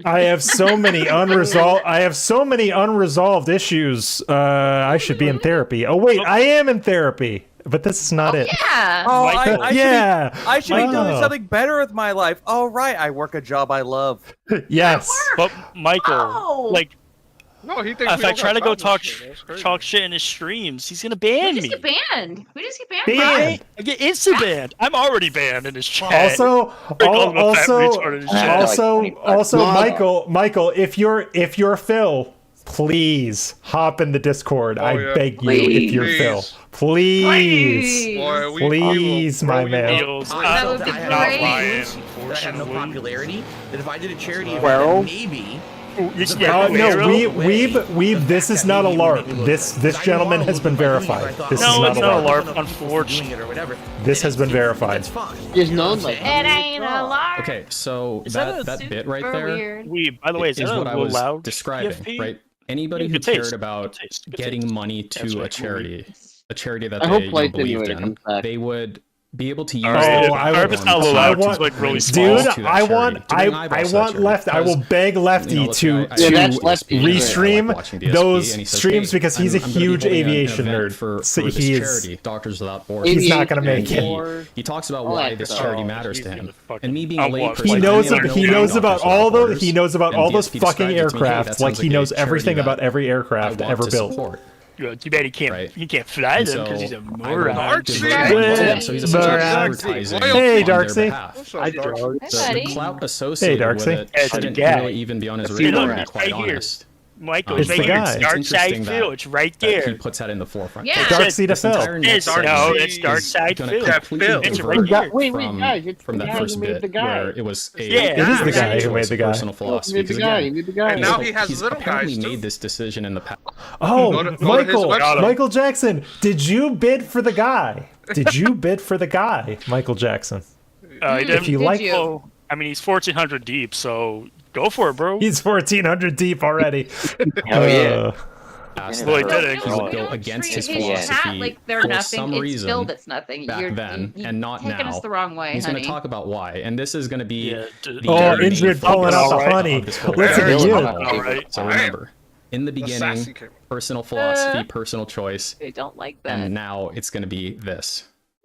I have so many unresolved issues. I should be in therapy. Oh wait, I am in therapy, but this is not it.
Yeah.
Oh, I should be doing
Oh.
something better with my life. Oh, right. I work a job I love.
Yes.
But Michael,
Oh.
like,
No, he thinks
if I try to go talk shit in his streams, he's gonna ban
We
me.
just get banned. We just get banned.
Banned.
I get instant banned. I'm already banned in his chat.
Also, Michael, if you're Phil, please hop in the Discord. I beg you, if you're Phil, please,
Boy,
please, my man.
That would be great.
I have no popularity. That if I did a charity event,
Well.
maybe.
Weeb, this is not a LARP. This gentleman has been verified. This is not
it's
a
not a
LARP.
LARP, unfortunately.
This has been verified.
He's known like
It ain't a lark.
Okay, so
Is
that bit right
super
there
weird?
By the way,
is what I was describing,
TFP?
right? Anybody
Yeah,
who
good
cared
taste.
about
Good taste. Good
getting
taste.
money
That's
to
right,
a charity that
I
they
hope Light
believed
Simulator
in,
comes back.
they would be able to use.
Alright,
I
hope it's not
I
loud,
want,
it's like really small.
dude, I want Lefty. I will beg Lefty to restream those streams because he's a huge aviation nerd.
For
He is.
charity, Doctors Without Borders.
He's not gonna make it.
He talks about why this charity matters to him, and me being a layperson,
He knows about all those. He knows about
and
all those
DSP
fucking
described it to me, hey,
aircraft.
that
Like
sounds
he
like a
knows
charity
everything
that
about every
I
aircraft
want
ever
to
built.
support.
Too bad he can't.
Right.
He can't fly them because he's a moron.
So he's essentially advertising.
Hey,
on their
Darcy.
behalf.
Hi,
The clout associated with
Darcy.
it
It's the
shouldn't
guy.
really even be on his radar, to be quite honest.
Michael,
It's
right
the
here.
guy.
It's Dark
It's
Side
interesting
Phil.
that-
It's right
that he
there.
puts that in the forefront.
Yeah.
Dark Side of Phil.
It's Dark Side
Gonna
Phil.
completely
It's
divert
right here.
Wait,
from,
guys, it's
from
the
that
guy
first
who made
bit
the guy.
where it was a
Yeah.
It is the guy who made the guy.
personal philosophy.
You need the
Because
guy.
again,
You need the guy.
And now he has
he's
little
apparently
guys, too.
made this decision in the past.
Oh,
Go to his
Michael,
website.
Michael Jackson, did you bid for the guy? Did you bid for the guy, Michael Jackson?
He didn't.
If you like,
Oh, I mean, he's 1,400 deep, so go for it, bro.
he's 1,400 deep already.
Hell yeah.
Well, he did it.
He would go against his
treat
philosophy
hat like they're
for
nothing.
some
It's
reason
still that's nothing.
back
You're,
then
you,
and not
taking
now.
us the wrong way,
He's
honey.
going to talk about why, and this is going to be the
Oh,
dirty
Ingrid pulling out the
focus
honey.
of this whole
Listen to
thing.
you.
Alright.
So remember, in the beginning,
sassy kid.
personal philosophy, personal choice,
They don't like that.
and now it's going to be this.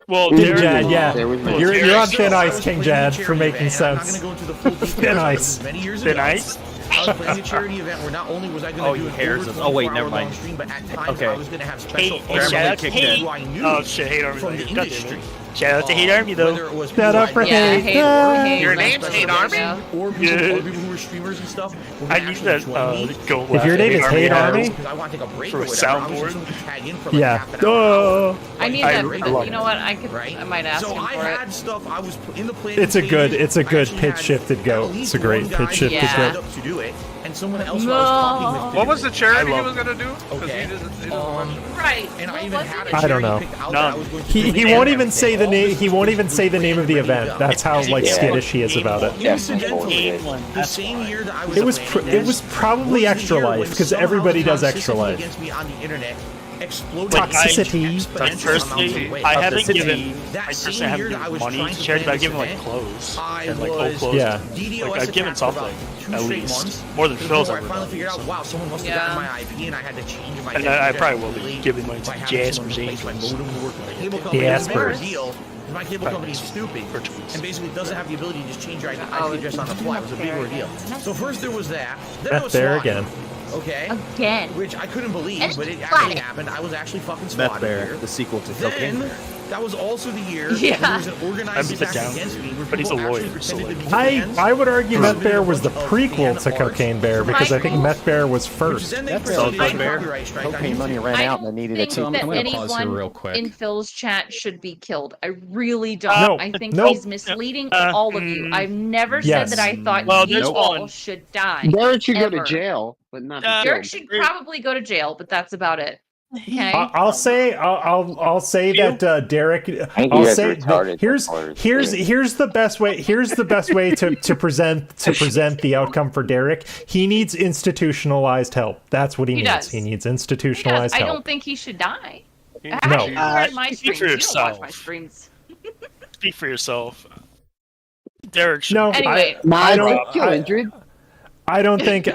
Well,
King Jad, yeah.
There was no-
You're on thin ice, King Jad, for making sense. Thin ice.
Many years
Thin
ago,
ice?
I was planning a charity event where not only was I going to do
he
an
cares.
over
Oh, wait,
24-hour
never
long
mind.
stream, but at times
Okay.
I was going to have special
Hey,
guests
shout out to
who
Hate.
I knew
Oh, shit, Hate Army.
from the
God damn it.
industry.
Shout out to Hate Army, though.
Whether it was
Shout out for
Yeah,
Hate.
hate.
Your
like
name's
special
Hate
guests
Army?
now.
or people who were streamers and stuff. were
I
gonna
need
actually
that.
join me.
Go
If your name is Hate Army,
Because I want to take a break
For
or
a
whatever. I was
soundboard?
just going to tag in for like
yeah.
half an hour.
I need
I
that.
love
You know what? I could.
Right?
I might ask
so
him
I
for it.
had stuff I was in the planning
It's a good
stages. I
pitch
actually had
shifted goat.
at
It's
least
a great
one guy
pitch shifted
Yeah.
signed
goat.
up to do it, and someone else who I was talking with.
What was the charity he
love
was gonna do? 'Cause
Okay.
he doesn't mention it.
Right.
And I
What
even
was
had
it?
a
I don't
charity
know.
picked out that I was going to
He
donate
won't
and
even say the
everything.
name. He won't even say the name of the event. That's how like
Yeah.
skittish he is about it.
Incidentally, the same year that I was
It was
planning
it
this
was probably
was the
Extra
year
Life
when
because
somehow
everybody
the
does Extra
toxicity
Life.
against me on the internet exploded
Toxicity.
Personally, I haven't given. I personally haven't given money to charity, but I've given like clothes and like old clothes.
Yeah.
Like I've given something at least more than Phil's
before I
ever
finally
done.
figured out, wow, someone must have gotten my IP and I had to change my
And I probably will be giving money to
by having
Jasper's
someone replace my
Angels.
modem to work with my cable company. It's a bigger
Jaspers.
deal. My cable company is stupid and basically doesn't have the ability to just change your IP address on the fly. It was a big ordeal. So first there was that. Then there
Meth
was
Bear
swatting.
again.
Okay.
Again.
Which I couldn't believe,
And
but it
swatting.
actually happened. I was actually fucking
Meth
swatted
Bear,
here.
the sequel to Cocaine
Then
Bear.
that was also the year
Yeah.
there was an organized
beat it
attack
down.
against me where
But he's
people
a lawyer,
actually
so,
pretended
like-
to be fans.
I would argue
There
Meth Bear was the
of
prequel to
fan
Cocaine Bear because I think Meth Bear was
Which
first.
then they
That's
proceeded
so
to
Bear.
copyright strike on
Cocaine money
YouTube.
ran
I
out and they
don't
needed a
think
So I'm
that
gonna pause here real
anyone
quick.
in Phil's chat should be killed. I really don't.
No,
I think
nope.
he's misleading all of you. I've never
Yes.
said that I thought
Well,
you
there's
all
one.
should die.
Derek should go
Ever.
to jail, but not be
Derek
killed.
should probably go to jail, but that's about it. Okay.
I'll say that Derek. I'll say here's the best way. Here's the best way to present the outcome for Derek. He needs institutionalized help. That's what he needs.
Does.
He needs institutionalized help.
I don't think he should die.
No.
My
Speak
streams.
for
You don't
yourself.
watch my streams.
Speak for yourself. Derek.
No.
Anyway,
I don't think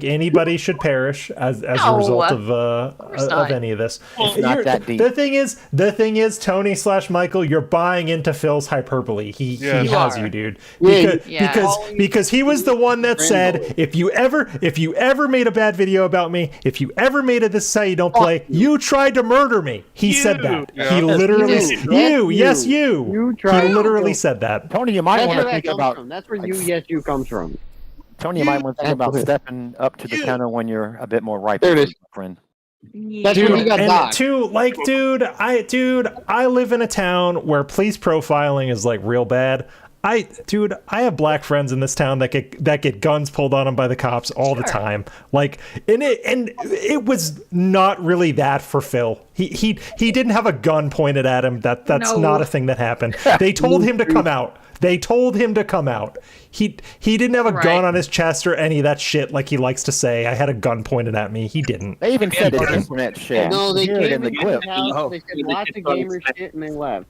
anybody should perish as a result of any of this.
It's not that deep.
The thing is, Tony/Michael, you're buying into Phil's hyperbole. He has you, dude. Because he was the one that said, if you ever made a bad video about me, if you ever made a "this is how you don't play," you tried to murder me. He said that. He literally you literally said that.
Tony, you might want to think about.
That's where you comes from.
Tony, you might want to think about stepping up to the counter when you're a bit more ripe.
There it is.
Friend.
That's when you got docked.
I live in a town where police profiling is like real bad. I have black friends in this town that get guns pulled on them by the cops all the time. Like, and it was not really that for Phil. He didn't have a gun pointed at him. That's not a thing that happened. They told him to come out. He didn't have a gun on his chest or any of that shit like he likes to say. I had a gun pointed at me. He didn't.
They even said it's internet shit.
No, they
came
in the clip. They said lots of gamer shit and they left.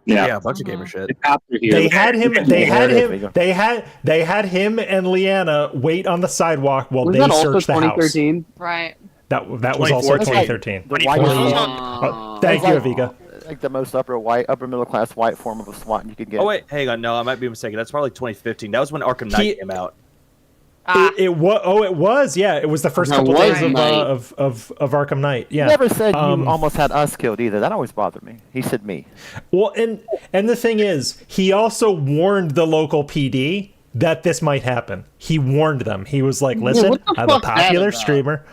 Yeah, a bunch of gamer shit.
They had him and Leanna wait on the sidewalk while they searched the house.
Right.
That was also 2013. Thank you, Aviga.
Like the most upper middle class white form of a SWAT you could get.
Oh wait, hang on, no, I might be mistaken. That's probably 2015. That was when Arkham Knight came out.
It was. Yeah, it was the first couple days of Arkham Knight. Yeah.
He never said you almost had us killed either. That always bothered me. He said me.
Well, and the thing is, he also warned the local PD that this might happen. He warned them. He was like, "Listen, I'm a popular streamer."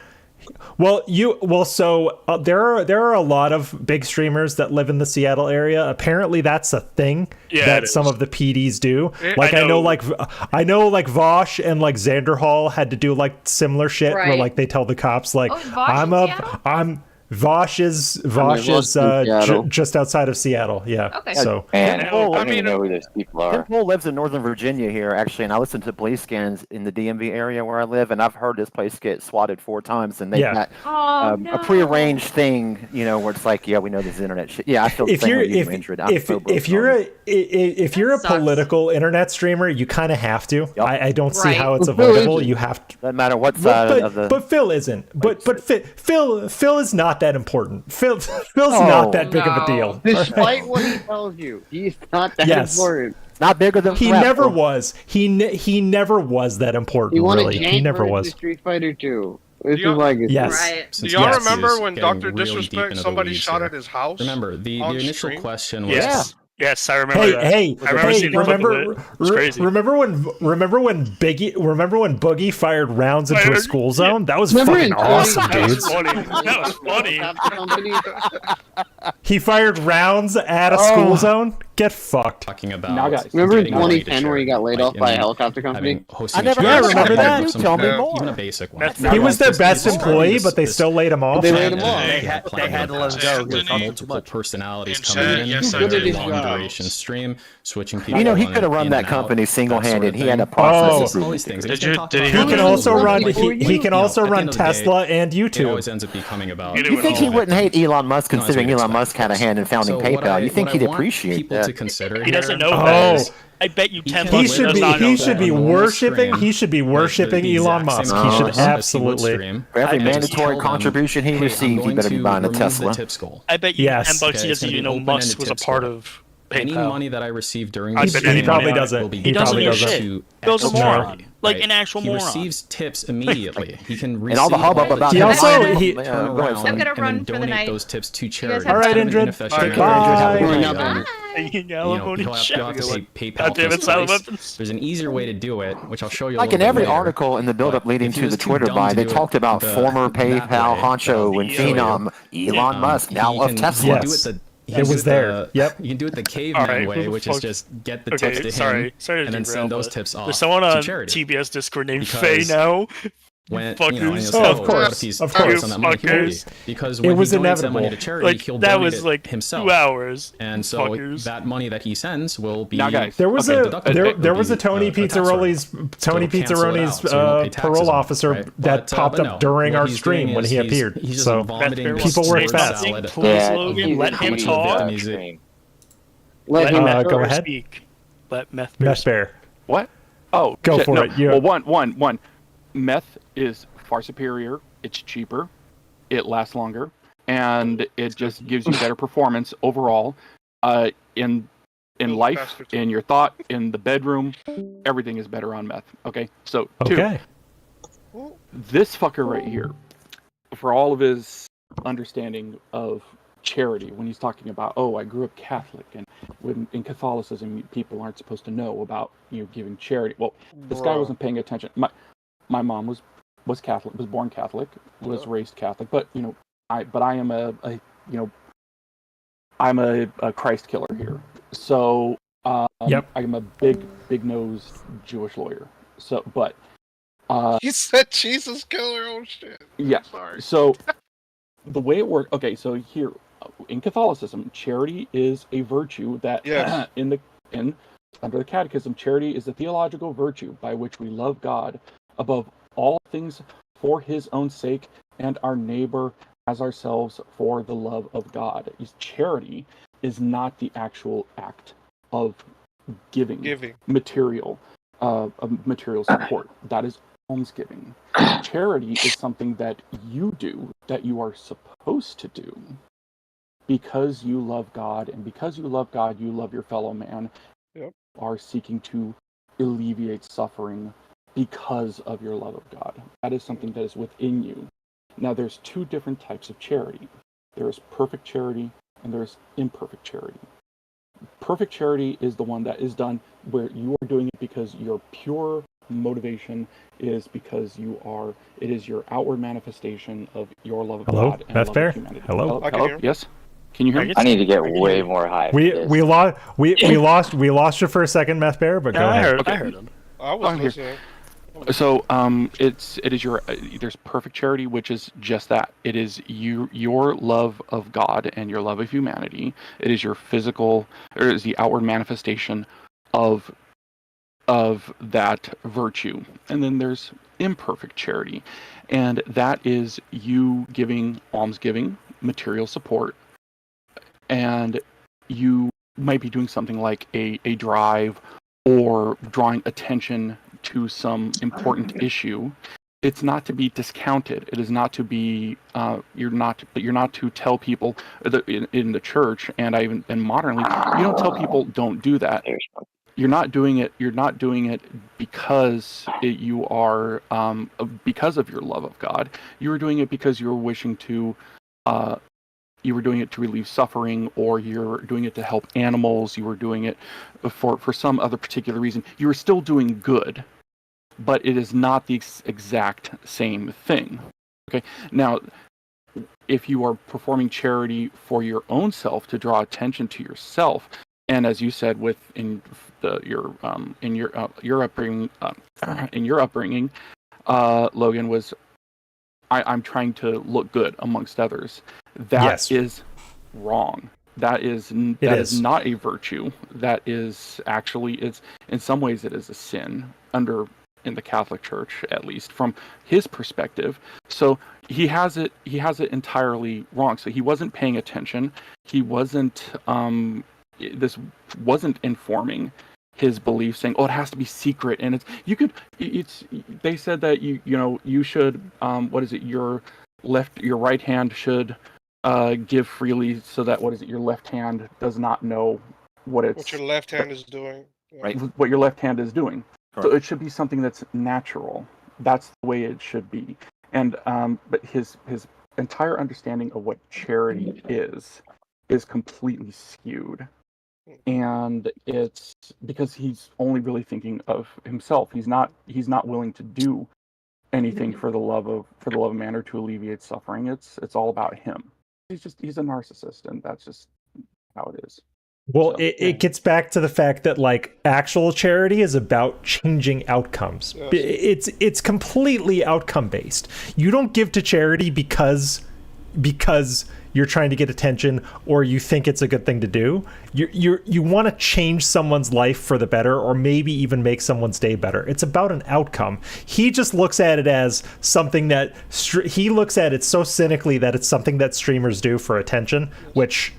So there are a lot of big streamers that live in the Seattle area. Apparently, that's a thing that some of the PDs do. Like I know Vosh and like Xanderhall had to do like similar shit where like they tell the cops like Vosh is just outside of Seattle. Yeah.
Okay.
So
I don't even know who those people are.
Tim Pool lives in Northern Virginia here, actually, and I listen to police scans in the DMV area where I live, and I've heard this place get swatted 4 times, and they've got a prearranged thing, where it's like, we know this internet shit. Yeah, I feel the same way you, Andrew.
If you're a political internet streamer, you kind of have to. I don't see how it's avoidable. You have to.
Doesn't matter what side of the.
But Phil isn't. But Phil is not that important. Phil's not that big of a deal.
Despite what he tells you, he's not that important.
Not bigger than
he never was. He never was that important.
He won
really.
A
he never was.
Street Fighter 2. This is like
Do y'all remember when Dr. Disrespect somebody shot at his house?
Remember the initial question was.
Yes, I remember that.
Remember when Boogie fired rounds into a school zone? That was fucking awesome, dudes.
That was funny.
He fired rounds at a school zone? Get fucked.
Talking about.
Remember in 2010 where he got laid off by a helicopter company?
I never remember that.
Tell me more.
Even a basic one.
He was their best employee, but they still laid him off.
They had to let him go. He was
multiple personalities coming in. Long duration stream, switching people.
He could have run that company single-handed. He had a process.
All these things.
He can also run. He can also run Tesla and YouTube.
It always ends up becoming about.
You think he wouldn't hate Elon Musk, considering Elon Musk had a hand in founding PayPal? You think he'd appreciate that?
To consider.
He doesn't know that. I bet you 10
He should be worshiping. He should be worshiping Elon Musk. He should absolutely.
For every mandatory contribution he received, he better be buying a Tesla.
I bet you 10 bucks he doesn't even know Musk was a part of PayPal.
Any money that I receive during
this stream, he probably doesn't.
He probably doesn't. Bill's a moron. Like an actual moron.
He receives tips immediately. He can receive.
And all the hubbub about
he also
turn around and then donate those tips to charity.
All right, Indrid.
Bye.
He'll have to pay PayPal. There's an easier way to do it, which I'll show you.
Like in every article in the build-up leading to the Twitter buy, they talked about former PayPal honcho and phenom Elon Musk, now of Tesla.
It was there. Yep.
You can do it the caveman way, which is just get the tips to him and then send those tips off.
There's someone on
charity.
TBS Discord named Faye now.
when
of course,
on that money, he won't be. Because when he donates that money to charity, he'll donate it himself.
2 hours.
And so that money that he sends will be.
Now, guys, there was a Toni Pizzaroli's parole officer that popped up during our stream when he appeared. So people work fast.
Let him talk.
Let him go ahead.
Speak. Let Meth
Bear.
What? Oh,
go
shit,
for
no.
it. Yeah.
Well, one. Meth is far superior. It's cheaper. It lasts longer, and it just gives you better performance overall. In life, in your thought, in the bedroom, everything is better on meth. Okay. So two. This fucker right here, for all of his understanding of charity, when he's talking about, I grew up Catholic, and when in Catholicism people aren't supposed to know about giving charity. Well, this guy wasn't paying attention. My mom was Catholic, was born Catholic, was raised Catholic, but I am I'm a Christ killer here. So I'm a big nosed Jewish lawyer. So but
you said Jesus killer. Oh shit.
Yeah.
Sorry.
So the way it works. Okay. So here in Catholicism, charity is a virtue that under the Catechism, charity is a theological virtue by which we love God above all things for His own sake and our neighbor as ourselves for the love of God. Charity is not the actual act of giving. material support. That is almsgiving. Charity is something that you do, that you are supposed to do, because you love God, and because you love God, you love your fellow man.
Yep.
Are seeking to alleviate suffering because of your love of God. That is something that is within you. Now, there's two different types of charity. There is perfect charity and there's imperfect charity. Perfect charity is the one that is done where you are doing it because your pure motivation is because it is your outward manifestation of your love of God and love of humanity.
Hello?
Hello? Yes? Can you hear me?
I need to get way more high.
We lost you for a second, Meth Bear, but go ahead.
I heard him.
I was listening.
So it is your there's perfect charity, which is just that. It is your love of God and your love of humanity. It is your physical, or is the outward manifestation of that virtue. And then there's imperfect charity, and that is you giving almsgiving, material support, and you might be doing something like a drive or drawing attention to some important issue. It's not to be discounted. It is not to be you're not to tell people in the church and modernly, you don't tell people don't do that. You're not doing it because you are because of your love of God. You are doing it because you're wishing to you were doing it to relieve suffering, or you're doing it to help animals, you were doing it for some other particular reason. You are still doing good, but it is not the exact same thing. Okay. Now, if you are performing charity for your own self to draw attention to yourself, and as you said, your upbringing, Logan, was I'm trying to look good amongst others. That is wrong. That is not a virtue. That is actually, it's in some ways it is a sin in the Catholic Church, at least from his perspective. So he has it entirely wrong. So he wasn't paying attention. He wasn't this wasn't informing his belief, saying, it has to be secret, and they said that you should your right hand should give freely, so that your left hand does not know what
your left hand is doing.
Right, what your left hand is doing. Correct. So it should be something that's natural. That's the way it should be. And but his entire understanding of what charity is completely skewed. And it's because he's only really thinking of himself. He's not willing to do anything for the love of man or to alleviate suffering. It's all about him. He's a narcissist, and that's just how it is.
Well, it gets back to the fact that like actual charity is about changing outcomes. Yes. It's completely outcome based. You don't give to charity because you're trying to get attention or you think it's a good thing to do. You want to change someone's life for the better, or maybe even make someone's day better. It's about an outcome. He just looks at it as something that he looks at it so cynically that it's something that streamers do for attention, which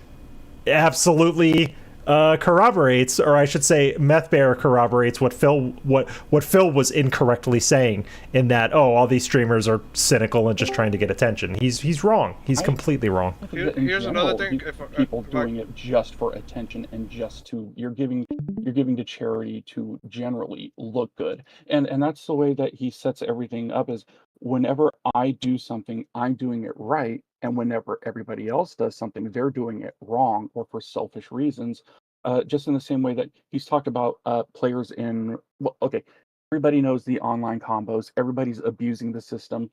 absolutely corroborates, or I should say Meth Bear corroborates what Phil was incorrectly saying, in that all these streamers are cynical and just trying to get attention. He's wrong. He's completely wrong.
Here's another thing:
people doing it just for attention and just to you're giving to charity to generally look good, and that's the way that he sets everything up. Is whenever I do something, I'm doing it right. And whenever everybody else does something, they're doing it wrong or for selfish reasons. Just in the same way that he's talked about players in, everybody knows the online combos. Everybody's abusing the system.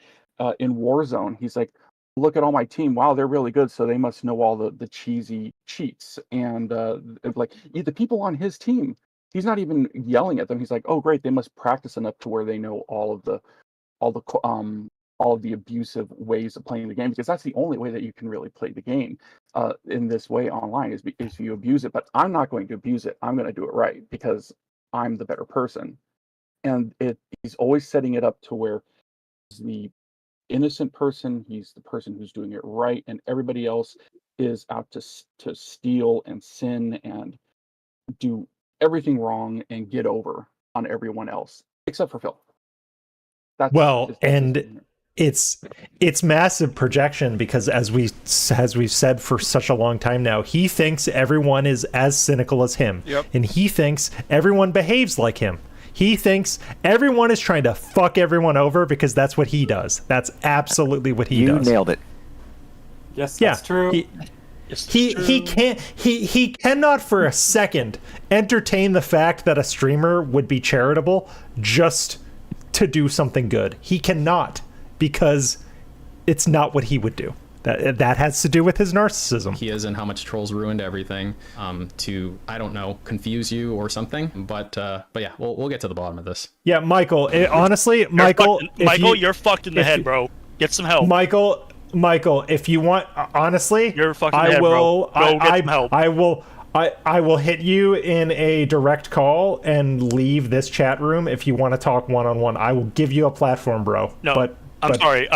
In Warzone, he's like, look at all my team. Wow, they're really good. So they must know all the cheesy cheats. And like the people on his team, he's not even yelling at them. He's like, oh, great. They must practice enough to where they know all of the abusive ways of playing the game, because that's the only way that you can really play the game in this way online is if you abuse it. But I'm not going to abuse it. I'm going to do it right because I'm the better person. And he's always setting it up to where he's the innocent person, he's the person who's doing it right, and everybody else is out to steal and sin and do everything wrong and get over on everyone else except for Phil.
It's massive projection, because as we've said for such a long time now, he thinks everyone is as cynical as him.
Yep.
And he thinks everyone behaves like him. He thinks everyone is trying to fuck everyone over because that's what he does. That's absolutely what he does.
You nailed it.
Yes, that's true.
He cannot for a second entertain the fact that a streamer would be charitable just to do something good. He cannot, because it's not what he would do. That has to do with his narcissism.
He is, and how much trolls ruined everything to, I don't know, confuse you or something. But yeah, we'll get to the bottom of this.
Yeah, Michael. Honestly, Michael,
you're fucked in the head, bro. Get some help,
Michael. If you want, honestly,
you're fucked in the head, bro. Go get some help.
I will hit you in a direct call and leave this chat room if you want to talk one-on-one. I will give you a platform, bro.
No, I'm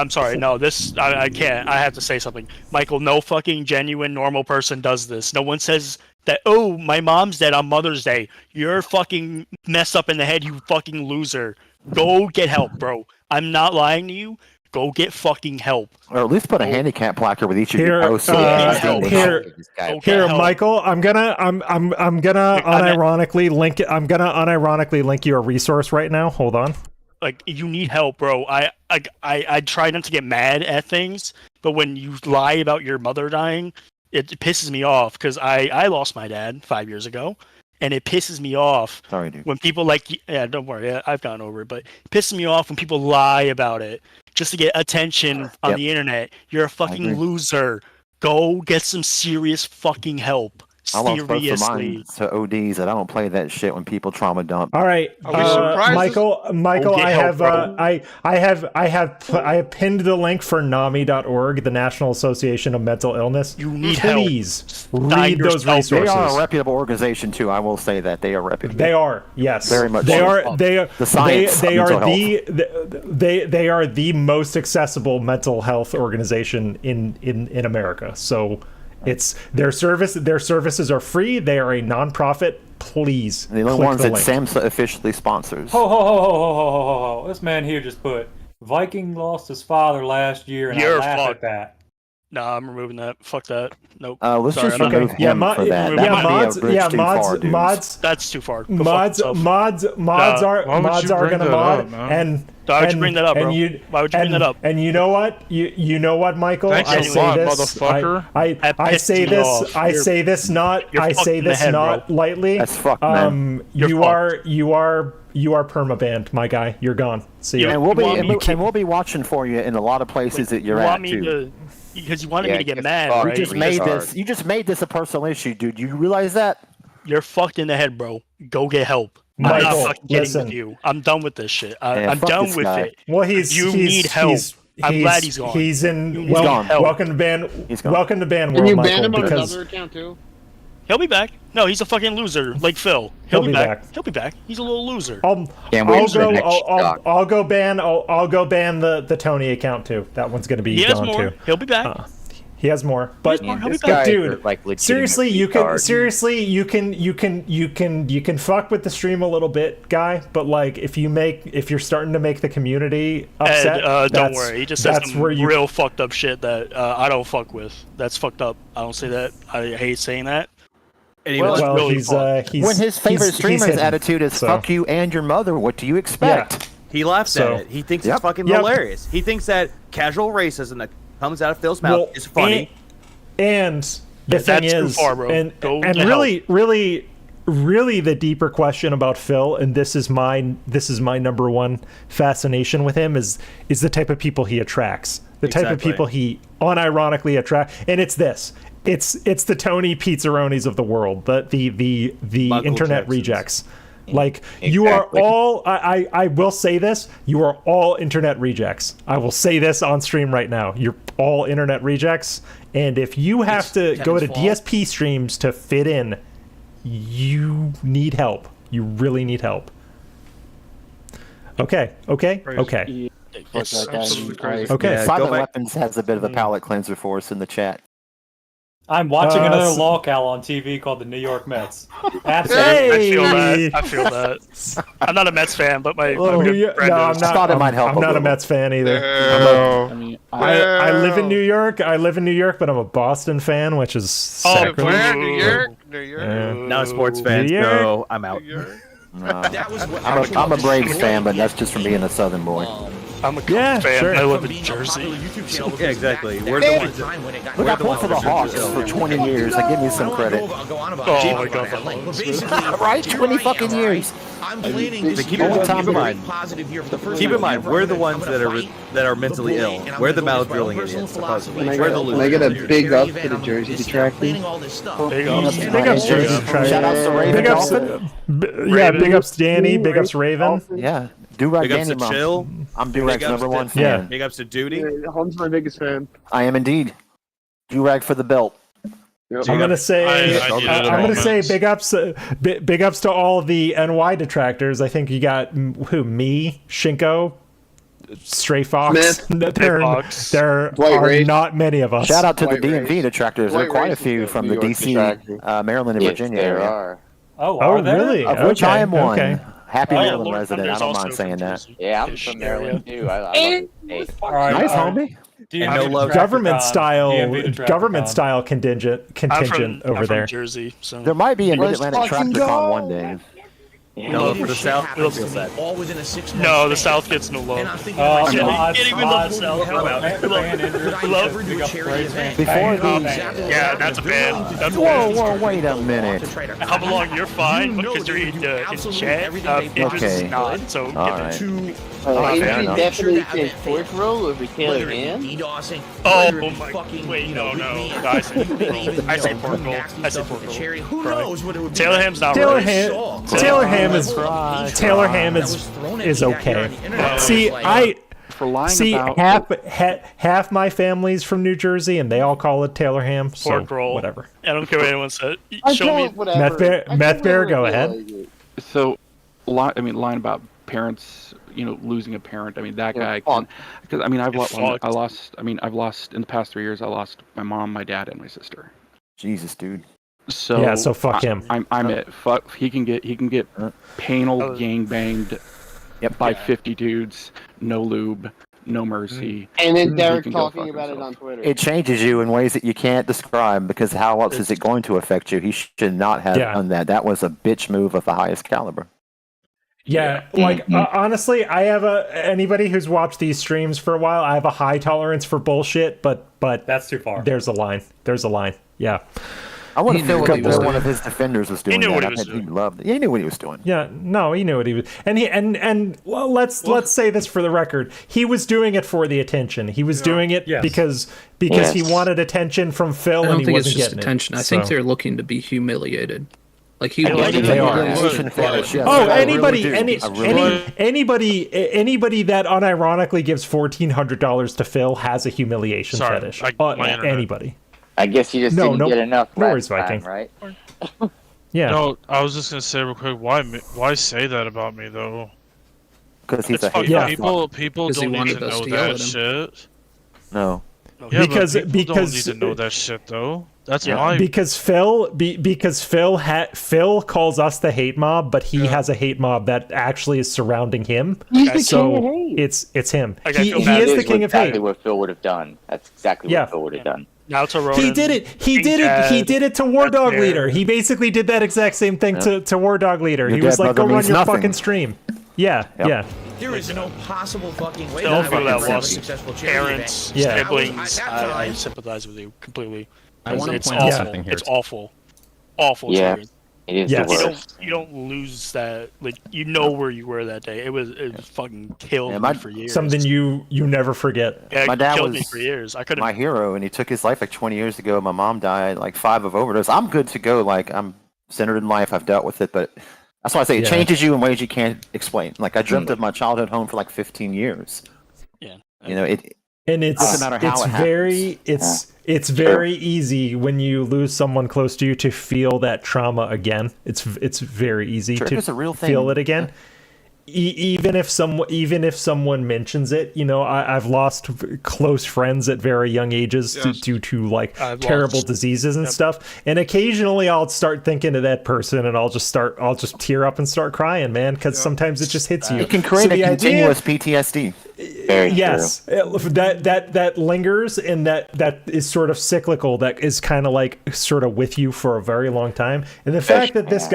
sorry. No, I can't. I have to say something. Michael, no fucking genuine normal person does this. No one says that, oh, my mom's dead on Mother's Day. You're fucking messed up in the head, you fucking loser. Go get help, bro. I'm not lying to you. Go get fucking help.
Or at least put a handicap placard with each of your posts.
Here, Michael. I'm gonna unironically link. I'm gonna unironically link you a resource right now. Hold on.
Like, you need help, bro. I try not to get mad at things, but when you lie about your mother dying, it pisses me off, because I lost my dad 5 years ago. And it pisses me off when people don't worry, I've gotten over it, but it pisses me off when people lie about it just to get attention on the internet. You're a fucking loser. Go get some serious fucking help.
I lost both of mine to ODs, and I don't play that shit when people trauma dump.
All right, Michael, I have pinned the link for NAMI.org, the National Association of Mental Illness.
You need
Please read those resources.
They are a reputable organization too. I will say that they are reputable.
They are, yes,
very much.
They are. They are
the science.
They are they are the most accessible mental health organization in America. So. It's their services are free. They are a non-profit. Please,
the only ones that SAMHSA officially sponsors.
Ho. This man here just put Viking lost his father last year, and I laugh at that.
Nah, I'm removing that. Fuck that. Nope.
Let's just remove him for that.
Mods.
That's too far.
Mods are gonna mod, and
why would you bring that up, bro? Why would you bring that up?
And you know what? You know what, Michael?
I
say this not lightly.
That's fucked, man.
You are permabanned, my guy. You're gone. See ya.
And we'll be watching for you in a lot of places that you're at too.
Because you wanted me to get mad, right?
You just made this a personal issue, dude. You realize that?
You're fucked in the head, bro. Go get help. I'm not fucking kidding with you. I'm done with this shit. I'm done with it.
Well,
you need help. I'm glad he's gone.
He's gone. Welcome to ban. Welcome to ban world,
Can you
Michael,
ban him on
because
another account too?
He'll be back. No, he's a fucking loser, like Phil. He'll be back. He'll be back. He's a little loser.
I'll go ban the Toni account too. That one's gonna be gone too.
He'll be back.
He has more, but dude, seriously, you can fuck with the stream a little bit, guy. But like, if you're starting to make the community upset,
don't worry. He just says some real fucked up shit that I don't fuck with. That's fucked up. I don't say that. I hate saying that.
Well, he's when his favorite streamer's attitude is "fuck you and your mother." What do you expect?
Yeah. He laughs at it. He thinks it's fucking hilarious. He thinks that casual racism that comes out of Phil's mouth is funny.
And the thing is, and really, the deeper question about Phil, and this is my number one fascination with him, is the type of people he attracts, the type of people he unironically attracts, and it's this. It's the Toni Pizzaronis of the world, the internet rejects. Like, you are all, I will say this, you are all internet rejects. I will say this on stream right now. You're all internet rejects, and if you have to go to DSP streams to fit in, you need help. You really need help. Okay.
It's absolutely crazy. Okay. Silent Weapons has a bit of a palate cleanser for us in the chat.
I'm watching another lolcow on TV called the New York Mets.
Absolutely. I feel that. I'm not a Mets fan, but my friend is.
I'm not a Mets fan either. I live in New York. But I'm a Boston fan, which is sacrilege.
New York.
Not a sports fan, so I'm out.
I'm a Braves fan, but that's just from being a Southern boy.
I'm a Cubs fan.
Sure.
I live in Jersey.
Yeah, exactly. We're the ones that
I played for the Hawks for 20 years. I give you some credit.
Oh my god,
right? 20 fucking years.
I'm planning to keep in mind. Keep in mind, we're the ones that are mentally ill. We're the mouth drilling idiots. Supposedly, we're the losers.
Can I get a big up to the Jersey detractor?
Big ups, Jersey detractor.
Shout outs to Raven Dolphin.
Big ups Danny. Big ups Raven.
Yeah. Do-Rag
Big ups
Danny,
to Chill.
I'm Do-Rag's number one fan.
Big ups to Duty.
Holmes my biggest fan.
I am indeed. Do-Rag for the belt.
I'm gonna say big ups to all of the NY detractors. I think you got me, Shinko, Stray Fox. There are not many of us.
Shout out to the DMV detractors. There are quite a few from the DC, Maryland, and Virginia area.
Oh, really?
Of which I am one. Okay. Happy Maryland resident. I don't mind saying that.
Yeah, I'm from Maryland too. I love it.
Nice, homie.
Government style contingent over there.
Jersey, so.
There might be a Mid-Atlantic TractorCon one day.
No, for the South,
all within a 6-month
No, the South gets no love.
Can't
even love the South. Yeah, that's a ban. That's
whoa, wait a minute.
Come along, you're fine because you're in chat. Idris is not, so get the
Adrian definitely says fourth roll over Taylor Ham.
Oh my! Wait, no. I say pork roll. I say pork roll.
Who knows what it would be?
Taylor Ham's not
Taylor
right.
Ham is okay. See, half my family's from New Jersey, and they all call it Taylor Ham. So
pork roll.
Whatever.
I don't care what anyone said. Show me.
Meth Bear, go ahead.
So, line about parents, losing a parent. I mean, that guy. Because I've lost in the past 3 years. I lost my mom, my dad, and my sister.
Jesus, dude.
So fuck him.
I'm it. Fuck. He can get panel gang banged by 50 dudes. No lube, no mercy.
And then Derek talking about it on Twitter.
It changes you in ways that you can't describe, because how else is it going to affect you? He should not have done that. That was a bitch move of the highest caliber.
Yeah, honestly, I have anybody who's watched these streams for a while, I have a high tolerance for bullshit, but
that's too far.
There's a line. Yeah.
I would have felt like one of his defenders was doing that.
He
loved it. He knew what he was doing.
Yeah, no, he knew what he was, and well, let's say this for the record: he was doing it for the attention. He was doing it because he wanted attention from Phil,
I don't
and he
think
wasn't
it's just
getting
attention.
it.
I think they're looking to be humiliated. Like he,
they are. Oh, anybody that unironically gives $1,400 to Phil has a humiliation fetish. Anybody.
I guess you just didn't get enough last
Viking.
time, right?
Yeah.
No, I was just gonna say real quick. Why say that about me though?
Because he's
people don't need to know that shit.
No.
Yeah,
because
don't need to know that shit though. That's my
because Phil calls us the hate mob, but he has a hate mob that actually is surrounding him.
He's the
so
king of hate.
It's him.
He
is the king of hate.
Exactly what Phil would have done. That's exactly what Phil would have done.
Now to Ronan,
he did it to War Dog Leader. He basically did that exact same thing to War Dog Leader. He was like, go run your fucking stream. Yeah.
There is no possible fucking way
that
I would have
lost
successful charity
parents,
event.
siblings. I sympathize with you completely.
I want to point
out
something here.
It's awful. Awful.
Yeah, it is the worst.
You don't lose that. Like, you know where you were that day. It was fucking killed me for years.
Something you never forget.
Yeah,
my dad
killed
was
me for years. I couldn't.
my hero, and he took his life like 20 years ago. My mom died like 5 of overdose. I'm good to go. Like, I'm centered in life. I've dealt with it, but that's why I say it changes you in ways you can't explain. Like, I dreamt of my childhood home for like 15 years.
Yeah.
You know, it
doesn't
matter how it happens.
It's very easy when you lose someone close to you to feel that trauma again. It's very easy to
it's a real thing.
feel it again. Even if someone mentions it, you know, I've lost close friends at very young ages due to like terrible diseases and stuff. And occasionally I'll start thinking of that person, and I'll just tear up and start crying, man, because sometimes it just hits you.
It can create a continuous PTSD.
Yes, that lingers, and that is sort of cyclical. That is kind of like sort of with you for a very long time. And the fact that this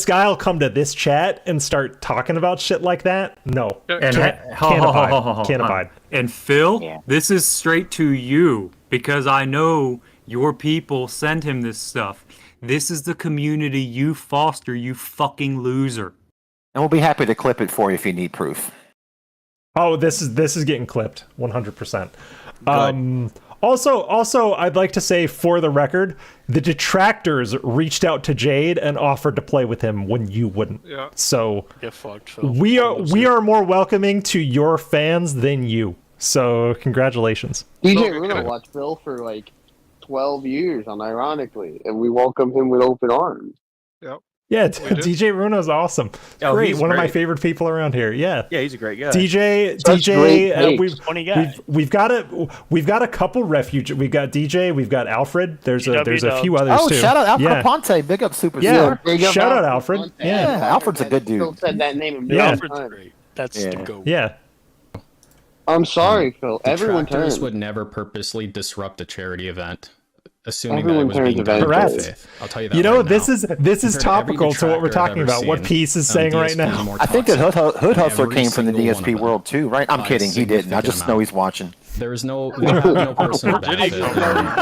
guy'll come to this chat and start talking about shit like that, no, can't abide.
And Phil, this is straight to you, because I know your people send him this stuff. This is the community you foster, you fucking loser.
And we'll be happy to clip it for you if you need proof.
Oh, this is getting clipped 100%. Also, I'd like to say, for the record, the detractors reached out to Jade and offered to play with him when you wouldn't.
Yeah.
So
get fucked, Phil.
we are more welcoming to your fans than you. So congratulations.
DJ Runo watched Phil for like 12 years, unironically, and we welcome him with open arms.
Yep.
Yeah, DJ Runo's awesome. Great, one of my favorite people around here. Yeah,
he's a great guy.
DJ, we've got a couple refugees. We've got DJ, we've got Alfred. There's a few others too.
Shout out Alfred Ponte, big up Superstar.
Yeah, shout out Alfred. Yeah,
Alfred's a good dude.
Phil said that name.
Alfred's great. That's the goat.
Yeah.
I'm sorry, Phil. Everyone
Detractors
turns.
would never purposely disrupt a charity event, assuming
Everyone
that it was being done in
Correct.
good faith. I'll tell you that.
You know,
right
this
now.
is
Compared to
topical
every
to what we're
detractor I've
talking
ever
about. What
seen,
Peace is saying right
DSP is
now.
more
I think that
toxic
Hood
than
Hustler
every
came from the
single one
DSP
of
world too, right? I'm
by a
kidding, he didn't. I
significant
just know
amount.
he's watching.
There's no personal benefit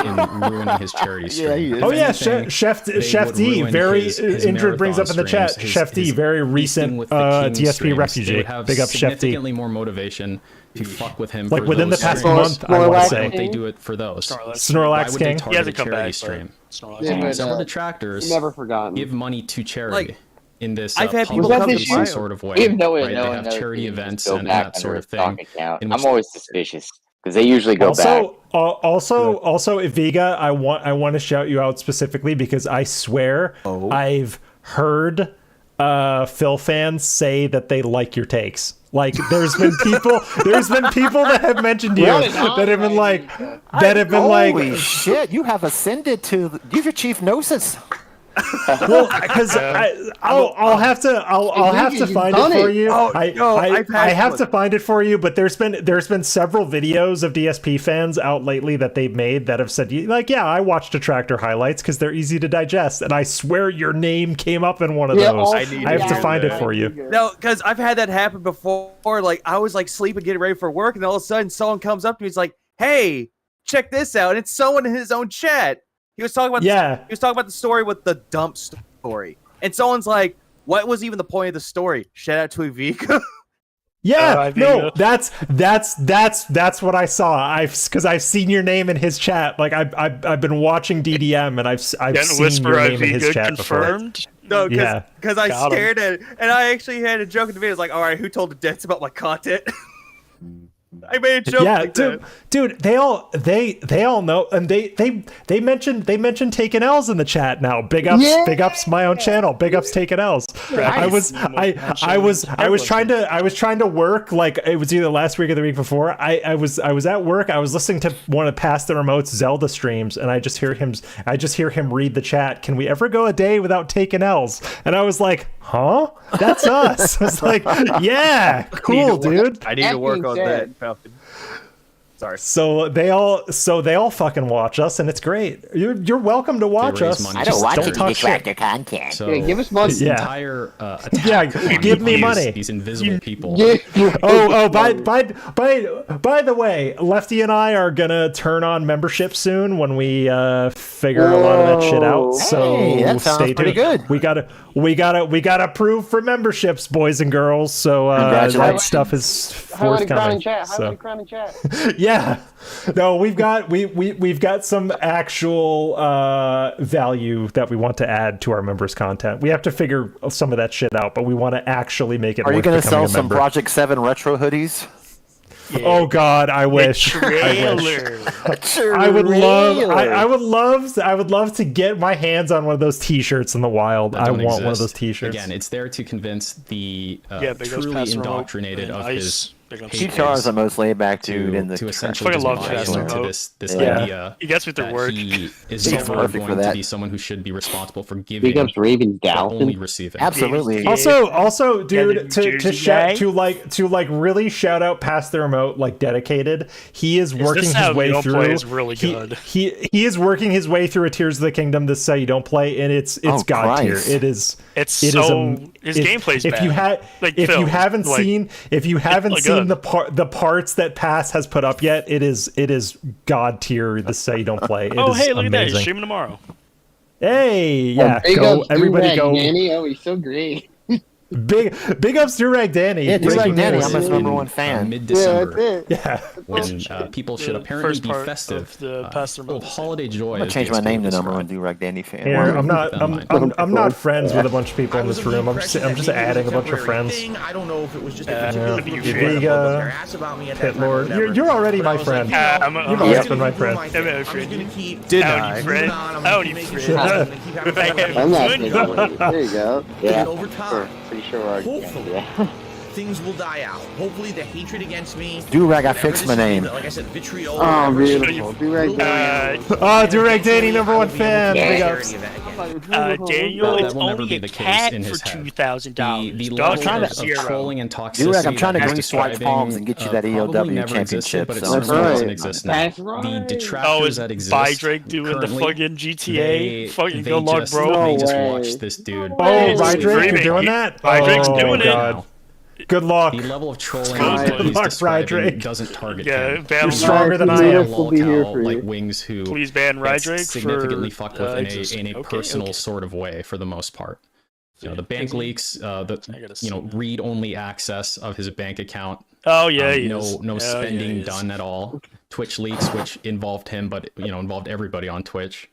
in ruining his charity stream.
Yeah, he is.
Oh yeah,
Anything,
Chef
they
Chef
would
D,
ruin
very
his
Indrid brings up in the chat.
marathon
Chef D,
streams,
very
his
recent
feasting with the king
DSP
streams. They
refugee.
would have
Big up Chef D.
significantly more motivation to fuck with him.
Like
for
within the
those
past
streams.
month, I want to
Why
say.
don't they do it for those?
Snorlax
Why would they
King.
target
He hasn't
a
come
charity
back,
stream?
Yeah,
Detractors
never forgotten.
give money to charity.
Like,
in this
I've had people
public
come to
facing
my-
sort of way,
Even though
right?
no
They
one
have
knows
charity
he can
events
go
and
back
that
under
sort of
his stock
thing.
account.
in
I'm
which-
always suspicious because they usually go back.
Also, Iviga, I want to shout you out specifically because I swear I've heard Phil fans say that they like your takes. Like there's been people that have mentioned you that have been like
Holy shit, you have ascended to you've achieved gnosis.
Well, because I'll have to find it for you. I have to find it for you. But there's been several videos of DSP fans out lately that they've made that have said like, yeah, I watched Detractor highlights because they're easy to digest, and I swear your name came up in one of those. I have to find it for you.
No, because I've had that happen before. Like I was like sleeping, getting ready for work, and all of a sudden someone comes up to me. He's like, "Hey, check this out!" And it's someone in his own chat. He was talking about he was talking about the story with the dump story, and someone's like, "What was even the point of the story?" Shout out to Ivica.
Yeah, no, that's what I saw. Because I've seen your name in his chat. Like I've been watching DDM and I've seen your name in his chat
confirmed?
No, because I stared at it, and I actually had a joke in the video. It's like, all right, who told the dents about my content? I made a joke.
Yeah,
like
dude, they all know, and they mentioned taking L's in the chat now. Big ups my own channel. Big ups taking L's.
Nice.
I was trying to work, like it was either last week or the week before. I was at work. I was listening to one of Pass the Remote's Zelda streams, and I just hear him read the chat. Can we ever go a day without taking L's? And I was like, huh? That's us. I was like, yeah, cool, dude.
I need to work on that. Falcon. Sorry.
So they all fucking watch us, and it's great. You're welcome to watch us.
I don't watch it to detract their content.
So
give us money.
This entire attack
give me money.
These invisible people.
By the way, Lefty and I are gonna turn on membership soon when we figure a lot of that shit out. So
that sounds
stay
pretty
tuned.
good.
We gotta prove for memberships, boys and girls. So that stuff is forthcoming.
Crown in chat.
Yeah, no, we've got some actual value that we want to add to our members' content. We have to figure some of that shit out, but we want to actually make it.
Are you
going to
sell some Project 7 retro hoodies?
Yeah. Oh God, I wish. I would love to get my hands on one of those T-shirts in the wild. I want one of those T-shirts.
Again, it's there to convince the truly indoctrinated of his.
Cheetar is the most laid back dude in the
to essentially just buy into this idea.
He gets with the work.
He is never going to be someone who should be responsible for giving.
Big ups Ravens Down.
Only receiving.
Absolutely.
Also, dude, to really shout out Pass the Remote, like dedicated. He is working his way through.
Is really good.
He is working his way through a Tears of the Kingdom. This is how you don't play, and it's god tier. His
gameplay's bad.
If you haven't seen the parts that Pass has put up yet, it is god tier. This is how you don't play.
Hey, look at that! He's streaming tomorrow.
Hey, yeah, everybody go.
Danny, he's so great.
Big ups Durag Danny.
Yeah, Durag Danny, I'm his #1 fan.
Mid-December.
Yeah.
When people should apparently be festive. Holiday joy.
I'm gonna change my name to #1 Durag Danny fan.
Here, I'm not friends with a bunch of people in this room. I'm just adding a bunch of friends.
I don't know if it was just
Vega, Pit Lord. You're already my friend. You've always been my friend.
Deny.
I'm not big on it. There you go.
Yeah. Over time.
Pretty sure
hopefully things will die out. Hopefully the hatred against me.
Durag, I fixed my name.
Like I said, vitriol.
Oh, beautiful. Durag Danny.
Durag Danny, #1 fan. Big ups.
Daniel, it's only a cat for $2,000.
The level of trolling and toxicity.
Durag, I'm trying to bring Swipe Palms and get you that EOW championship.
But it doesn't exist now. The detractors that exist.
Bydrake doing the fucking GTA. Fucking good luck, bro.
They just watch this dude.
Oh, Bydrake, you're doing that?
Bydrake's doing it.
Good luck.
The level of trolling he's describing doesn't target him.
You're stronger than I am.
Like Wings, who
please ban Rydrake
significantly fucked with in a personal sort of way for the most part. You know, the bank leaks, read-only access of his bank account.
Oh yeah,
no spending done at all. Twitch leaks, which involved him, but involved everybody on Twitch.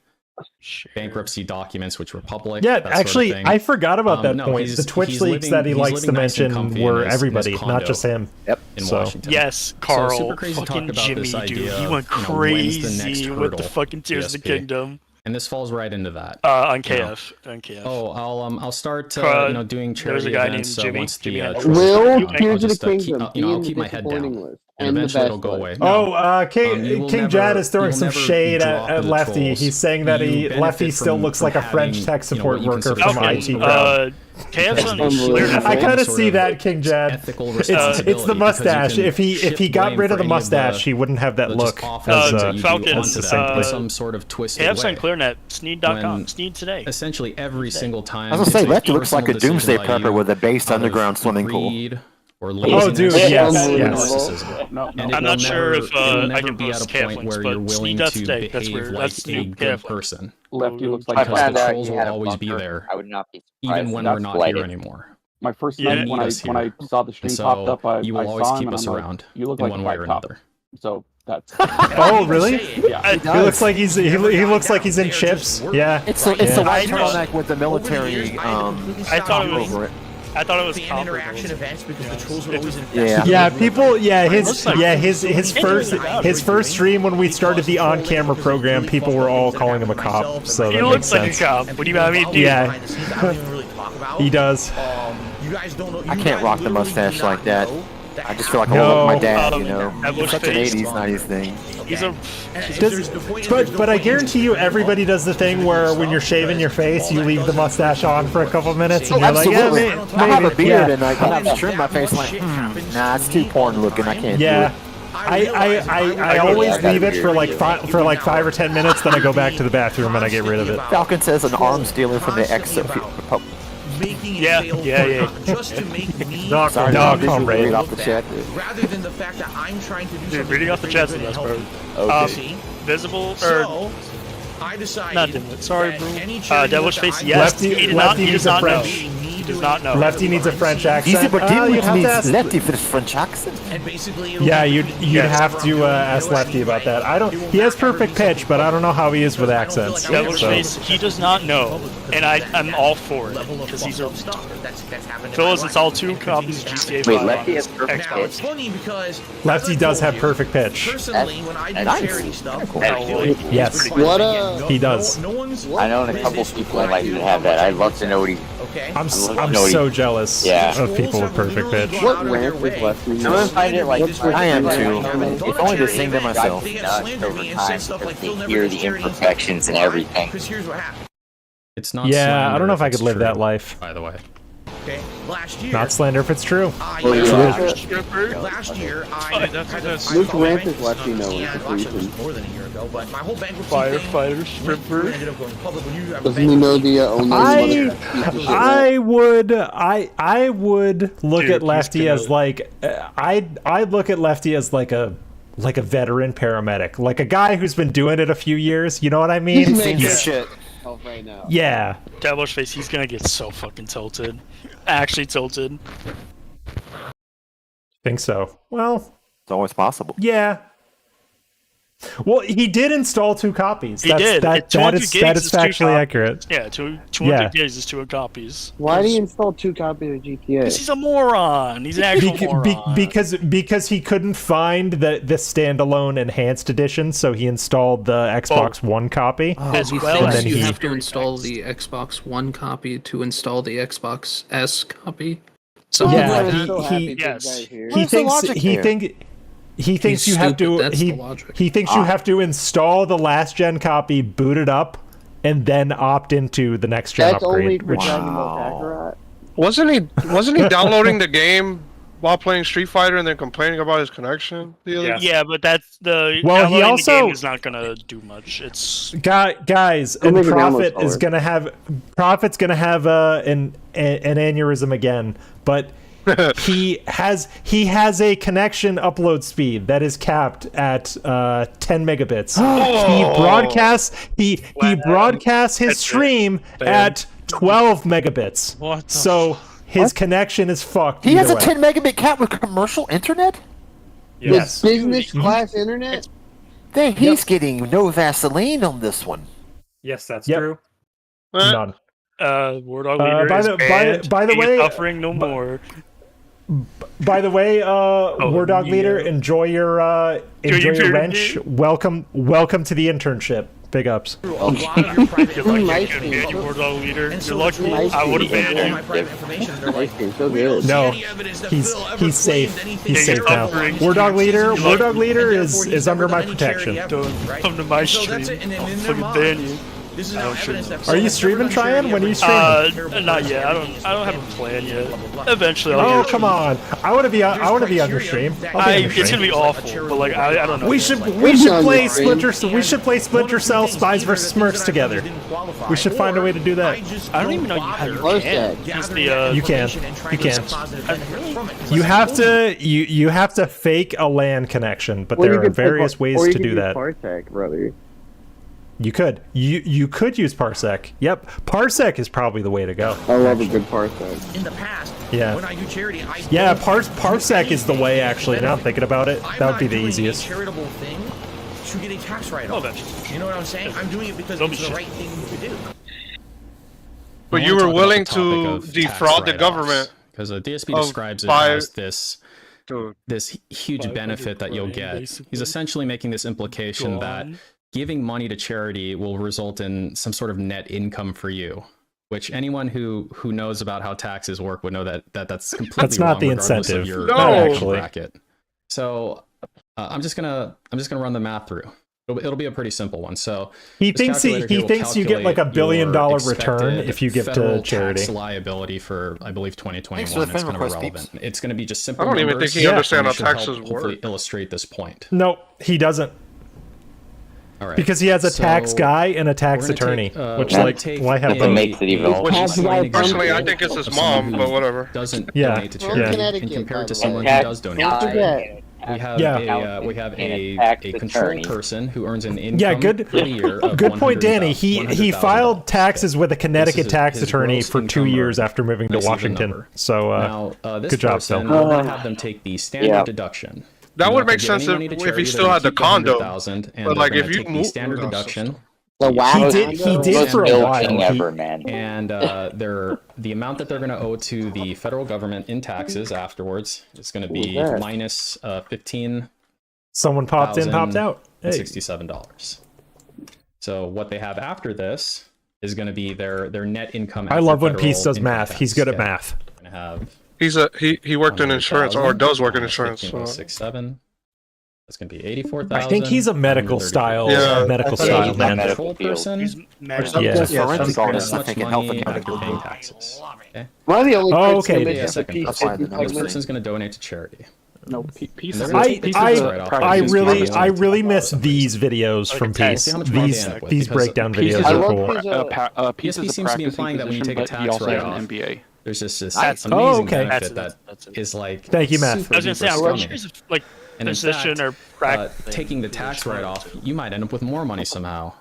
Bankruptcy documents, which were public.
Yeah, actually, I forgot about that point. The Twitch leaks that he likes to mention were everybody, not just him.
Yep.
In Washington.
Yes, Carl.
So super crazy
fucking
talk about
Jimmy,
this idea.
Dude. He went crazy with the fucking Tears of the Kingdom.
And this falls right into that.
On KF. On KF.
Oh, I'll start doing charity
guy
events
named Jimmy.
once the
Will Tears of the Kingdom
I'll keep my head down. And eventually it'll go away.
King Jad is throwing some shade at Lefty. He's saying that Lefty still looks like a French tech support worker from IT Crowd. I kind of see that, King Jad. It's the mustache. If he got rid of the mustache, he wouldn't have that look.
Falcon,
some sort of twisted way.
on ClearNet, Sneed.com, Sneed today.
Essentially every single time.
I was gonna say, Lefty looks like a doomsday prepper with a based underground swimming pool.
or laziness,
narcissism. No.
And
I'm not sure if I can
be at a point where you're willing to behave like a good person.
Lefty looks like
because the trolls will always be there.
I would not be
even when we're not here anymore.
My first night when I saw the stream popped up,
you will always keep us around
you look
in
like
one way or another.
So that's
oh really?
Yeah,
he looks like he looks like he's in chips. Yeah,
it's the white turtleneck with the military.
I thought it was
interaction events because the trolls were always in.
People. His first stream when we started the on-camera program, people were all calling him a cop. So
he looks like a cop. What do you mean?
Yeah, he does.
You guys don't know.
I can't rock the mustache like that. I just feel like I look like my dad, you know. It's such an 80s, 90s thing.
But I guarantee you, everybody does the thing where when you're shaving your face, you leave the mustache on for a couple minutes, and you're like,
maybe. I have a beard and I have to trim my face like, nah, it's too porn looking. I can't do it.
I always leave it for like 5 or 10 minutes, then I go back to the bathroom and I get rid of it.
Falcon says an arms dealer from the Republic.
Yeah.
Just to make me
read
off the chat.
Rather than the fact that I'm trying to do
reading off the chat's the best part.
Okay.
Visible
so, I decided
not sorry, bro. Devilish Face, yes. He does not know. He does not know.
Lefty needs a French accent.
Easy, but needs Lefty for the French accent.
And basically,
yeah, you'd have to ask Lefty about that. I don't. He has perfect pitch, but I don't know how he is with accents.
Devilish Face, he does not know, and I'm all for it because he's a. Phil has installed 2 copies of GTA 5.
Wait, Lefty has perfect
pitch. It's funny because
Lefty does have perfect pitch.
Personally, when I do charity stuff,
yes, he does.
I know a couple people like who have that. I'd love to know what he.
Okay.
I'm so jealous of people with perfect pitch.
What rant is Lefty?
Some find it like
I am too. If only to sing to myself.
They hear the imperfections and everything.
It's not.
Yeah, I don't know if I could live that life.
By the way.
Okay, last year.
Not slander if it's true.
Last year,
Luke rant is Lefty knowing.
More than a year ago, but my whole bankruptcy
firefighter stripper.
ended up going public when you
Doesn't he know the only?
I would look at Lefty as like I'd look at Lefty as like a veteran paramedic, like a guy who's been doing it a few years. You know what I mean?
He's making shit right now.
Yeah.
Devilish Face, he's gonna get so fucking tilted. Actually tilted.
Think so. Well,
it's always possible.
Yeah. Well, he did install 2 copies.
He did.
That is factually accurate.
Yeah, 200 gigs is 2 copies.
Why did he install 2 copies of GTA?
Because he's a moron. He's an actual moron.
Because he couldn't find the standalone enhanced edition, so he installed the Xbox One copy.
As well as you have to install the Xbox One copy to install the Xbox S copy.
So he thinks you have to he thinks you have to install the last gen copy, boot it up, and then opt into the next gen upgrade.
Wasn't he downloading the game while playing Street Fighter and then complaining about his connection?
Yeah, but that's the
he also
the game is not gonna do much. It's
guys, and Prophet's gonna have an aneurysm again, but. he has a connection upload speed that is capped at 10 megabits. He broadcasts his stream at 12 megabits. So his connection is fucked.
He has a 10 megabit cap with commercial internet?
Yes.
With business class internet?
Dang, he's getting no Vaseline on this one.
Yes, that's true.
None.
War Dog Leader
by the way,
offering no more.
By the way, War Dog Leader, enjoy your wrench. Welcome to the internship. Big ups.
You're lucky I would have banned you.
No, he's safe. He's safe now. War Dog Leader is under my protection.
Don't come to my stream. I'll fucking ban you.
This is now evidence that.
Are you streaming, Tryon? When are you streaming?
Not yet. I don't have a plan yet. Eventually, I'll
come on! I want to be on your stream.
It's gonna be awful, but like I don't know.
We should play Splinter Cell Spies vs Smurfs together. We should find a way to do that.
I don't even know you can.
You can. You have to. You have to fake a LAN connection, but there are various ways to do that.
Parsec, brother.
You could. You could use Parsec. Yep. Parsec is probably the way to go.
I love a good Parsec.
In the past, when I do charity,
Parsec is the way, actually. Now I'm thinking about it. That would be the easiest.
Charitable thing to get a tax write-off. You know what I'm saying? I'm doing it because it's the right thing to do.
But you were willing to defraud the government.
Because DSP describes it as this huge benefit that you'll get. He's essentially making this implication that giving money to charity will result in some sort of net income for you, which anyone who knows about how taxes work would know that's completely
that's not
wrong,
the incentive.
Your actually bracket. So I'm just gonna run the math through. It'll be a pretty simple one. So
he thinks you get like $1 billion return if you give to charity.
Tax liability for I believe 2021 is kind of irrelevant. It's going to be just simple.
I don't even think he understands how taxes work.
Illustrate this point.
No, he doesn't.
All right.
Because he has a tax guy and a tax attorney, which why have both?
Personally, I think it's his mom, but whatever.
Doesn't donate to charity and compare it to someone who does donate to charity. We have a control person who earns an income per year of
good point, Danny. He filed taxes with a Connecticut tax attorney for 2 years after moving to Washington. So good job, Phil.
We'll have them take the standard deduction.
That would make sense if he still had the condo. But like if you move
standard deduction.
He did for a while.
And the amount that they're going to owe to the federal government in taxes afterwards is going to be minus 15.
Someone popped in, popped out.
$67. So what they have after this is going to be their net income.
I love when Peace does math. He's good at math.
He worked in insurance or does work in insurance.
15.67. That's going to be 84,000.
I think he's a medical style man.
Control person. Taxes. Okay.
One of the only
This person's going to donate to charity.
No, Peace.
I really miss these videos from Peace. These breakdown videos are cool.
PSP seems to be implying that when you take a tax write-off, there's just this amazing benefit that is like.
Thank you, Matt.
I was going to say, I'm curious if like position or practice.
Taking the tax write-off, you might end up with more money somehow.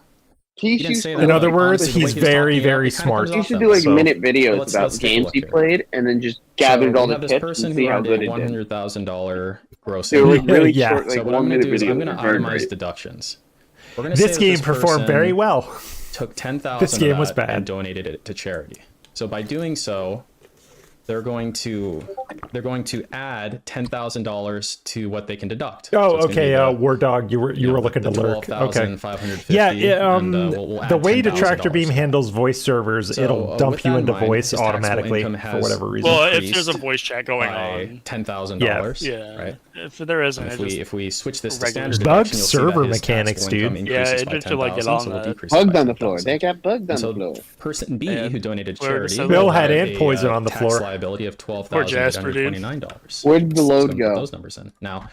In other words, he's very smart.
He should do like minute videos about games he played, and then just gathered all the tips and see how good it did.
$100,000 gross.
So what
I'm going to do is I'm going to itemize deductions.
This game performed very well.
Took $10,000.
This game was bad
and donated it to charity. So by doing so, they're going to add $10,000 to what they can deduct.
Oh, okay. War Dog, you were looking to lurk. Okay. The way Detractor Beam handles voice servers, it'll dump you into voice automatically for whatever reason.
Well, if there's a voice chat going on,
$10,000.
Yeah.
Right.
If there isn't,
if we switch this to standard
bug
deduction,
server mechanics, dude.
Yeah, it just like get on that.
Bugged on the floor. They got bugged on the floor.
Person B who donated to charity.
Bill had ant poison on the floor.
Liability of $12,829.
Where did the load go?
Those numbers in. Now,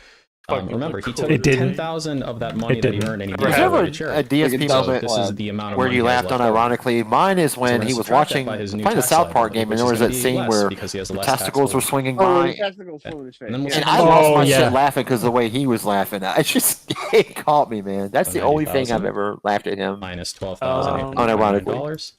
remember, he took $10,000 of that money that he earned and he
Was there a DSP moment
this is the amount of
where you laughed on ironically? Mine is when he was playing the South Park game and there was that scene where the testicles were swinging by. And I lost my shit laughing because the way he was laughing. It caught me, man. That's the only thing I've ever laughed at him.
Minus $12,000
unironically.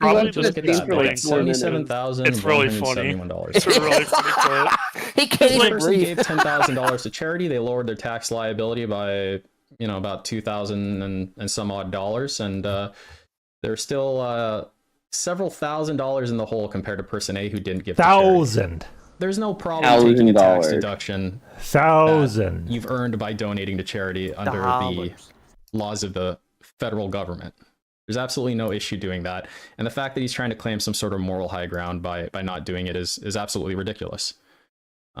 Probably
just get that like $77,000.
It's really funny. It's a really funny
He can't even
breathe. Gave $10,000 to charity. They lowered their tax liability by about $2,000 and some odd dollars, and they're still several $1,000s in the hole compared to person A who didn't give.
$1,000.
There's no problem taking a tax deduction.
$1,000
you've earned by donating to charity under the laws of the federal government. There's absolutely no issue doing that. And the fact that he's trying to claim some sort of moral high ground by not doing it is absolutely ridiculous.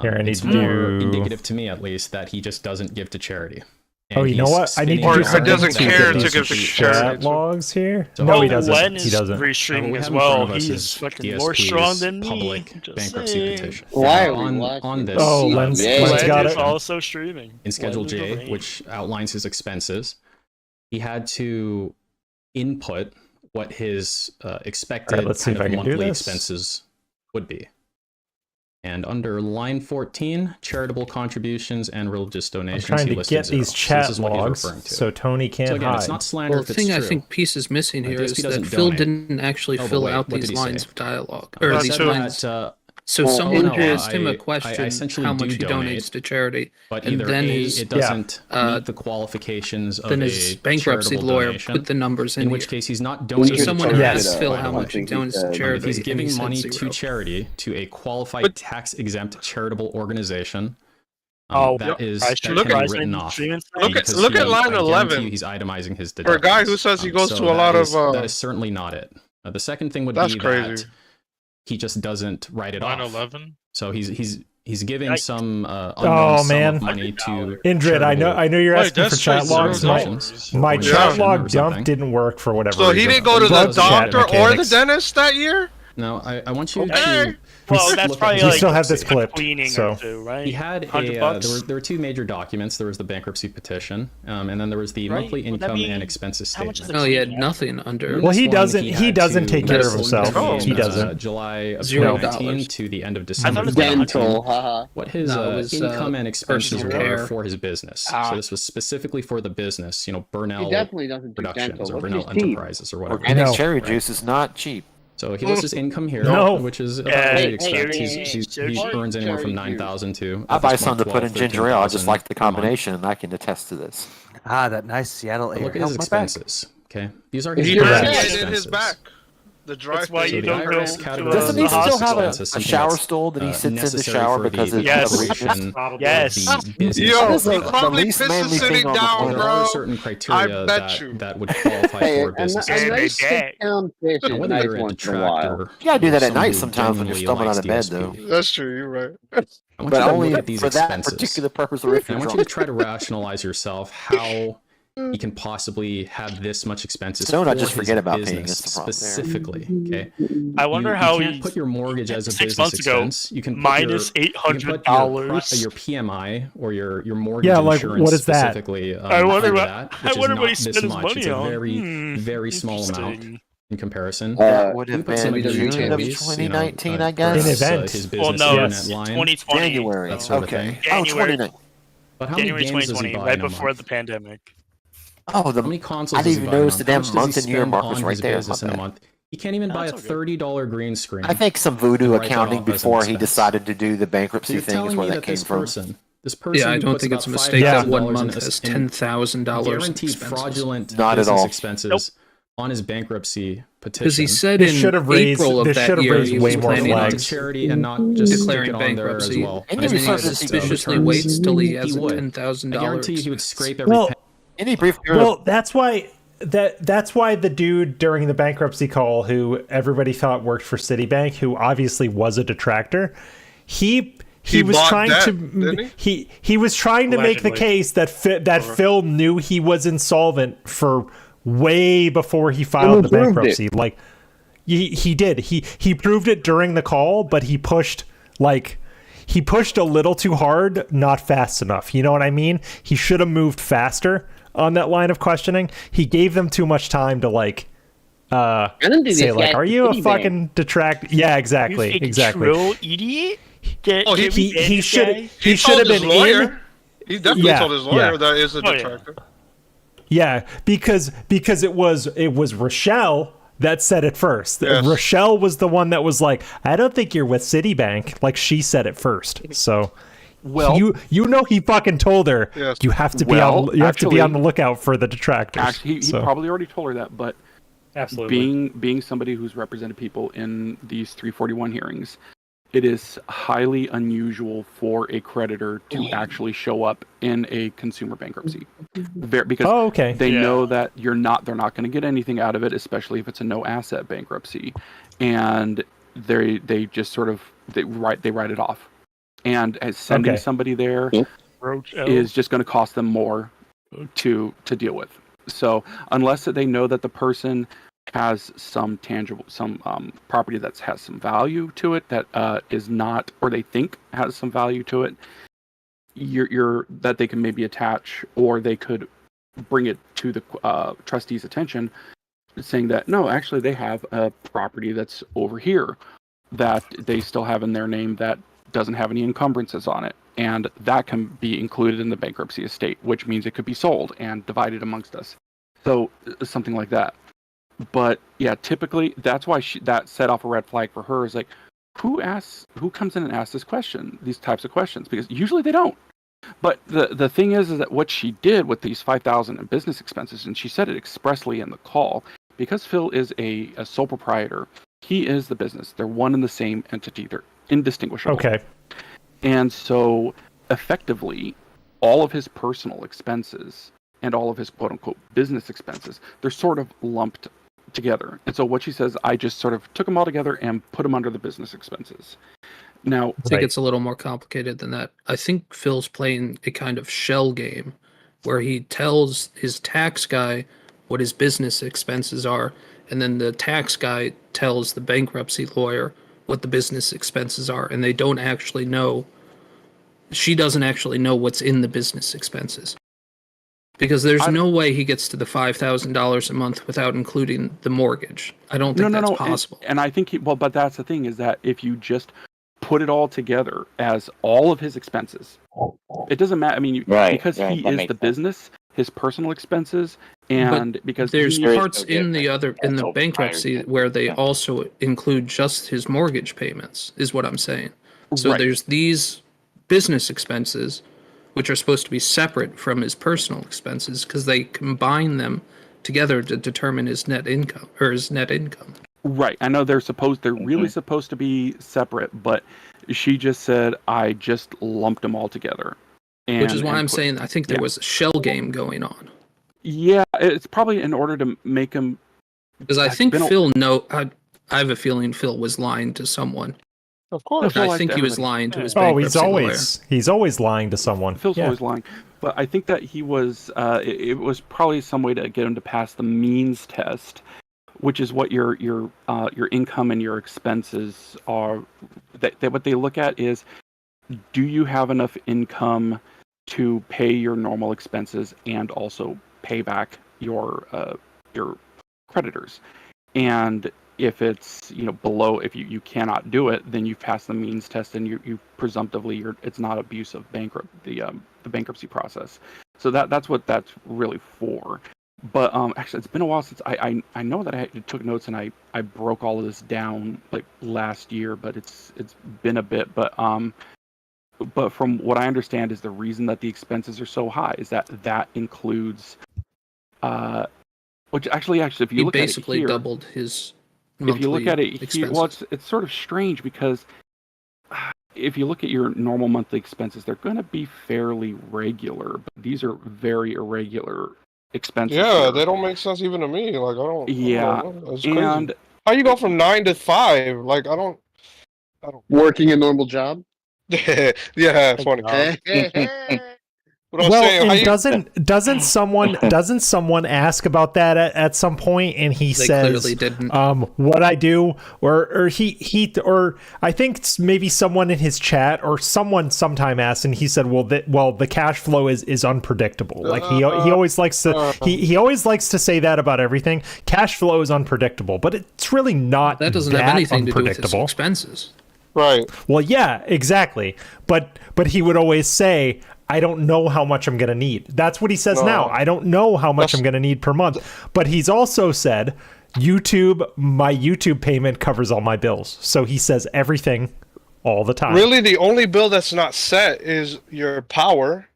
It's more indicative to me, at least, that he just doesn't give to charity.
Oh, you know what? I need to do something.
Or doesn't care to give the
chat logs here. No, he doesn't.
Len
He doesn't.
is restreaming as well. He's fucking more strong than me.
Public bankruptcy petition.
Why are we
on this?
Oh, Len's got it.
Also streaming
in Schedule J, which outlines his expenses. He had to input what his expected monthly expenses would be. And under line 14, charitable contributions and religious donations,
I'm trying to get these chat logs so Toni can't
again,
hide.
It's not slander.
Well, the thing I think Peace is missing here is that Phil didn't actually fill out these lines of dialogue. Or these lines. So someone asked him a question, how much he donates to charity,
but
and then
it doesn't meet the qualifications of
then his bankruptcy lawyer put the numbers in
which case he's not donating.
So someone asked Phil how much he donates to charity.
If he's giving money to charity, to a qualified tax-exempt charitable organization, that is written off.
Look at line 11.
He's itemizing his deductions.
For a guy who says he goes to a lot of...
that is certainly not it. The second thing would be that he just doesn't write it off.
9/11.
So he's giving some unknown sum of money to
Indrid. I know you're asking for chat logs. My chat log dump didn't work for whatever reason.
So he didn't go to the doctor or the dentist that year?
No, I want you to.
Well, that's probably
we still have this clip.
So right?
He had there were two major documents. There was the bankruptcy petition, and then there was the monthly income and expenses statement.
No, he had nothing under.
Well, he doesn't take care of himself. He doesn't.
July of 2019 to the end of December. What his income and expenses were for his business. So this was specifically for the business. Burnell Productions or Burnell Enterprises or whatever.
Organic cherry juice is not cheap.
So he lists his income here, which is about what you'd expect. He earns anywhere from 9,000 to.
I buy some to put in ginger ale. I just like the combination, and I can attest to this.
That nice Seattle air.
Look at his expenses. Okay, these are his
expenses.
That's why you don't go to
Doesn't he still have a shower stool that he sits in the shower because it's
Yes.
Yo, he probably pisses sitting down, bro.
There are certain criteria that would qualify for a business. Whether you're a detractor,
you gotta do that at night sometimes when you're stumbling out of bed, though.
That's true. You're right.
But only for that particular purpose. Or if
I want you to try to rationalize yourself how he can possibly have this much expenses.
Don't just forget about
paying
this
specifically. Okay.
I wonder how
you can't put your mortgage as a
6
business
months ago,
expense. You can
minus $800.
Your PMI or your mortgage insurance
what is that?
specifically.
I wonder
what
he spent his money
It's a
on.
very small amount in comparison.
That would have been June of 2019, I guess.
An event.
His
Well,
business
no,
it's
it's
2020.
January.
That sort of thing.
January.
2019.
But how many
January
games does he
2020,
buy
right
in a
before
month?
the pandemic.
Oh,
How many consoles
I didn't even notice the damn
How much
month
does
and
he
year
spend
markers
on
right
his
there.
business in a month? He can't even buy a $30 green screen.
I think some voodoo
Write that
accounting
off as an
before he
expense.
decided to do the
So
bankruptcy
you're
thing is
telling
where
me
that came
this
from.
person
Yeah, I don't
puts
think it's a
about
mistake that
$5,000
1 month
in
has $10,000
guaranteed
expenses.
fraudulent
Not at
business
all.
expenses on his bankruptcy petition.
Because he said in April of that year he was planning on
to charity and not just
declaring
stick it on there as
bankruptcy,
well.
and then he suspiciously waits till he has a
would.
$10,000.
I guarantee you he would scrape every
Well,
penny.
Any brief period
Well, that's why the dude during the bankruptcy call who everybody thought worked for Citibank, who obviously was a detractor, he was trying he was trying to make the case that Phil knew he was insolvent for way before he filed the bankruptcy. Like he did. He proved it during the call, but he pushed a little too hard, not fast enough. You know what I mean? He should have moved faster on that line of questioning. He gave them too much time to say are you a fucking detractor? Yeah, exactly.
Real idiot.
He should have been in.
He definitely told his lawyer that is a detractor.
Yeah, because it was Rochelle that said it first.
Yes.
Rochelle was the one that was like, I don't think you're with Citibank. Like, she said it first. So, you know, he fucking told her you have to be on the lookout for the detractors.
Actually, he probably already told her that, but being somebody who's represented people in these 341 hearings, it is highly unusual for a creditor to actually show up in a consumer bankruptcy, because they know that they're not going to get anything out of it, especially if it's a no asset bankruptcy, and they just sort of they write it off, and as sending somebody there is just going to cost them more to deal with. So unless they know that the person has some tangible, property that has some value to it that is not, or they think has some value to it, that they can maybe attach, or they could bring it to the trustee's attention, saying that no, actually they have a property that's over here that they still have in their name that doesn't have any encumbrances on it, and that can be included in the bankruptcy estate, which means it could be sold and divided amongst us. So something like that. But yeah, typically that's why that set off a red flag for her, is like, who comes in and asks these types of questions? Because usually they don't. But the thing is that what she did with these $5,000 in business expenses, and she said it expressly in the call, because Phil is a sole proprietor, he is the business. They're one and the same entity. They're indistinguishable.
Okay.
And so effectively, all of his personal expenses and all of his quote unquote business expenses, they're sort of lumped together. And so what she says, I just sort of took them all together and put them under the business expenses. Now,
I think it's a little more complicated than that. I think Phil's playing a kind of shell game where he tells his tax guy what his business expenses are, and then the tax guy tells the bankruptcy lawyer what the business expenses are, and they don't actually know. She doesn't actually know what's in the business expenses. Because there's no way he gets to the $5,000 a month without including the mortgage. I don't think that's possible.
And I think but that's the thing, is that if you just put it all together as all of his expenses, it doesn't matter. I mean, because he is the business, his personal expenses, and
but
because
there's parts in the bankruptcy where they also include just his mortgage payments, is what I'm saying. So there's these business expenses, which are supposed to be separate from his personal expenses, because they combine them together to determine his net income.
Right. I know they're really supposed to be separate, but she just said, I just lumped them all together.
Which is why I'm saying I think there was a shell game going on.
Yeah, it's probably in order to make him...
Because I think I have a feeling Phil was lying to someone.
Of course.
I think he was lying to his bankruptcy lawyer.
He's always lying to someone.
Phil's always lying. But I think that he was, it was probably some way to get him to pass the means test, which is what your income and your expenses are. What they look at is, do you have enough income to pay your normal expenses and also pay back your creditors? And if it's below, if you cannot do it, then you pass the means test, and you presumptively it's not abuse of the bankruptcy process. So that's what that's really for. But actually, it's been a while since I know that I took notes, and I broke all of this down like last year, but it's been a bit. But from what I understand, is the reason that the expenses are so high is that includes which actually if you look at it, he
basically doubled his.
If you look at it, it's sort of strange, because if you look at your normal monthly expenses, they're going to be fairly regular, but these are very irregular expenses.
Yeah, they don't make sense even to me. Like, I don't.
Yeah,
I don't know. It's crazy. And how you go from 9 to 5? Like, I don't.
Working a normal job.
Yeah, funny.
Doesn't someone ask about that at some point, and he says,
clearly didn't.
What I do, or I think maybe someone in his chat or someone sometime asked, and he said, well, the cash flow is unpredictable. Like he always likes to he always likes to say that about everything. Cash flow is unpredictable, but it's really not.
That doesn't have anything to do with his expenses.
Right.
Well, yeah, exactly. But he would always say, I don't know how much I'm going to need. That's what he says now. I don't know how much I'm going to need per month. But he's also said, my YouTube payment covers all my bills. So he says everything all the time.
Really, the only bill that's not set is your power,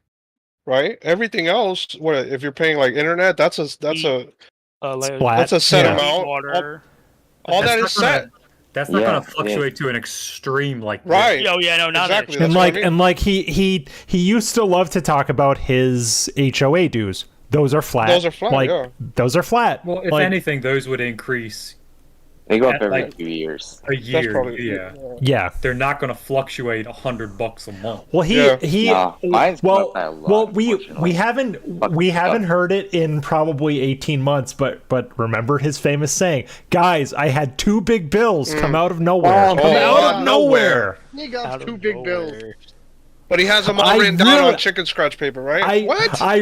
right? Everything else, if you're paying like internet, that's a set amount.
Water.
All that is set.
That's not going to fluctuate to an extreme like this.
Right.
Oh yeah, no, not
exactly.
And like he used to love to talk about his HOA dues. Those are flat.
Those are flat.
Those are flat.
Well, if anything, those would increase
They go up every 2 years.
A year,
probably,
yeah.
They're not going to fluctuate $100 a month.
Well, we haven't heard it in probably 18 months, but remember his famous saying, "Guys, I had 2 big bills come out of nowhere." Out of nowhere.
He got 2 big bills.
But he has them all written down on chicken scratch paper, right? What?
I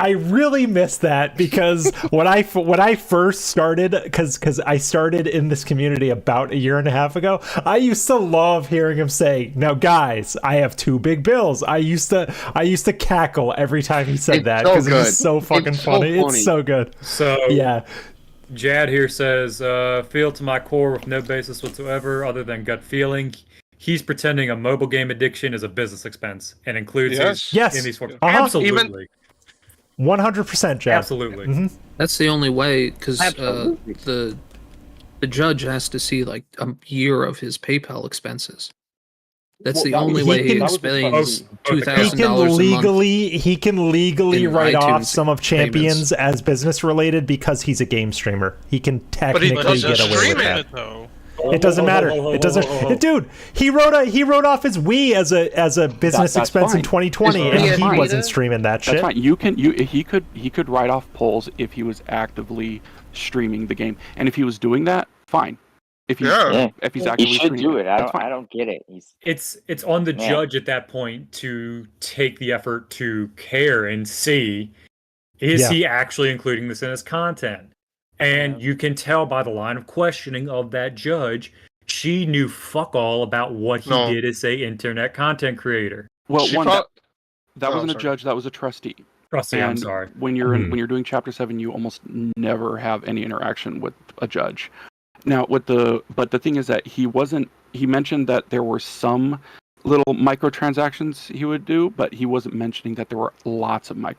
really miss that because when I first started, because I started in this community about a year and a half ago, I used to love hearing him say, "Now, guys, I have 2 big bills." I used to cackle every time he said that because it was so fucking funny. It's so good.
So
yeah.
Jad here says, "Feel to my core with no basis whatsoever other than gut feeling. He's pretending a mobile game addiction is a business expense and includes in these forms." Absolutely.
100%, Jeff.
Absolutely.
Mm-hmm.
That's the only way, because the judge has to see like a year of his PayPal expenses. That's the only way he explains $2,000
he can legally write off some of Champions as business related because he's a game streamer. He can technically get away with that. It doesn't matter. It doesn't. Dude, he wrote off his Wii as a business expense in 2020, and he wasn't streaming that shit.
That's fine. He could write off polls if he was actively streaming the game, and if he was doing that, fine. If he's actively
he should
streaming
do it. I don't get it.
It's on the judge at that point to take the effort to care and see is he actually including this in his content. And you can tell by the line of questioning of that judge, she knew fuck all about what he did as a internet content creator.
Well, that wasn't a judge; that was a trustee.
Trustee, I'm sorry.
When you're doing Chapter 7, you almost never have any interaction with a judge. Now, but the thing is that he mentioned that there were some little microtransactions he would do, but he wasn't mentioning that there were lots of like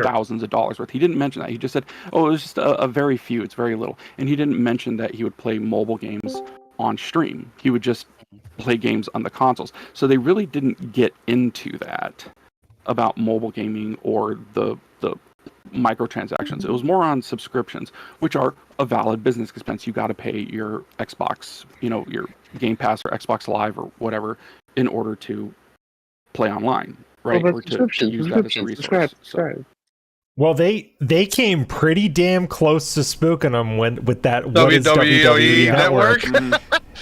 thousands of dollars worth. He didn't mention that. He just said, "Oh, it was just a very few. It's very little." And he didn't mention that he would play mobile games on stream. He would just play games on the consoles. So they really didn't get into that about mobile gaming or the microtransactions. It was more on subscriptions, which are a valid business expense. You got to pay your Xbox, your Game Pass or Xbox Live or whatever in order to play online, right? Or to use that as a resource.
Well, they came pretty damn close to spooking them with that WWE Network.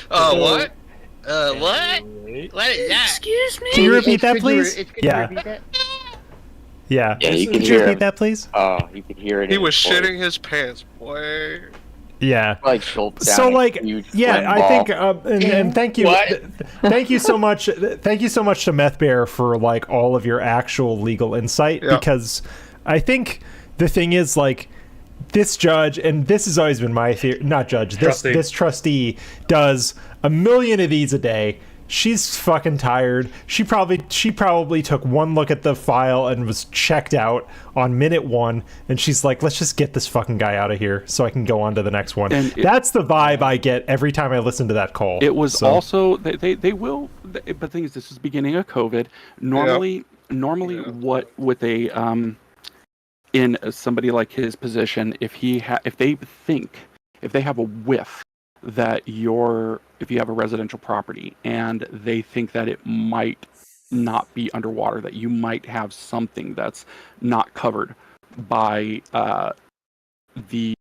What? What?
Excuse me?
Can you repeat that, please? Yeah. Yeah.
You
could you repeat that, please?
Oh, you could hear it.
He was shitting his pants, boy.
Yeah.
I
think and thank you thank you so much to Meth Bear for like all of your actual legal insight, because I think the thing is, like, this judge, and this has always been my theory, not judge, this trustee does a million of these a day. She's fucking tired. She probably took one look at the file and was checked out on minute 1, and she's like, let's just get this fucking guy out of here so I can go on to the next one. That's the vibe I get every time I listen to that call.
It was also they will, but the thing is, this is beginning of COVID. Normally what with a in somebody like his position, if they have a whiff that if you have a residential property and they think that it might not be underwater, that you might have something that's not covered by the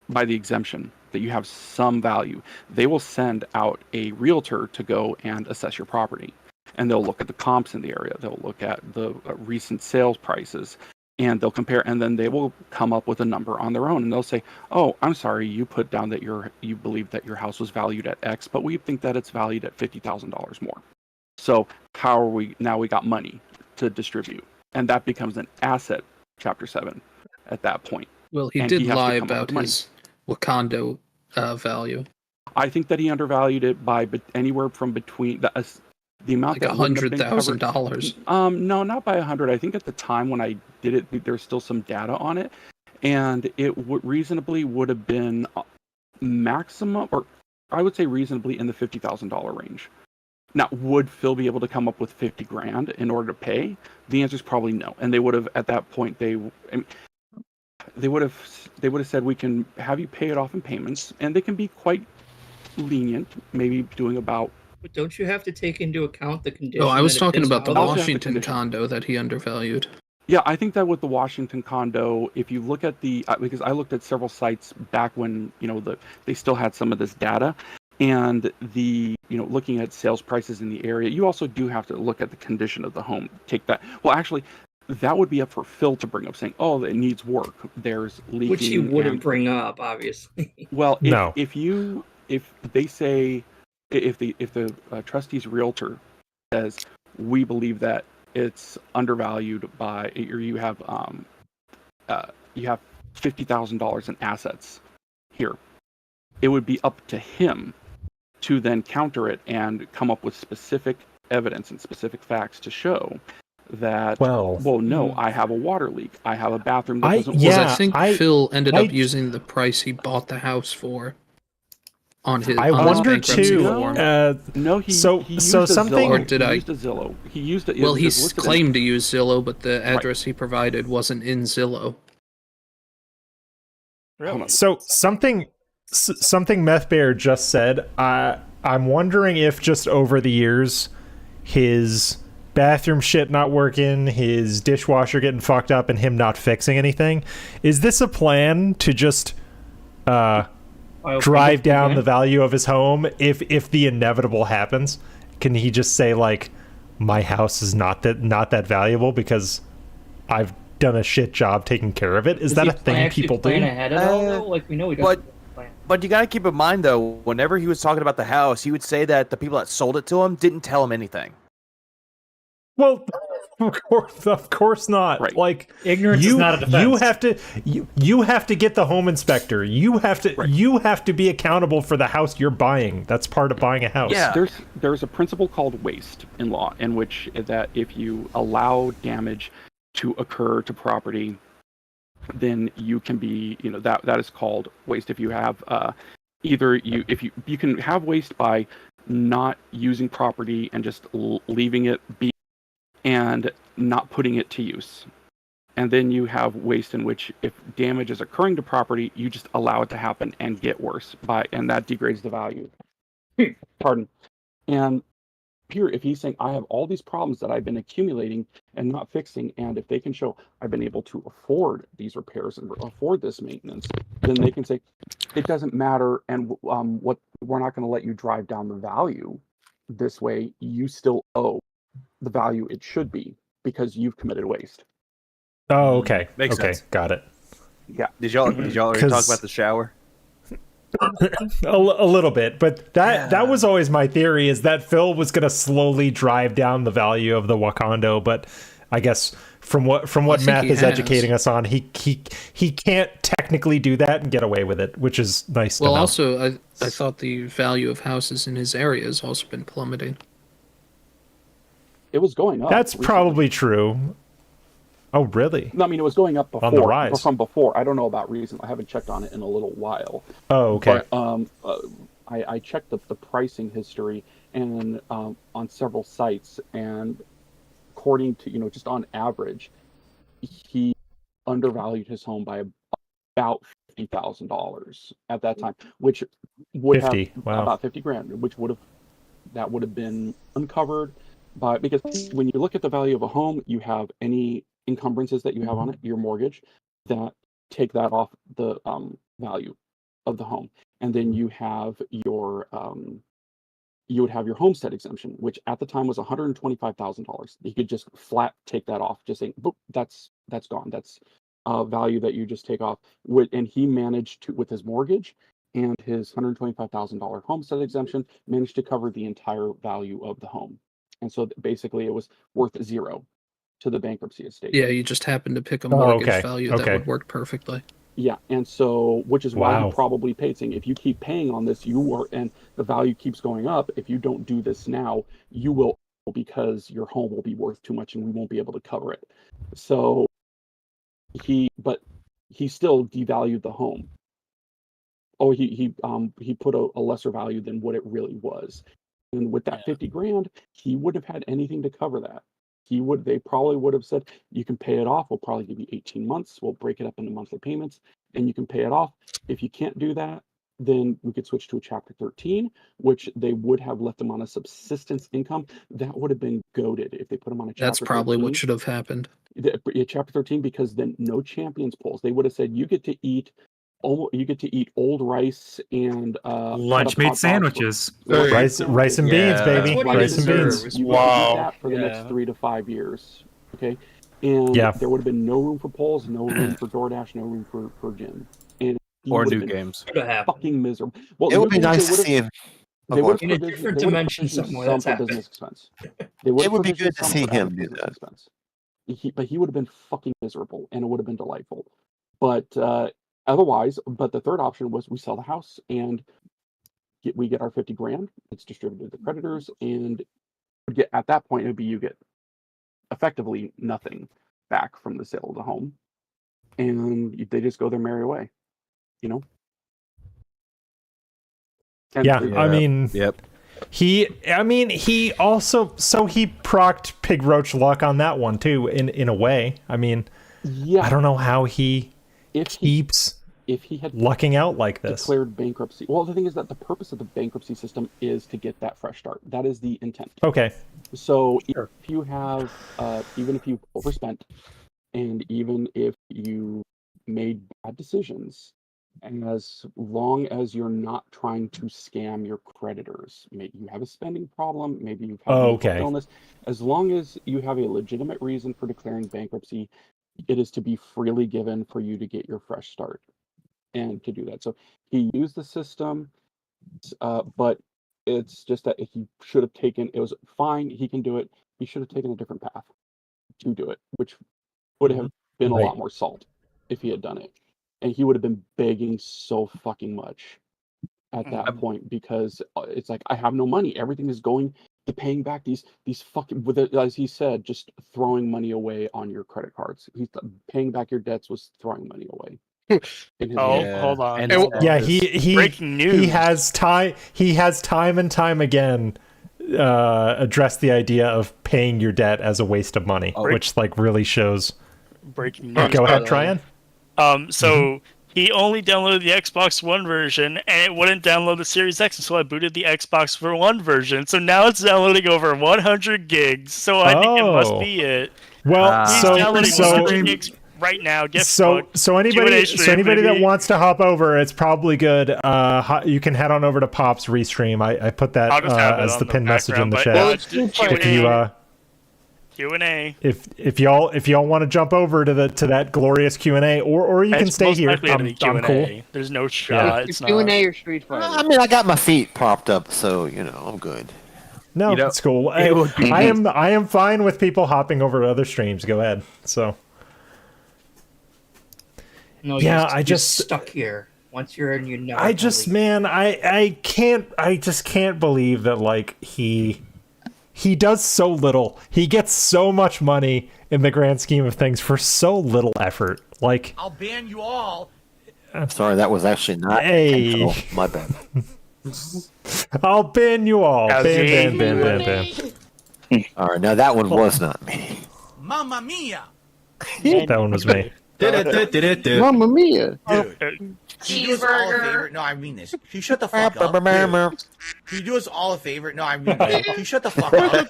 exemption, that you have some value, they will send out a realtor to go and assess your property. And they'll look at the comps in the area. They'll look at the recent sales prices, and they'll compare, and then they will come up with a number on their own. And they'll say, "Oh, I'm sorry, you put down that you believe that your house was valued at X, but we think that it's valued at $50,000 more. So we got money to distribute," and that becomes an asset, Chapter 7, at that point.
Well, he did lie about his Wakanda value.
I think that he undervalued it by anywhere from between the amount
like $100,000.
No, not by 100. I think at the time when I did it, there's still some data on it, and it reasonably would have been maximum, or I would say reasonably in the $50,000 range. Now, would Phil be able to come up with $50,000 in order to pay? The answer is probably no. And they would have at that point. they would have said we can have you pay it off in payments, and they can be quite lenient, maybe doing about.
But don't you have to take into account the condition?
Oh, I was talking about the
Also
Washington condo that he undervalued.
Yeah, I think that with the Washington condo, if you look at the because I looked at several sites back when they still had some of this data, and looking at sales prices in the area, you also do have to look at the condition of the home. Take that. Well, actually, that would be up for Phil to bring up, saying, "Oh, it needs work. There's leaking."
Which he wouldn't bring up, obviously.
Well, if they say if the trustee's realtor says we believe that it's undervalued by, or you have $50,000 in assets here, it would be up to him to then counter it and come up with specific evidence and specific facts to show that, no, I have a water leak. I have a bathroom that doesn't work.
I think Phil ended up using the price he bought the house for on his
wonder too.
No, he used
something.
Zillow. Or did I? He used a Zillow. He used it.
Well, he's claimed to use Zillow, but the address he provided wasn't in Zillow.
Really? So something Meth Bear just said. I'm wondering if just over the years, his bathroom shit not working, his dishwasher getting fucked up, and him not fixing anything. Is this a plan to just drive down the value of his home if the inevitable happens? Can he just say, like, my house is not that valuable because I've done a shit job taking care of it? Is that a thing people do?
Ahead of all, like, we know he doesn't.
But you gotta keep in mind though, whenever he was talking about the house, he would say that the people that sold it to him didn't tell him anything.
Well, of course not.
Right.
Like,
ignorance is not a defense.
You have to get the home inspector. You have to be accountable for the house you're buying. That's part of buying a house.
Yeah. There's a principle called waste in law, in which that if you allow damage to occur to property, then you can be, that is called waste. If you have if you can have waste by not using property and just leaving it be and not putting it to use. And then you have waste in which if damage is occurring to property, you just allow it to happen and get worse and that degrades the value. Pardon. And here, if he's saying, I have all these problems that I've been accumulating and not fixing, and if they can show I've been able to afford these repairs and afford this maintenance, then they can say, it doesn't matter, and what we're not going to let you drive down the value this way. You still owe the value it should be because you've committed waste.
Oh, okay.
Makes sense.
Got it.
Yeah. Did y'all already talk about the shower?
a little bit, but that was always my theory, is that Phil was going to slowly drive down the value of the Wakando, but I guess from what Matt is educating us on, he can't technically do that and get away with it, which is nice to know.
Well, also, I thought the value of houses in his area has also been plummeting.
It was going up.
That's recently. Probably true. Oh, really?
No, I mean, it was going up before.
On the rise.
From before. I don't know about recent. I haven't checked on it in a little while.
Oh, okay.
But I checked the pricing history and on several sites, and according to, just on average, he undervalued his home by about $50,000 at that time, which would have about $50,000, which would have been uncovered by, because when you look at the value of a home, you have any encumbrances that you have on it, your mortgage, that take that off the value of the home, and then you have your you would have your homestead exemption, which at the time was $125,000. You could just flat take that off, just saying, boop, that's gone. That's value that you just take off. And he managed to, with his mortgage and his $125,000 homestead exemption, managed to cover the entire value of the home. And so basically it was worth zero to the bankruptcy estate.
Yeah, you just happened to pick a mortgage value that would work perfectly.
Yeah, and so, which is why you probably paid, saying, if you keep paying on this, and the value keeps going up, if you don't do this now, you will, because your home will be worth too much and we won't be able to cover it. So he still devalued the home. Oh, he put a lesser value than what it really was. And with that $50,000, he wouldn't have had anything to cover that. They probably would have said, you can pay it off. We'll probably give you 18 months. We'll break it up into monthly payments and you can pay it off. If you can't do that, then we could switch to a Chapter 13, which they would have left them on a subsistence income. That would have been goated if they put them on a Chapter 13.
That's probably what should have happened.
Chapter 13, because then no champions polls. They would have said, you get to eat old rice and
lunch meat sandwiches.
Rice and beans, baby. Rice and beans.
You wow. That for the next 3 to 5 years. Okay. And there would have been no room for polls, no room for DoorDash, no room for gym. And
or new games.
Fucking miserable. Well,
it would be nice to see him.
They would
in a different dimension somewhere. That's
business expense.
It would be good to see him do that.
But he would have been fucking miserable, and it would have been delightful. But otherwise, the third option was we sell the house and we get our 50 grand. It's distributed to the creditors, and at that point, you get effectively nothing back from the sale of the home, and they just go their merry way, you know. And
I mean, he also he procced Pig Roach luck on that one too, in a way. I mean, I don't know how he keeps
if he had
lucking out like this.
Declared bankruptcy. Well, the thing is that the purpose of the bankruptcy system is to get that fresh start. That is the intent.
Okay.
So if you have, even if you've overspent, and even if you made bad decisions, and as long as you're not trying to scam your creditors, maybe you have a spending problem, maybe you've had an illness, as long as you have a legitimate reason for declaring bankruptcy, it is to be freely given for you to get your fresh start and to do that. So he used the system, but it's just that he should have taken, it was fine, he can do it, he should have taken a different path to do it, which would have been a lot more salt if he had done it. And he would have been begging so fucking much at that point, because it's like, I have no money. Everything is going to paying back these fucking, as he said, just throwing money away on your credit cards. He's paying back your debts was throwing money away.
Hold on.
He
breaking news.
He has time and time again addressed the idea of paying your debt as a waste of money, which really shows.
Breaking news.
Go ahead, Tryon.
He only downloaded the Xbox One version, and it wouldn't download the Series X, so I booted the Xbox One version. So now it's downloading over 100 gigs. So I think it must be it.
Well,
he's downloading 100 gigs right now.
So anybody that wants to hop over, it's probably good. You can head on over to Pop's Restream. I put that as the pinned message in the chat.
Q&A.
If y'all want to jump over to that glorious Q&A, or you can stay here. I'm cool.
There's no shot. It's
Q&A or Street Fighter.
I mean, I got my feet propped up, so I'm good.
No, it's cool. I am fine with people hopping over to other streams. Go ahead. So.
No,
I
just stuck here. Once you're in, you know.
I just can't believe that he does so little. He gets so much money in the grand scheme of things for so little effort.
I'll ban you all.
I'm sorry, that was actually not intentional. My bad.
I'll ban you all. Ban.
All right, now that one was not me.
Mamma mia!
That one was me.
Mamma mia!
Can you do us all a favor? No, I mean this. Can you shut the fuck up? Can you do us all a favor? No, I mean this. Can you shut the fuck up?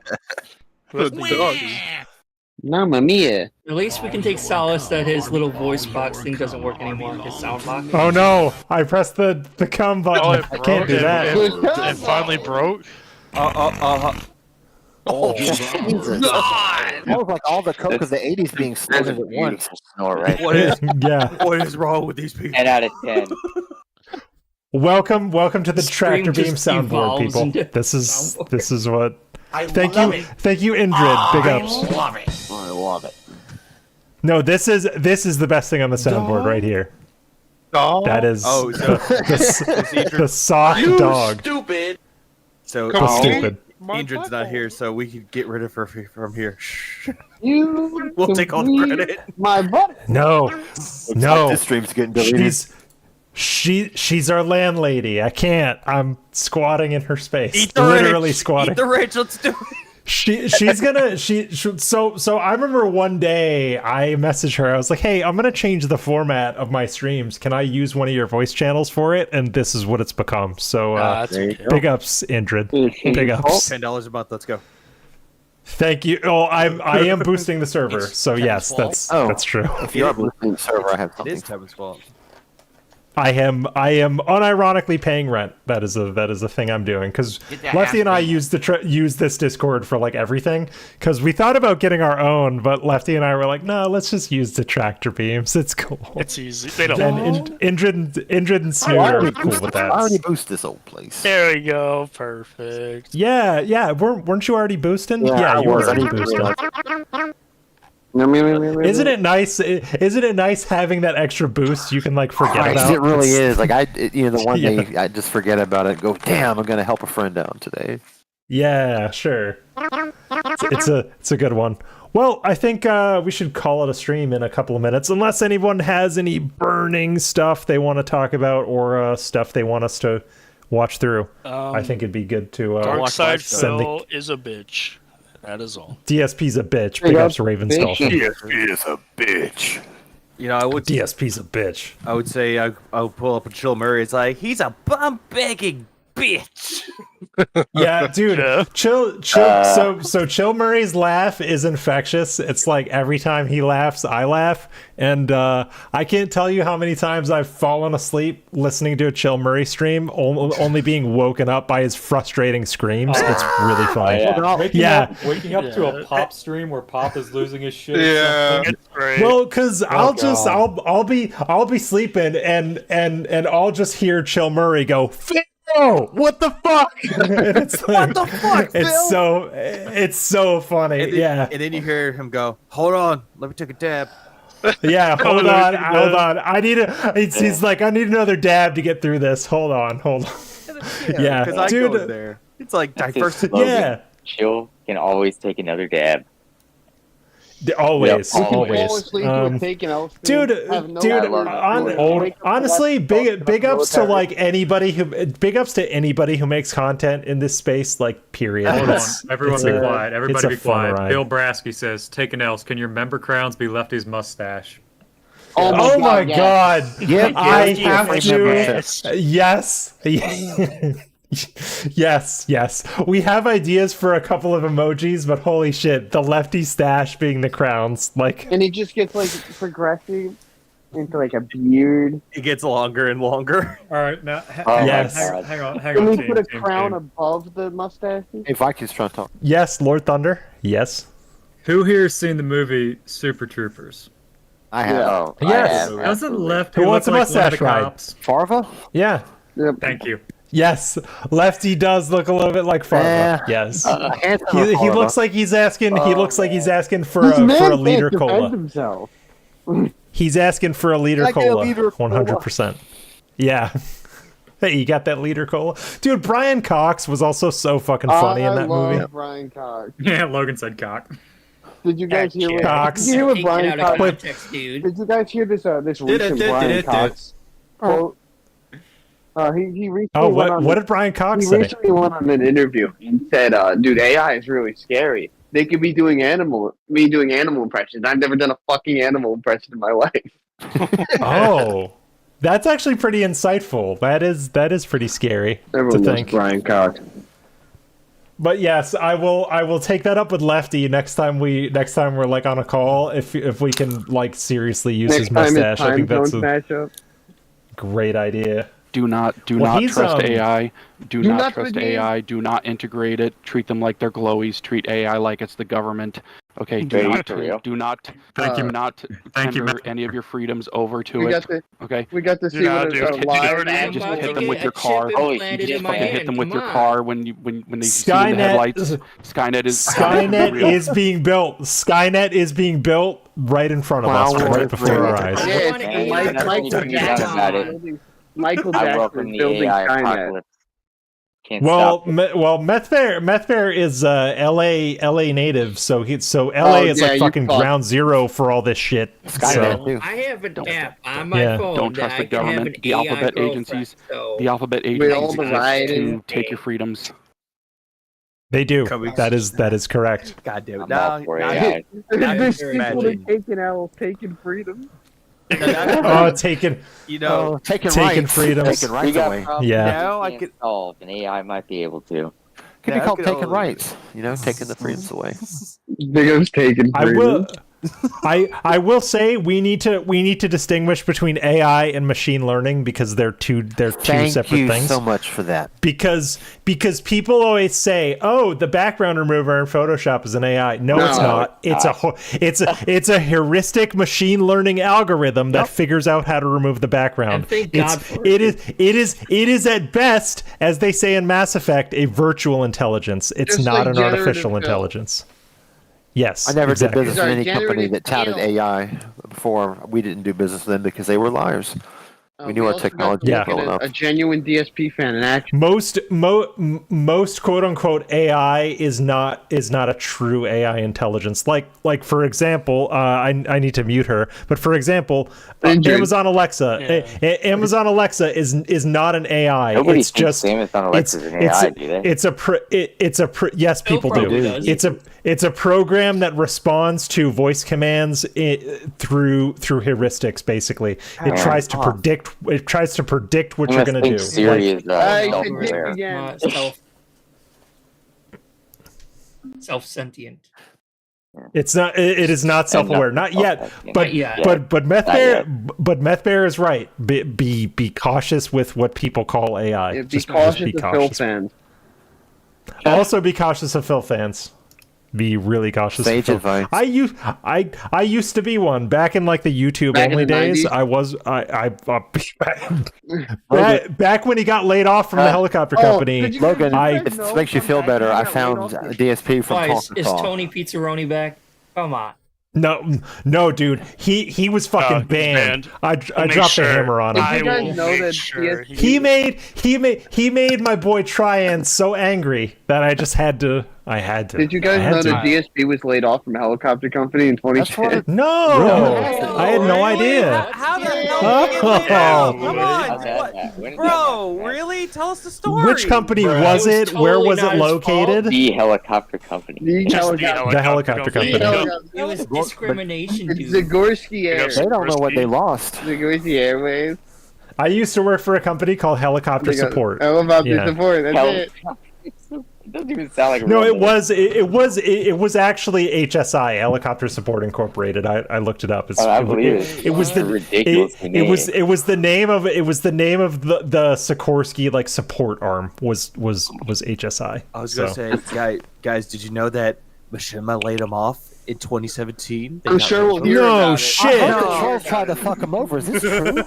Mamma mia!
At least we can take solace that his little voice box thing doesn't work anymore. His sound box.
Oh no! I pressed the come button. I can't do that.
It finally broke.
Oh, Jesus. That was like all the coke of the 80s being snorted at once.
Snort, right?
What is wrong with these people?
10 out of 10.
Welcome to the Tractor Beam soundboard, people. This is what. Thank you, Indrid. Big ups.
I love it.
No, this is the best thing on the soundboard right here. That is the soft dog.
Stupid. So
stupid.
Indrid's not here, so we can get rid of her from here.
We'll
take all the credit.
My butt.
No.
This stream's getting deleted.
She's our landlady. I can't. I'm squatting in her space.
Eat the
Literally
rich.
squatting.
Eat the rich. Let's do it.
she's gonna so I remember one day I messaged her. I was like, hey, I'm gonna change the format of my streams. Can I use one of your voice channels for it? And this is what it's become. So big ups, Indrid. Big ups.
$10 a month. Let's go.
Thank you. Oh, I am boosting the server. So yes, that's true.
If you are boosting the server, I have
It
something.
is Kevin's fault.
I am unironically paying rent. That is a thing I'm doing because Lefty and I use this Discord for like everything because we thought about getting our own, but Lefty and I were like, no, let's just use detractor beams. It's cool.
It's easy. They don't.
And Indrid and Snoot are cool with that.
I already boost this old place.
There we go. Perfect.
Yeah. Weren't you already boosting? Yeah, you were already boosting. Isn't it nice? Isn't it nice having that extra boost you can like forget about?
It really is. Like the one day I just forget about it. Go, damn! I'm gonna help a friend out today.
Yeah, sure. It's a good one. Well, I think we should call it a stream in a couple of minutes, unless anyone has any burning stuff they want to talk about or stuff they want us to watch through. I think it'd be good to
Dark Side Phil is a bitch. That is all.
DSP's a bitch. Big ups Ravensdolphin.
DSP is a bitch.
You know, I would.
DSP's a bitch.
I would say I would pull up a Chill Murray. It's like he's a bum begging bitch.
Yeah, dude. Chill. So Chill Murray's laugh is infectious. It's like every time he laughs, I laugh, and I can't tell you how many times I've fallen asleep listening to a Chill Murray stream, only being woken up by his frustrating screams. It's really funny.
Waking up to a Pop stream where Pop is losing his shit.
Yeah.
Well, because I'll be sleeping and I'll just hear Chill Murray go, "Oh, what the fuck?" It's like,
what the fuck, Phil?
It's so funny.
And then you hear him go, "Hold on, let me take a dab."
Yeah, hold on. He's like, I need another dab to get through this. Hold on. Yeah,
because I go in there. It's like diversity.
Yeah,
Chill can always take another dab.
Always. Dude, honestly, big ups to like anybody who makes content in this space, like, period.
Hold on, everyone be quiet. Everybody be quiet. Bill Brasky says, "Take an else. Can your member crowns be Lefty's mustache?"
Oh my god!
Yeah,
I have to. Yes. Yes. We have ideas for a couple of emojis, but holy shit, the Lefty stash being the crowns, like.
And he just gets like progressing into like a beard.
It gets longer and longer.
All right, now hang on.
Can we put a crown above the mustache?
Hey, Vikings trying to talk.
Yes, Lord Thunder. Yes.
Who here has seen the movie Super Troopers?
I have.
Yes.
Doesn't Lefty
Who wants
look
a
like one of
mustache
the
ride?
cops?
Farva?
Yeah.
Yep.
Thank you.
Yes, Lefty does look a little bit like Farva. Yes, he looks like he's asking. He looks like he's asking for a liter cola. He's asking for a liter cola. 100%. Yeah. Hey, you got that liter cola, dude. Brian Cox was also so fucking funny in that movie.
Brian Cox.
Yeah, Logan said cock.
Did you guys hear what?
Cox.
Did you hear what Brian Cox?
Context, dude.
Did you guys hear this recent Brian Cox quote? He recently
what did Brian Cox say?
He recently went on an interview and said, "Dude, AI is really scary. They could be doing animal impressions. I've never done a fucking animal impression in my life."
Oh, that's actually pretty insightful. That is pretty scary to think.
Brian Cox.
But yes, I will take that up with Lefty next time we're like on a call. If we can like seriously use his mustache, I think that's a great idea.
Do not trust AI. Do not trust AI. Do not integrate it. Treat them like they're glowies. Treat AI like it's the government. Okay. Do not tender any of your freedoms over to it. Okay.
We got to see what it's live.
Just hit them with your car. Just fucking hit them with your car when they see in the headlights.
Skynet is being built. Skynet is being built right in front of us, right before our eyes.
Michael Jackson building Skynet.
Well, Meth Bear is LA native, so LA is like fucking ground zero for all this shit. So.
I have an app on my phone.
Don't trust the government, the alphabet agencies, to take your freedoms.
They do. That is correct.
God damn it!
Taking L, taking freedom.
Taking
taking
freedoms.
Taking rights away.
Yeah.
Now I could solve, and AI might be able to.
Could be called taking rights. Taking the freedoms away.
Bigum's taking freedom.
I will say we need to distinguish between AI and machine learning because they're two separate things.
Thank you so much for that.
Because people always say, "Oh, the background remover in Photoshop is an AI." No, it's not. It's a heuristic machine learning algorithm that figures out how to remove the background. It is at best, as they say in Mass Effect, a virtual intelligence. It's
Just
not
like
an artificial
generative
intelligence. Yes,
I never
exactly.
did business with any company that touted AI before. We didn't do business with them because they were liars. We knew our technology well enough.
A genuine DSP fan in action.
Most quote unquote AI is not a true AI intelligence. Like for example, I need to mute her. But for example, Amazon Alexa. Amazon Alexa is not an AI.
Nobody
it's
thinks
just
Amazon Alexa is an AI, do they?
Yes, people do. It's a program that responds to voice commands through heuristics. Basically, it tries to predict. It tries to predict what you're going to do.
Siri is self-aware.
Self-sentient.
It's not. It is not self-aware. Not yet. But Meth Bear is right. Be cautious with what people call AI.
Be cautious of Phil fans.
Also, be cautious of Phil fans. Be really cautious.
Sage advice.
I used to be one back in like the YouTube only days. 90s? I was back when he got laid off from the helicopter company.
Logan, if it makes you feel better, I found a DSP from
Is Tony Pizzaroni back? Come on.
No, dude. He was fucking banned. I dropped the hammer on him.
Did you guys know that
he made my boy Tryan so angry that I just had to.
Did you guys know that DSP was laid off from a helicopter company in 2010?
No, I had no idea.
How the hell did you get laid off? Come on, bro. Really? Tell us the story.
Which company was it?
Totally
Where was it located?
The helicopter company.
The helicopter company.
It was discrimination, dude.
Zagorski Airways.
They don't know what they lost.
Zagorski Airways.
I used to work for a company called Helicopter Support.
I love about the support. That's it.
It doesn't even sound like a
no. It was actually HSI, Helicopter Support Incorporated. I looked it up. It was the name of the Sikorsky like support arm was HSI.
I was gonna say, guys, did you know that Mishima laid him off in 2017?
I'm sure we'll hear
no shit.
I heard the trolls tried to fuck him over. Is this true?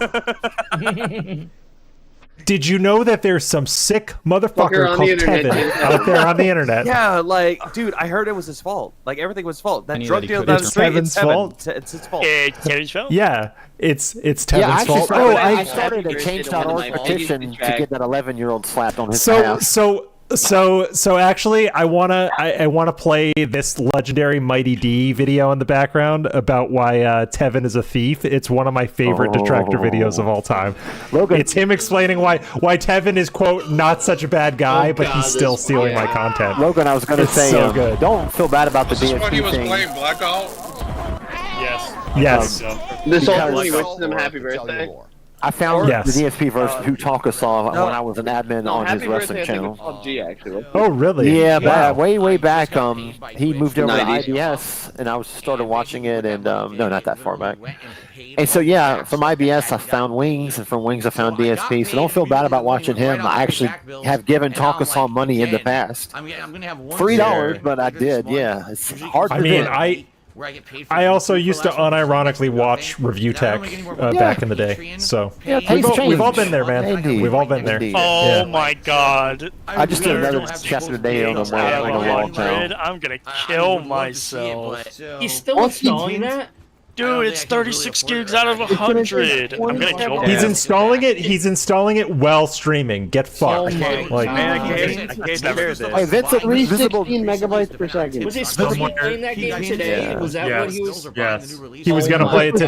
Did you know that there's some sick motherfucker called Tevin out there on the internet?
Yeah, like, dude, I heard it was his fault. Like, everything was his fault. That drug deal down the street,
Tevin's fault.
It's his fault.
It's Kevin's fault?
Yeah, it's Tevin's fault.
I started a change.org petition to get that 11-year-old slapped on his ass.
So actually, I wanna play this legendary Mighty D video in the background about why Tevin is a thief. It's one of my favorite detractor videos of all time.
Logan.
It's him explaining why Tevin is quote not such a bad guy, but he's still stealing my content.
Logan, I was gonna say,
so good.
Don't feel bad about the DSP
when he was
thing.
playing Blackout?
Yes.
This only wishes him happy birthday.
I found the DSP version who Talka saw when I was an admin on his wrestling channel.
Oh, really?
Yeah, way back. He moved over to IBS, and I started watching it, and no, not that far back. And so yeah, from IBS I found Wings, and from Wings I found DSP. So don't feel bad about watching him. I actually have given Talka money in the past. $3, but I did. Yeah, it's hard.
I mean, I also used to unironically watch Review Tech back in the day. So we've all been there, man. We've all been there.
Oh my god!
I just did another chapter today on a long time.
I'm gonna kill myself.
He's still installing that?
Dude, it's 36 gigs out of 100. I'm gonna kill him.
He's installing it. He's installing it while streaming. Get fucked. Like,
Man, I can't share this.
Hey, Vincent, 316 megabytes per second.
Was he supposed to be playing that game today? Was that what he was?
yes. He was gonna play it. He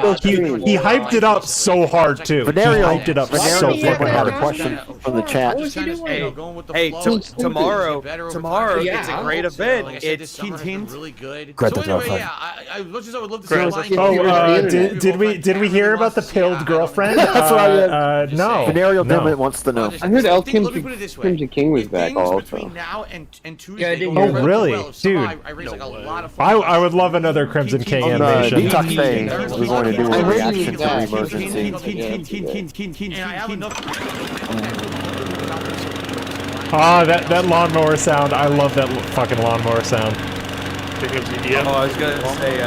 hyped it up so hard too. He hyped it up so fucking
had a
hard.
question from the chat.
Hey, tomorrow it's a great event. It's
really good.
Greta
So anyway,
Thunberg.
yeah, I much as I would love to see a line
Did we hear about the pilled girlfriend?
That's what I
no.
Venereal
no.
Dimmet wants to know.
I heard El Kim
Let me put it this way.
King was back
Things
also.
between now and Tuesday.
Yeah, I didn't
go
hear
Oh
about
really,
well. Somehow
dude?
I raised like a lot of
I would love another Crimson King animation.
Detox Day, we're going to do
I
a
heard
reaction
you
to
back.
Emergency.
And I have enough.
Ah, that lawnmower sound. I love that fucking lawnmower sound.
Oh, I was gonna say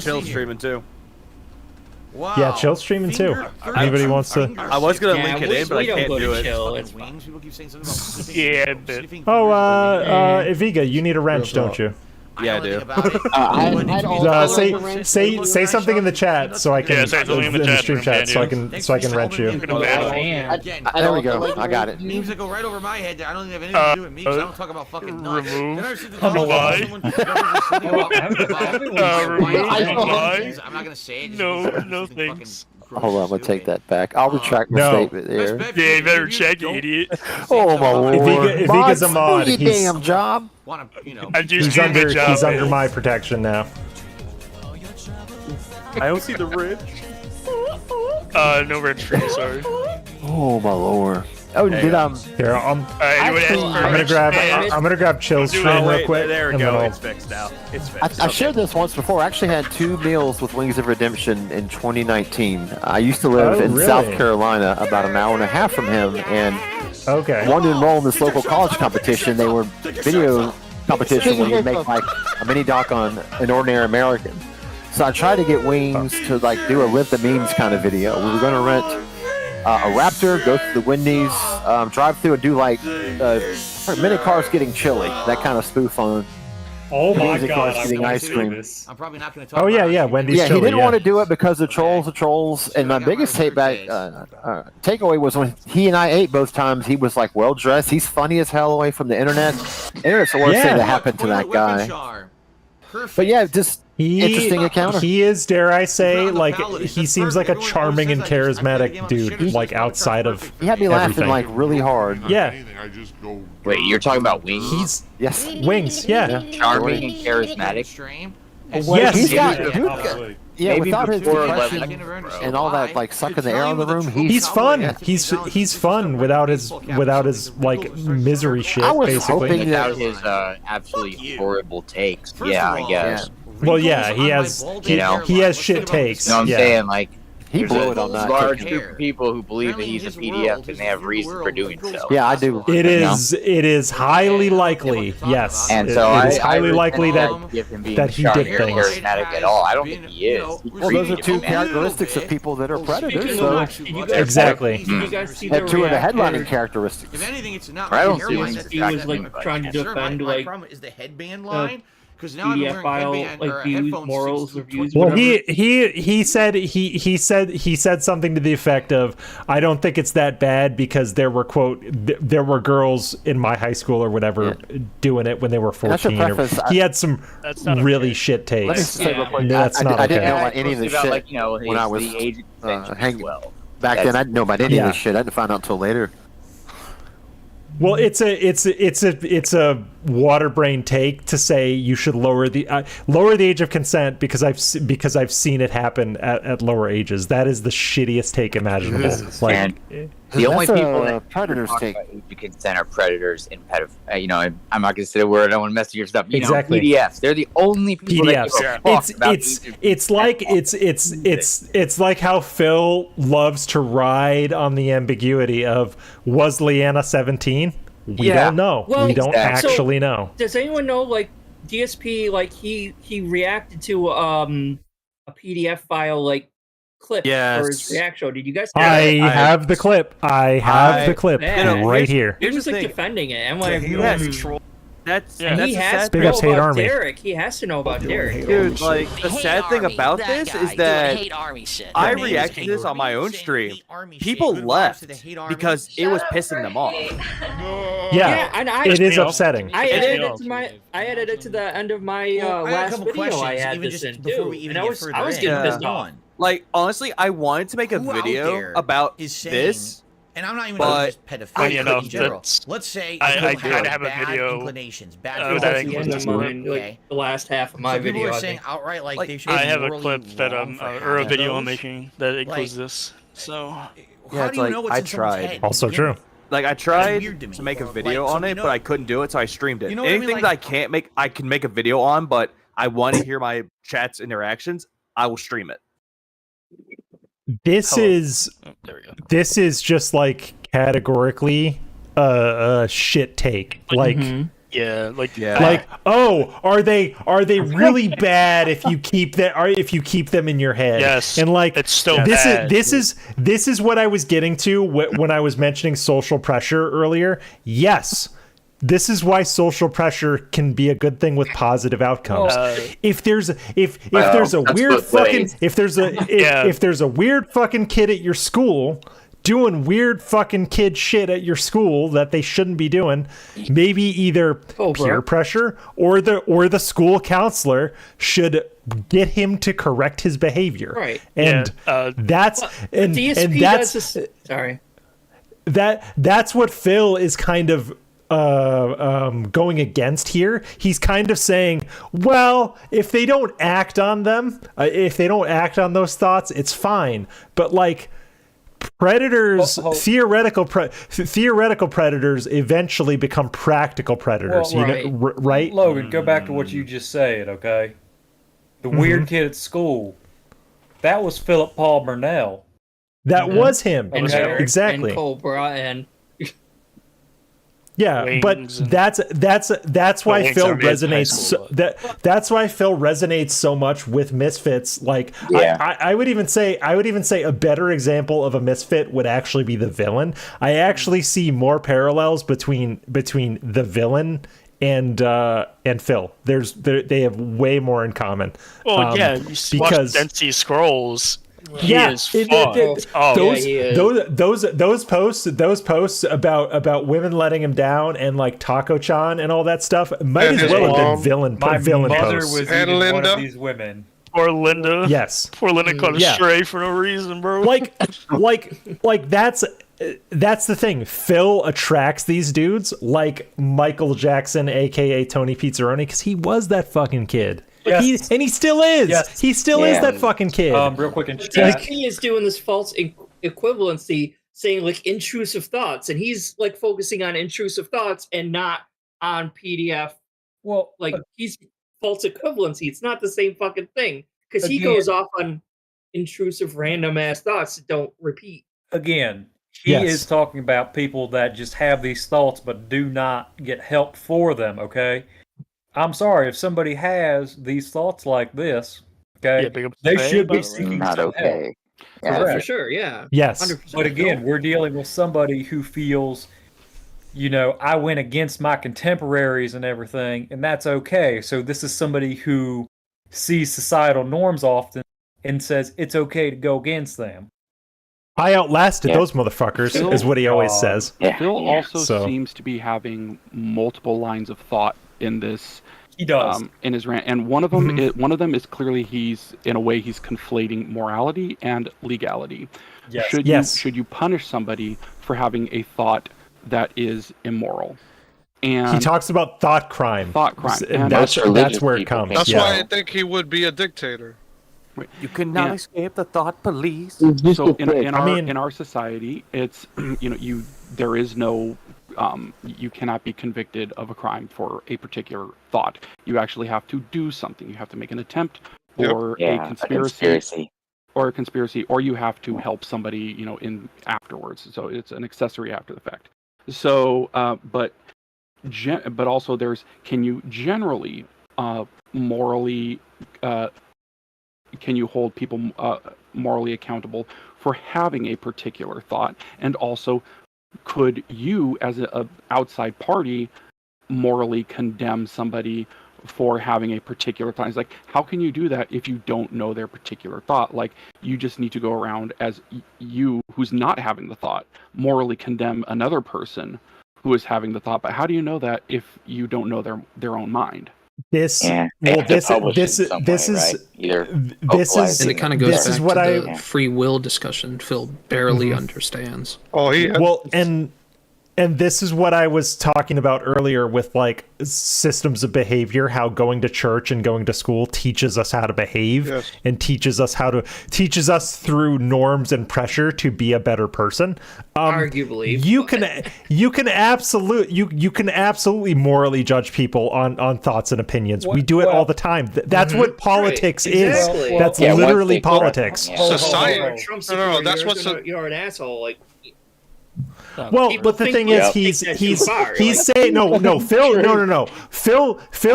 Chill streaming too.
Wow.
Yeah, Chill streaming too. Anybody wants to?
I was gonna link it in, but I can't do it.
Yeah, but
Oh, Eviga, you need a wrench, don't you?
Yeah, I do.
Say something in the chat so I can
Yeah, say something in the
stream
chat,
chat so I can wrench you.
There we go. I got it.
Memes that go right over my head. I don't even have anything to do with memes. I don't talk about fucking nuts.
Remove.
Then I see the I'm not gonna say it.
No thanks.
Hold on, I'm gonna take that back. I'll retract my statement there.
Yeah, you better check, you idiot.
Oh my lord!
Iviga's a mod.
Do your damn job.
He's under my protection now.
I don't see the ridge.
No ridge for you, sorry.
Oh my lord! Oh, did
Here, I'm gonna grab Chill's stream real quick.
There we go. It's fixed now. It's fixed.
I shared this once before. I actually had 2 meals with Wings of Redemption in 2019. I used to live in South Carolina, about an hour and a half from him, and wanted to enroll in this local college competition. They were video competition where you make like a mini doc on an ordinary American. So I tried to get Wings to like do a live the memes kind of video. We were going to rent a Raptor, go through the Wendy's, drive through and do like mini cars getting chili, that kind of spoof on.
Oh my god!
Getting ice cream.
I'm probably not going to talk.
Oh yeah, Wendy's.
Yeah,
chili,
he didn't want to do it because of trolls. And my biggest takeaway was when he and I ate both times. He was like well dressed. He's funny as hell away from the internet. Internet's the worst thing that happened to that guy. But yeah, just interesting encounter.
He is, dare I say, like he seems like a charming and charismatic dude. Like outside of
he had me laughing like really hard.
Yeah.
Wait, you're talking about Wings?
Yes.
Wings. Yeah.
Charming and charismatic.
Yes.
He's got. Yeah, without his depression and all that like sucking the air out of the room,
he's fun. Yeah. He's fun without his like misery shit. Basically,
without his absolutely horrible takes. Yeah, I guess.
Well, yeah, he has he has shit takes.
No, I'm saying like
he blew it on that.
Large group of people who believe that he's a PDF and they have reason for doing so.
Yeah, I do.
It is highly likely, yes.
And so
it is highly likely that he did things.
Charismatic at all. I don't think he is.
Well, those are two characteristics of people that are predators. So
exactly.
Did you guys see the
two of the
reaction?
headlining characteristics.
If anything, it's not.
I don't see
He was like trying to defend like
is the headband line. Because now
PDF file, like views, morals, reviews.
Well,
whatever.
he said something to the effect of, "I don't think it's that bad because there were there were girls in my high school or whatever doing it when they were 14." He had some really shit takes. That's not okay.
I didn't know about any of this shit when I was hanging. Back then, I didn't know about any of this shit. I didn't find out until later.
Well, it's a water brain take to say you should lower the age of consent because I've seen it happen at lower ages. That is the shittiest take imaginable.
The only people that
predators take
age of consent are predators and I'm not gonna say the word. I don't want to mess with your stuff.
Exactly.
PDFs. They're the only people that give a fuck about
it's like how Phil loves to ride on the ambiguity of was Leanna 17? We don't know.
Well,
we don't actually know.
Does anyone know like DSP like he reacted to a PDF file like clip for his reaction? Did you guys?
I have the clip. I have the clip right here.
He was like defending it. I'm like, he has to know about Derek. He has to know about Derek.
Dude, like the sad thing about this is that I reacted to this on my own stream. People left because it was pissing them off.
Yeah,
and
it is upsetting.
I added it to the end of my last video. I had this in too, and I was getting pissed off.
Like honestly, I wanted to make a video about this.
And I'm not even
but
pedophilia
you know,
in general. Let's say
I kind of have a
bad
video
inclinations, bad
that
includes the last half of my video.
People are saying outright like they should.
I have a clip that or a video I'm making that includes this. So
yeah, it's like I tried.
Also true.
Like I tried to make a video on it, but I couldn't do it, so I streamed it. Anything that I can't make, I can make a video on, but I want to hear my chat's interactions. I will stream it.
This is just like categorically a shit take. Like like are they really bad if you keep them in your head?
Yes,
and like
it's still
bad. This is what I was getting to when I was mentioning social pressure earlier. Yes. This is why social pressure can be a good thing with positive outcomes. If there's a weird fucking kid at your school doing weird fucking kid shit at your school that they shouldn't be doing, maybe either peer pressure or the school counselor should get him to correct his behavior.
Right.
And that's what Phil is kind of going against here. He's kind of saying, well, if they don't act on them, if they don't act on those thoughts, it's fine. But like predators, theoretical predators eventually become practical predators. Right?
Logan, go back to what you just said, okay? The weird kid at school, that was Philip Paul Burnell.
That was him.
Okay?
Exactly.
And Cobra and
yeah,
Wings
but that's why Phil resonates. That's why Phil resonates so much with misfits. Like, I would even say a better example of a misfit would actually be the villain. I actually see more parallels between the villain and Phil. They have way more in commmen.
Well, because Dead Sea Scrolls. Those posts about women letting him down and like Taco-chan and all that stuff might as well have been villain posts.
Was even one of these women.
Poor Linda.
Yes.
Poor Linda caught astray for no reason, bro.
Like that's the thing. Phil attracts these dudes like Michael Jackson, aka Tony Pizzaroni, because he was that fucking kid.
Yes.
He still is. Yes. He still is that fucking kid.
Real quick in
chat. He is doing this false equivalency, saying like intrusive thoughts, and he's like focusing on intrusive thoughts and not on PDF. Well, like he's false equivalency. It's not the same fucking thing because he goes off on intrusive random ass thoughts that don't repeat.
Again, he is talking about people that just have these thoughts but do not get help for them. Okay. I'm sorry, if somebody has these thoughts like this, okay, they should be seeking some help.
Yeah, for sure, yeah.
Yes.
100%.
But again, we're dealing with somebody who feels, I went against my contemporaries and everything, and that's okay. So this is somebody who sees societal norms often and says it's okay to go against them.
I outlasted those motherfuckers, is what he always says.
Phil also seems to be having multiple lines of thought in this.
He does
in his rant, and one of them is clearly he's conflating morality and legality.
Yes.
Should you punish somebody for having a thought that is immoral? And
he talks about thought crime. And that's where it comes.
That's why I think he would be a dictator.
You cannot escape the thought police.
So in our society, it's there is no. You cannot be convicted of a crime for a particular thought. You actually have to do something. You have to make an attempt or a conspiracy, or you have to help somebody, in afterwards. So it's an accessory after the fact. So, but also can you generally morally can you hold people morally accountable for having a particular thought, and also could you, as an outside party, morally condemn somebody for having a particular thought. It's like, how can you do that if you don't know their particular thought? Like, you just need to go around as you, who's not having the thought, morally condemn another person who is having the thought. But how do you know that if you don't know their own mind?
This
Yeah,
well,
they have to
this
publish in some
this
way,
is
right? Either
this
vocalize
is
And it kind of goes
this
back
is what
to
I
the free will discussion Phil barely understands.
Oh,
well, and this is what I was talking about earlier with like systems of behavior, how going to church and going to school teaches us how to behave and teaches us through norms and pressure to be a better person.
Arguably,
you can absolutely morally judge people on thoughts and opinions. We do it all the time. That's what politics is. That's literally politics.
Society.
No, that's what's you're an asshole. Like.
Well, but the thing is, he's saying no. Phil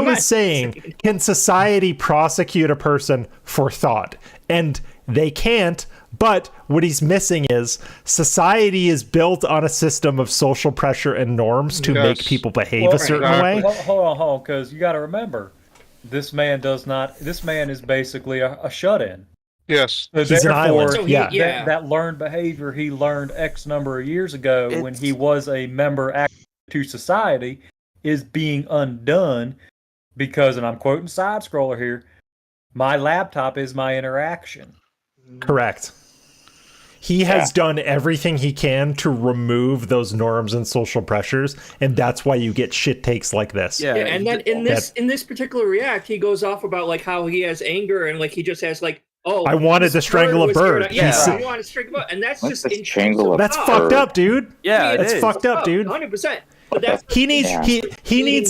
is saying, can society prosecute a person for thought? And they can't. But what he's missing is society is built on a system of social pressure and norms to make people behave a certain way.
Hold on, because you got to remember, this man is basically a shut-in.
Yes.
So
he's an island.
That learned behavior he learned X number of years ago when he was a member to society is being undone because, and I'm quoting Side Scroller here, my laptop is my interaction.
Correct. He has done everything he can to remove those norms and social pressures, and that's why you get shit takes like this.
Yeah, and then in this particular react, he goes off about like how he has anger and like he just has like, oh,
I wanted to strangle a bird.
I wanted to strangle a bird, and that's just
that's fucked up, dude.
Yeah,
that's fucked up, dude.
100%.
He needs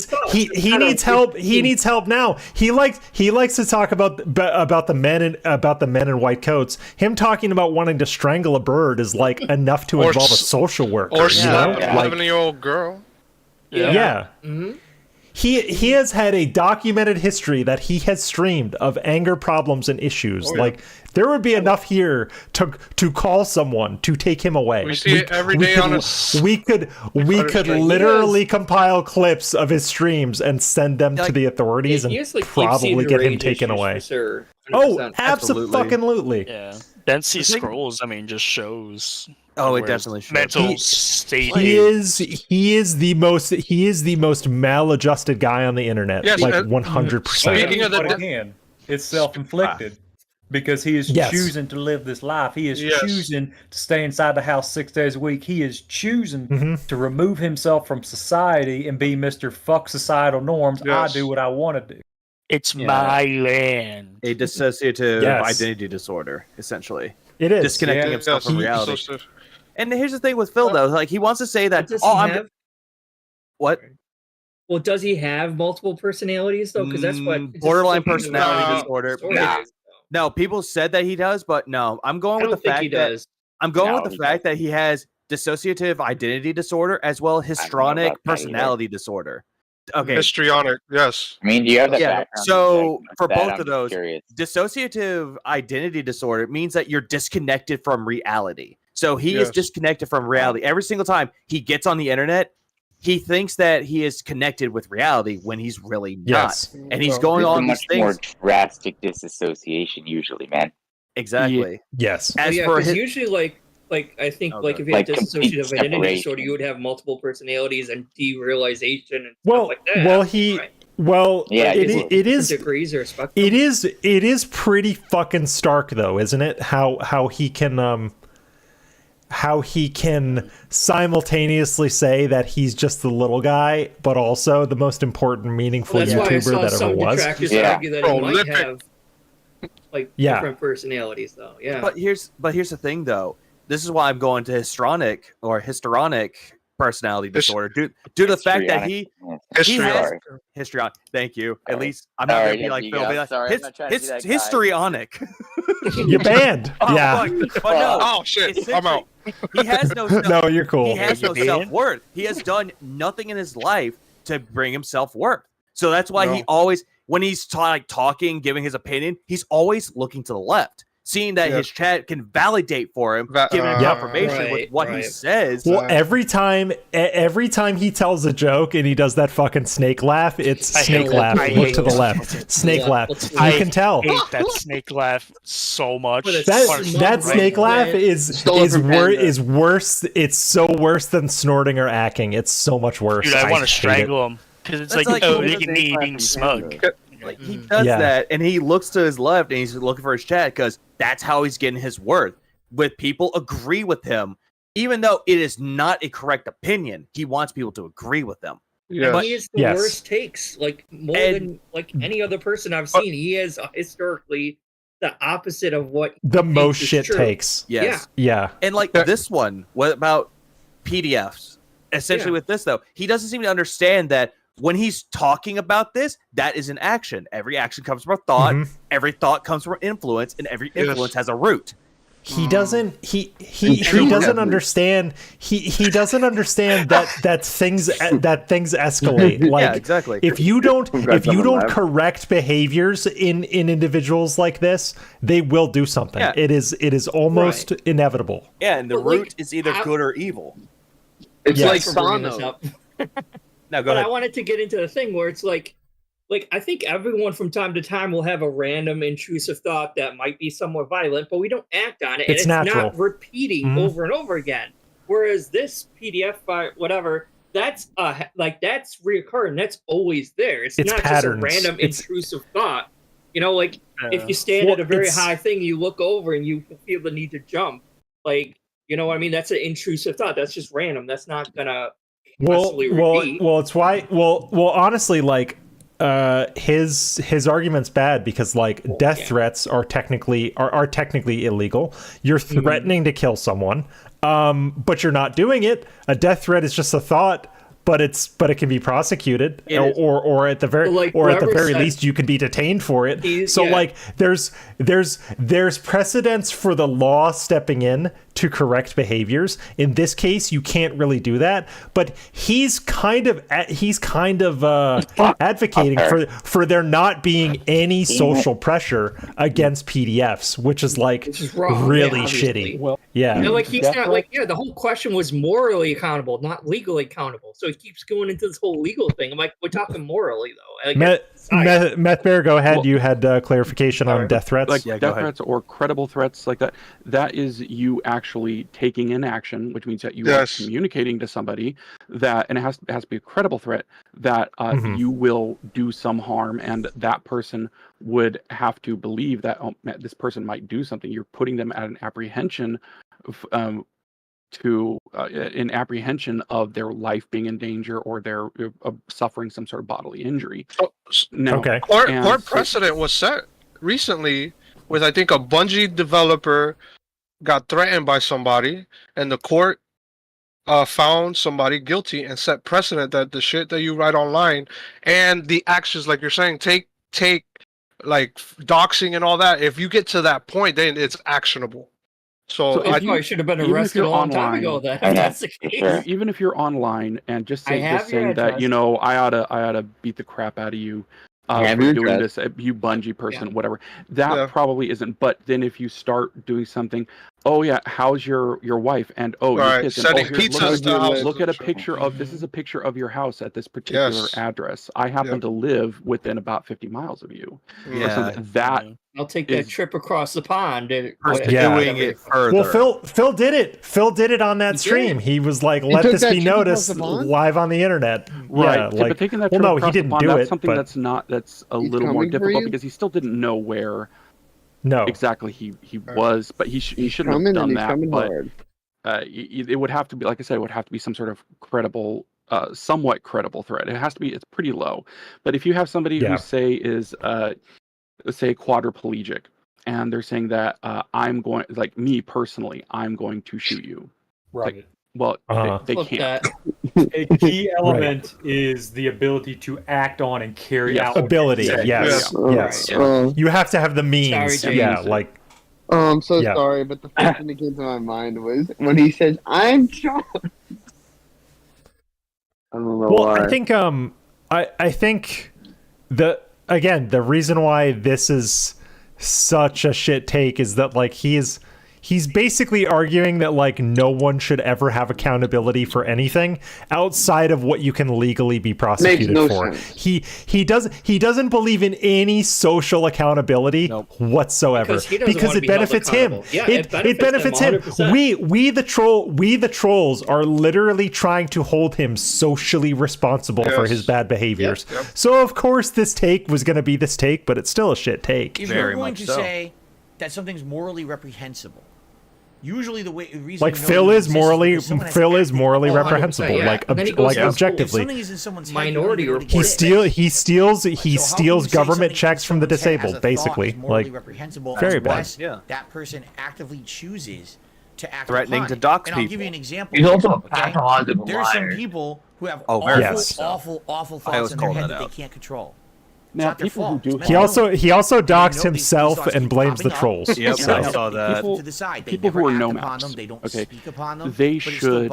help. He needs help now. He likes to talk about the men in white coats. Him talking about wanting to strangle a bird is like enough to involve a social worker.
Or slap a 11-year-old girl.
Yeah.
Mm-hmm.
He has had a documented history that he has streamed of anger problems and issues. Like there would be enough here to call someone to take him away.
We see it every day on us.
We could literally compile clips of his streams and send them to the authorities and probably get him taken away.
Sure.
Oh, absolutely.
Yeah. Dead Sea Scrolls, I mean, just shows.
Oh, it definitely shows.
Mental state.
He is the most maladjusted guy on the internet.
Yes,
like 100%.
Speaking of it's self-inflicted because he is choosing to live this life. He is choosing to stay inside the house 6 days a week. He is choosing to remove himself from society and be Mr. Fuck societal norms. I do what I want to do.
It's my land.
A dissociative identity disorder, essentially.
It is
disconnecting himself from reality. And here's the thing with Phil, though. Like, he wants to say that, what?
Well, does he have multiple personalities, though? Because that's what...
Borderline personality disorder. No, people said that he does, but no. I'm going with the fact that he has dissociative identity disorder as well as histrionic personality disorder. Okay.
Histrionic, yes.
I mean, do you have that background?
So, for both of those, dissociative identity disorder means that you're disconnected from reality. So he is disconnected from reality. Every single time he gets on the internet, he thinks that he is connected with reality when he's really not. And he's going on these things.
More drastic disassociation usually, man.
Exactly.
Yes.
Because usually, like I think, if you have dissociative identity disorder, you would have multiple personalities and derealization and stuff like that.
It is
degrees or spectrum.
It is pretty fucking stark, though, isn't it? How he can simultaneously say that he's just the little guy, but also the most important, meaningful YouTuber that ever was.
Argue that he might have different personalities, though. Yeah.
But here's the thing, though. This is why I'm going to histrionic personality disorder due to the fact that he has histrionic. Thank you. At least I'm not going to be like Phil. Histrionic.
You're banned.
But no.
Oh shit! I'm out.
He has no.
No, you're cool.
He has no self-worth. He has done nothing in his life to bring him self-worth. So that's why he always, when he's talking, giving his opinion, he's always looking to the left. seeing that his chat can validate for him, giving him confirmation with what he says.
Well, every time he tells a joke and he does that fucking snake laugh, it's snake laugh. Look to the left, snake laugh. You can tell.
I hate that snake laugh so much.
That snake laugh is worse. It's so worse than snorting or acting. It's so much worse.
Dude, I want to strangle him because it's like, oh, look at me being smug.
Like he does that, and he looks to his left, and he's looking for his chat because that's how he's getting his worth. With people agree with him, even though it is not a correct opinion, he wants people to agree with him.
Yeah, but he has the worst takes, like more than like any other person I've seen. He has historically the opposite of what
the most shit takes.
Yes.
Yeah.
And like this one, what about PDFs? Essentially, with this though, he doesn't seem to understand that. When he's talking about this, that is an action. Every action comes from a thought. Every thought comes from influence, and every influence has a root.
He doesn't. He doesn't understand. He doesn't understand that things escalate. Like
exactly.
If you don't correct behaviors in individuals like this, they will do something.
Yeah.
It is almost inevitable.
Yeah, and the root is either good or evil.
It's like Sano.
No, go ahead.
I wanted to get into the thing where it's like I think everyone from time to time will have a random intrusive thought that might be somewhat violent, but we don't act on it.
It's natural.
Not repeating over and over again. Whereas this PDF file, whatever, that's reoccurring. That's always there. It's not
patterns.
Just a random intrusive thought. You know, like if you stand at a very high thing, you look over and you feel the need to jump. Like, you know what I mean? That's an intrusive thought. That's just random. That's not gonna
it's why honestly, like his argument's bad because like death threats are technically illegal. You're threatening to kill someone, but you're not doing it. A death threat is just a thought, but it can be prosecuted, or at the very least you could be detained for it. So like there's precedence for the law stepping in to correct behaviors. In this case, you can't really do that, but he's kind of advocating for there not being any social pressure against PDFs, which is really shitty.
Well, and like he's not the whole question was morally accountable, not legally accountable. So he keeps going into this whole legal thing. I'm like, we're talking morally though.
Meth Bear, go ahead. You had clarification on death threats.
Like death threats or credible threats like that. That is you actually taking an action, which means that you are communicating to somebody that, and it has to be a credible threat that you will do some harm, and that person would have to believe that this person might do something. You're putting them at an apprehension in apprehension of their life being in danger or their suffering some sort of bodily injury.
Court precedent was set recently with, I think, a Bungie developer got threatened by somebody, and the court found somebody guilty and set precedent that the shit that you write online and the actions, like you're saying, take like doxing and all that. If you get to that point, then it's actionable. So
I think I should have been arrested a long time ago. That's the case.
Even if you're online and just saying that, you know, I ought to beat the crap out of you for doing this, you Bungie person, whatever. That probably isn't. But then if you start doing something, how's your wife? And your kids? And, look at a picture of this is a picture of your house at this particular address. I happen to live within about 50 miles of you.
I'll take that trip across the pond.
Doing it further.
Well, Phil did it. Phil did it on that stream. He was like, "Let this be noticed live on the internet."
Right.
Yeah,
but taking that trip across
he didn't
the pond,
do
that's
it.
Something that's a little more difficult because he still didn't know where. Exactly. He was, but he shouldn't have done that. But it would have to be, like I said, it would have to be some sort of credible. Somewhat credible threat. It has to be. It's pretty low. But if you have somebody who is quadriplegic, and they're saying that I'm going, like me personally, I'm going to shoot you.
Right.
Like, well, they can't.
A key element is the ability to act on and carry out.
Ability. Yes. You have to have the means.
Sorry,
I'm so sorry, but the first thing that came to my mind was when he says, "I'm John." I don't know why.
I think the reason why this is such a shit take is that like he's basically arguing that like no one should ever have accountability for anything outside of what you can legally be prosecuted for. He doesn't believe in any social accountability whatsoever because it benefits him.
Yeah,
it benefits him.
100%.
We the trolls are literally trying to hold him socially responsible for his bad behaviors.
Yep.
So of course this take was going to be this take, but it's still a shit take.
If you're going to say that something's morally reprehensible, usually the reason
like Phil is morally reprehensible, like objectively.
Something is in someone's
minority report.
He steals government checks from the disabled, basically. Like very bad.
That person actively chooses to act
threatening to dox
people. And I'll give you an example.
He's also a pathological
There are some
liar.
people who have
yes.
awful thoughts in their head that they can't control.
Now, people who do
he also doxed himself and blames the trolls.
Yep,
so.
I saw that.
People who are no-maps, they should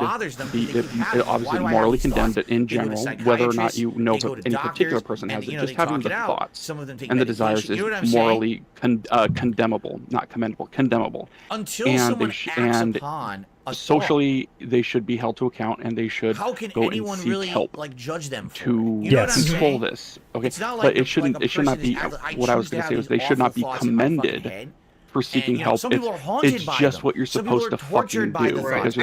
be obviously morally condemned in general, whether or not you know if any particular person has it. Just having the thoughts and the desires is morally condemnable, not commendable, condemnable.
Until someone acts upon a
socially, they should be held to account, and they should go and seek help
judge them
to control this. Okay, but it shouldn't. It should not be. What I was going to say was they should not be commended for seeking help. It's just what you're supposed to fucking do.
If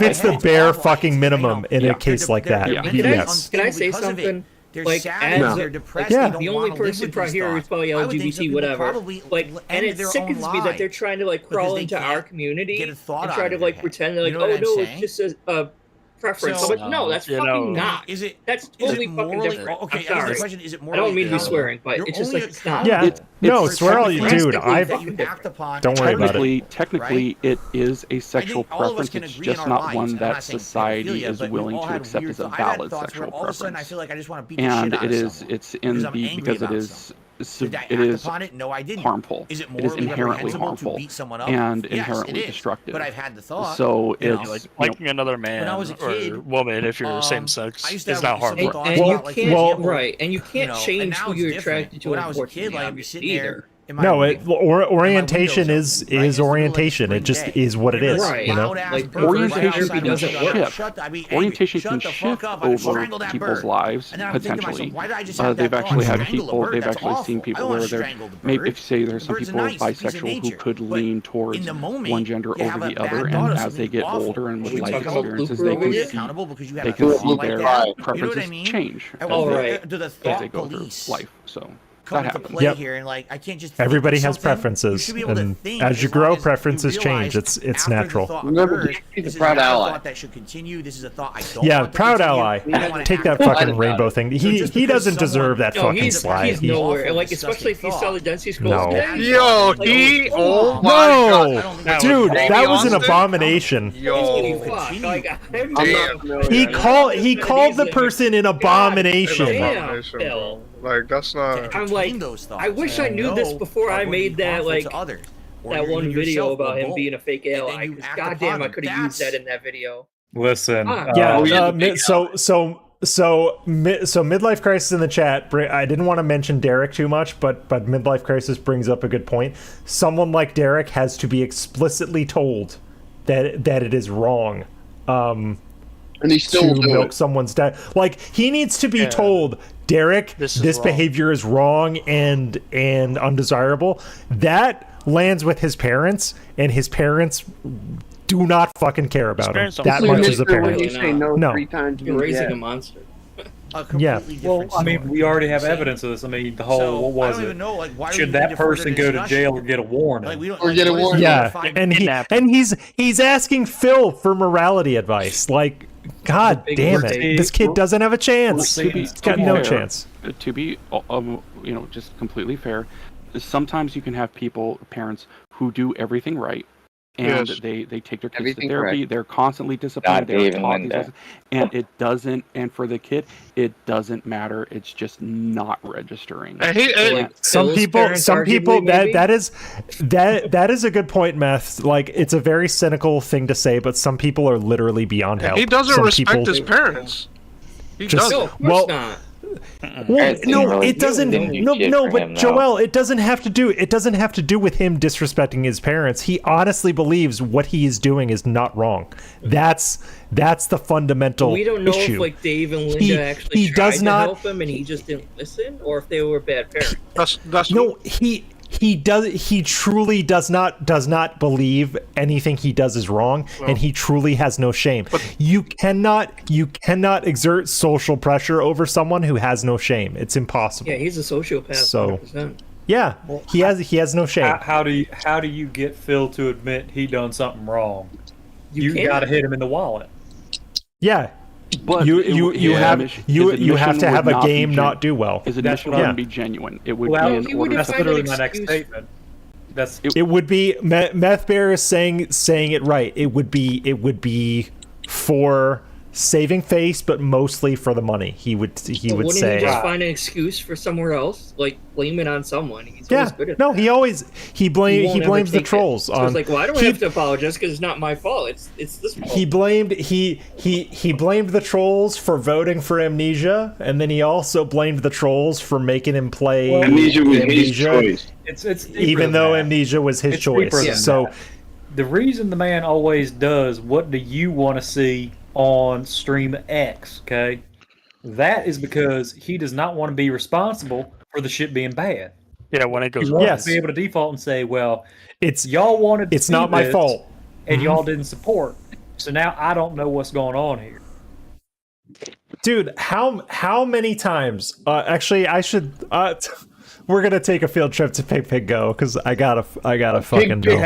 it's the bare fucking minimum in a case like that, yes.
Can I say something? Like, as they're depressed, the only person here who's probably LGBT, whatever. Like, and it sickens me that they're trying to like crawl into our community and try to like pretend they're like, oh no, it's just a preference. So, but no, that's fucking not. That's totally fucking different.
Okay,
I'm sorry.
question, is it
I don't mean to be swearing, but it's just like it's not.
Yeah, no, swear all you dude. Don't worry about it.
Technically, it is a sexual preference. It's just not one that society is willing to accept as a valid sexual preference. And it is. It's in the because it is. It is harmful. It is inherently harmful and inherently destructive.
But I've had the thought.
So it's
like liking another man or woman if you're same sex is not harmful.
And you can't change who you're attracted to.
When I was a kid, like I'm sitting there.
No, orientation is orientation. It just is what it is.
Right.
You know?
Like, orientation can shift. Orientation can shift over people's lives potentially. They've actually had people. They've actually seen people where they're maybe if say there's some people bisexual who could lean towards one gender over the other, and as they get older and with life experiences, they can see their preferences change as they go through life. So.
Come into play here, and like I can't just.
Everybody has preferences, and as you grow, preferences change. It's natural.
Remember, he's a proud ally. Thought that should continue. This is a thought I don't.
Yeah, proud ally. Take that fucking rainbow thing. He doesn't deserve that fucking slide.
He's nowhere. Like especially if you saw the Density Scrolls.
No.
Yo, he. Oh my
God. Dude, that was an abomination.
Yo.
He called the person an abomination.
Like that's not.
I'm like, I wish I knew this before I made that like that one video about him being a fake ally. Goddamn, I could have used that in that video.
Listen,
So midlife crisis in the chat. I didn't want to mention Derek too much, but midlife crisis brings up a good point. Someone like Derek has to be explicitly told that it is wrong.
And he still
to milk someone's dad. Like he needs to be told, Derek, this behavior is wrong and undesirable. That lands with his parents, and his parents do not fucking care about him. That much is apparent.
No, 3 times
you're raising a monster.
Yeah.
Well, I mean, we already have evidence of this. I mean, the whole what was it? Should that person go to jail or get a warning?
Or get a warning?
Yeah, and he's asking Phil for morality advice. Like, God damn it, this kid doesn't have a chance. He's got no chance.
To be, just completely fair. Sometimes you can have parents who do everything right. And they take their kids to therapy. Right. They're constantly disciplined. They're taught and it doesn't. And for the kid, it doesn't matter. It's just not registering.
Some people. That is a good point, Meth. Like it's a very cynical thing to say, but some people are literally beyond help.
He doesn't respect his parents. He doesn't.
Well, Well, no, it doesn't. No, but Joel, it doesn't have to do. It doesn't have to do with him disrespecting his parents. He honestly believes what he is doing is not wrong. That's the fundamental issue.
We don't know if like Dave and Linda actually tried to help him and he just didn't listen, or if they were bad parents.
No, he truly does not believe anything he does is wrong, and he truly has no shame. You cannot exert social pressure over someone who has no shame. It's impossible.
Yeah, he's a sociopath.
So
100%.
yeah, he has no shame.
How do you get Phil to admit he done something wrong? You got to hit him in the wallet.
Yeah.
But
you have to have a game not do well.
His admission wouldn't be genuine. It would be in order.
That's literally my next statement.
It would be Meth Bear is saying it right. It would be for saving face, but mostly for the money. He would say.
Wouldn't he just find an excuse for somewhere else, like blame it on someone? He's always good at that.
He blames the trolls.
So it's like, well, I don't have to apologize because it's not my fault. It's this fault.
He blamed the trolls for voting for Amnesia, and then he also blamed the trolls for making him play
Amnesia was his choice.
It's
even though Amnesia was his choice. So
the reason the man always does what do you want to see on stream X, okay? That is because he does not want to be responsible for the shit being bad.
Yeah, when it goes
wrong. He wants to be able to default and say, well,
it's
y'all wanted to
it's not my fault.
And y'all didn't support. So now I don't know what's going on here.
Dude, how many times actually I should we're gonna take a field trip to Pig Go because I gotta fucking know.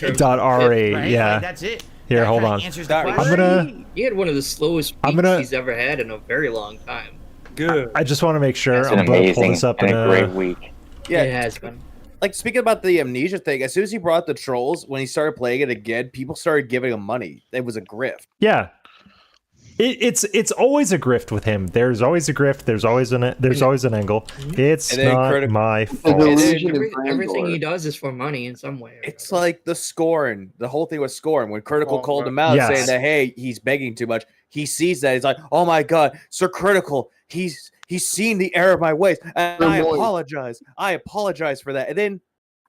Pigpiggo.ra. Yeah,
that's it.
Here, hold on.
He had one of the slowest weeks he's ever had in a very long time.
Good.
I just want to make sure.
I'm
gonna pull this up in
a great week.
Yeah,
it has been.
Like, speaking about the Amnesia thing, as soon as he brought up the trolls, when he started playing it again, people started giving him money. It was a grift.
Yeah. It's always a grift with him. There's always a grift. There's always an angle. It's not my fault.
Everything he does is for money in some way.
It's like the Scorn. The whole thing with Scorn. When Critical called him out saying that, hey, he's begging too much. He sees that. He's like, oh my God, Sir Critical. He's seen the error of my ways. And I apologize. I apologize for that. And then,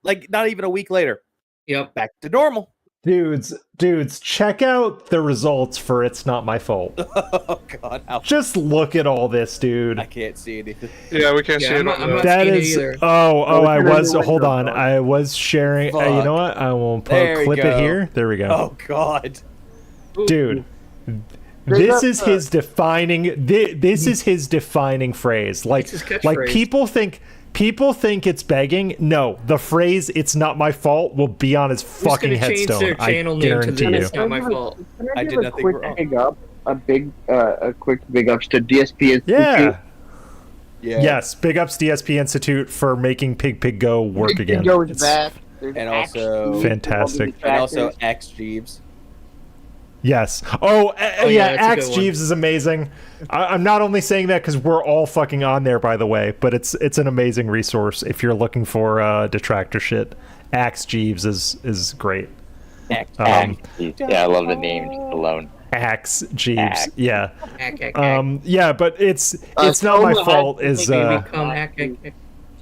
like, not even a week later, back to normal.
Dudes, check out the results for It's Not My Fault.
Oh God!
Just look at all this, dude.
I can't see anything.
Yeah, we can't see it.
That is. I was. Hold on. I was sharing. You know what? I will clip it here. There we go.
Oh God,
dude. This is his defining. This is his defining phrase. Like people think it's begging. No, the phrase "It's not my fault" will be on his fucking headstone. I guarantee you.
It's not my fault.
I did nothing wrong.
A quick big ups to DSP Institute.
Yeah. Yes, big ups DSP Institute for making Pig Go work again.
Pig Go is back.
And also
fantastic.
And also X Jeeves.
Yes. Axe Jeeves is amazing. I'm not only saying that because we're all fucking on there, by the way, but it's an amazing resource if you're looking for detractor shit. Axe Jeeves is great.
Yeah, I love the name just alone.
Axe Jeeves. Yeah. Yeah, but it's not my fault.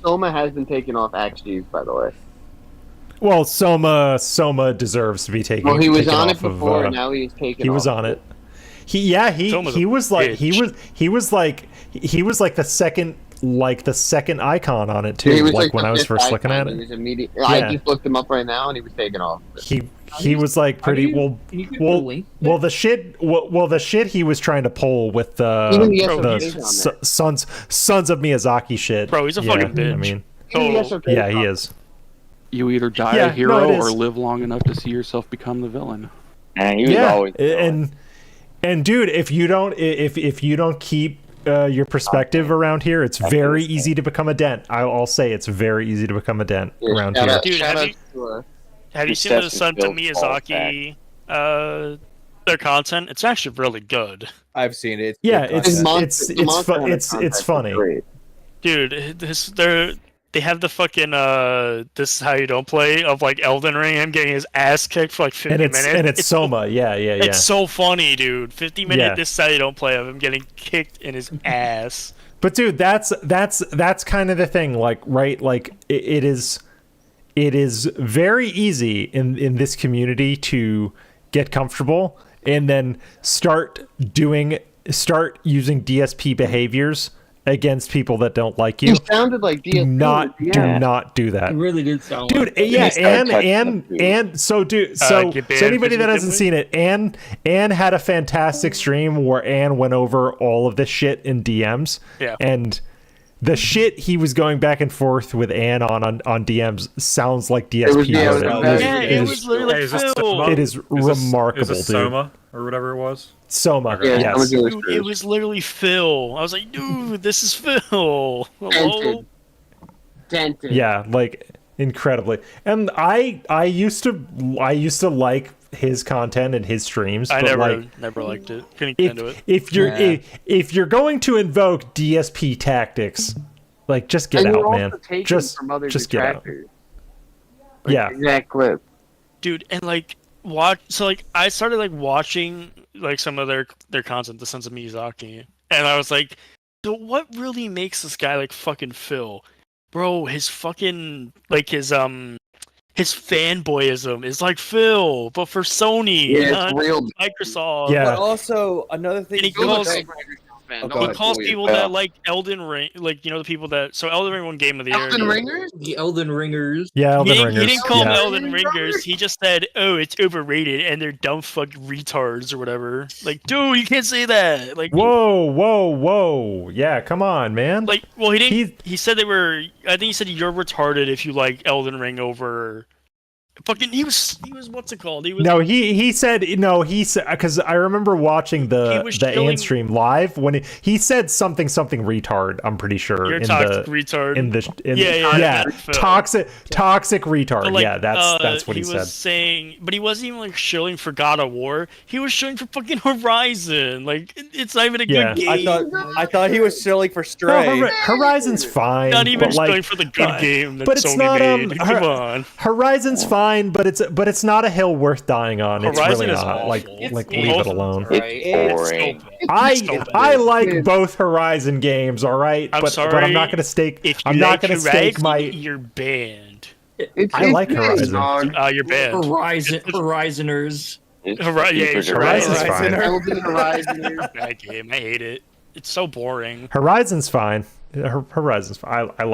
Soma has been taken off Axe Jeeves, by the way.
Well, Soma deserves to be taken.
Well, he was on it before, and now he's taken.
He was on it. He was like the second icon on it too.
Yeah,
like when I was first looking at it.
He was immediate. Yeah. I just looked him up right now, and he was taken off.
He was like pretty well. The shit he was trying to pull with the Sons of Miyazaki shit.
Bro, he's a fucking bitch.
I mean, yeah, he is.
You either die a hero or live long enough to see yourself become the villain.
And he was always
and dude, if you don't keep your perspective around here, it's very easy to become a dent. I'll say it's very easy to become a dent around here.
Dude, have you seen the Sons of Miyazaki their content? It's actually really good.
I've seen it.
It's funny.
Dude, they have the fucking this is how you don't play of like Elden Ring. Him getting his ass kicked for like 50 minutes.
And it's Soma. Yeah.
It's so funny, dude. 50-minute this is how you don't play of him getting kicked in his ass.
But dude, that's kind of the thing. Like, right? Like it is very easy in this community to get comfortable and then start using DSP behaviors against people that don't like you.
You sounded like DSP.
Do not do that.
It really did sound
dude.
Like
yeah, and so anybody that hasn't seen it, Ann had a fantastic stream where Ann went over all of this shit in DMs.
Yeah.
And the shit he was going back and forth with Ann on DMs sounds like DSP.
It was literally Phil.
It is remarkable,
dude. Soma or whatever it was.
Soma.
Yeah,
yes.
Dude, it was literally Phil. I was like, dude, this is Phil. Hello?
Dented.
Yeah, like incredibly. And I used to like his content and his streams.
I
but
never liked it. Couldn't get into it.
If you're going to invoke DSP tactics, like just get out, man. Just get out. Yeah.
Exact clip.
Dude, and like I started like watching like some of their content, the Sons of Miyazaki, and I was like, so what really makes this guy like fucking Phil? Bro, his fucking like his fanboyism is like Phil, but for Sony, not Microsoft.
Yeah.
But also another thing,
and he calls people that like Elden Ring, like the people that. So Elden Ring won Game of the Year.
Elden Ringers? The Elden Ringers.
Yeah, Elden Ringers.
He didn't call them Elden Ringers. He just said, "Oh, it's overrated and they're dumb fuck retards or whatever." Like, dude, you can't say that. Like,
whoa. Yeah, come on, man.
Like, well, he didn't. He said they were. I think he said you're retarded if you like Elden Ring over. Fucking, he was what's it called?
He said because I remember watching the Ann stream live when he said something retard. I'm pretty sure
you're toxic retard.
Toxic retard.
Like,
yeah, that's what he
was saying. But he wasn't even like shilling for God of War. He was shilling for fucking Horizon. Like it's not even a good game.
I thought he was shilling for Stray.
No, Horizon's fine.
Not even
shilling
like, for the good game that
but it's
Sony
not,
made. Come on.
Horizon's fine. But it's not a hill worth dying on. It's
Horizon
really
is
not.
awful.
Like leave it alone.
It's boring.
I like both Horizon games. All right,
I'm sorry,
but I'm not going to stake. I'm not going to stake my.
You're banned.
I like Horizon.
You're banned.
Horizoners.
Horizon's fine.
That game, I hate it. It's so boring.
Horizon's fine. Horizon's fine. I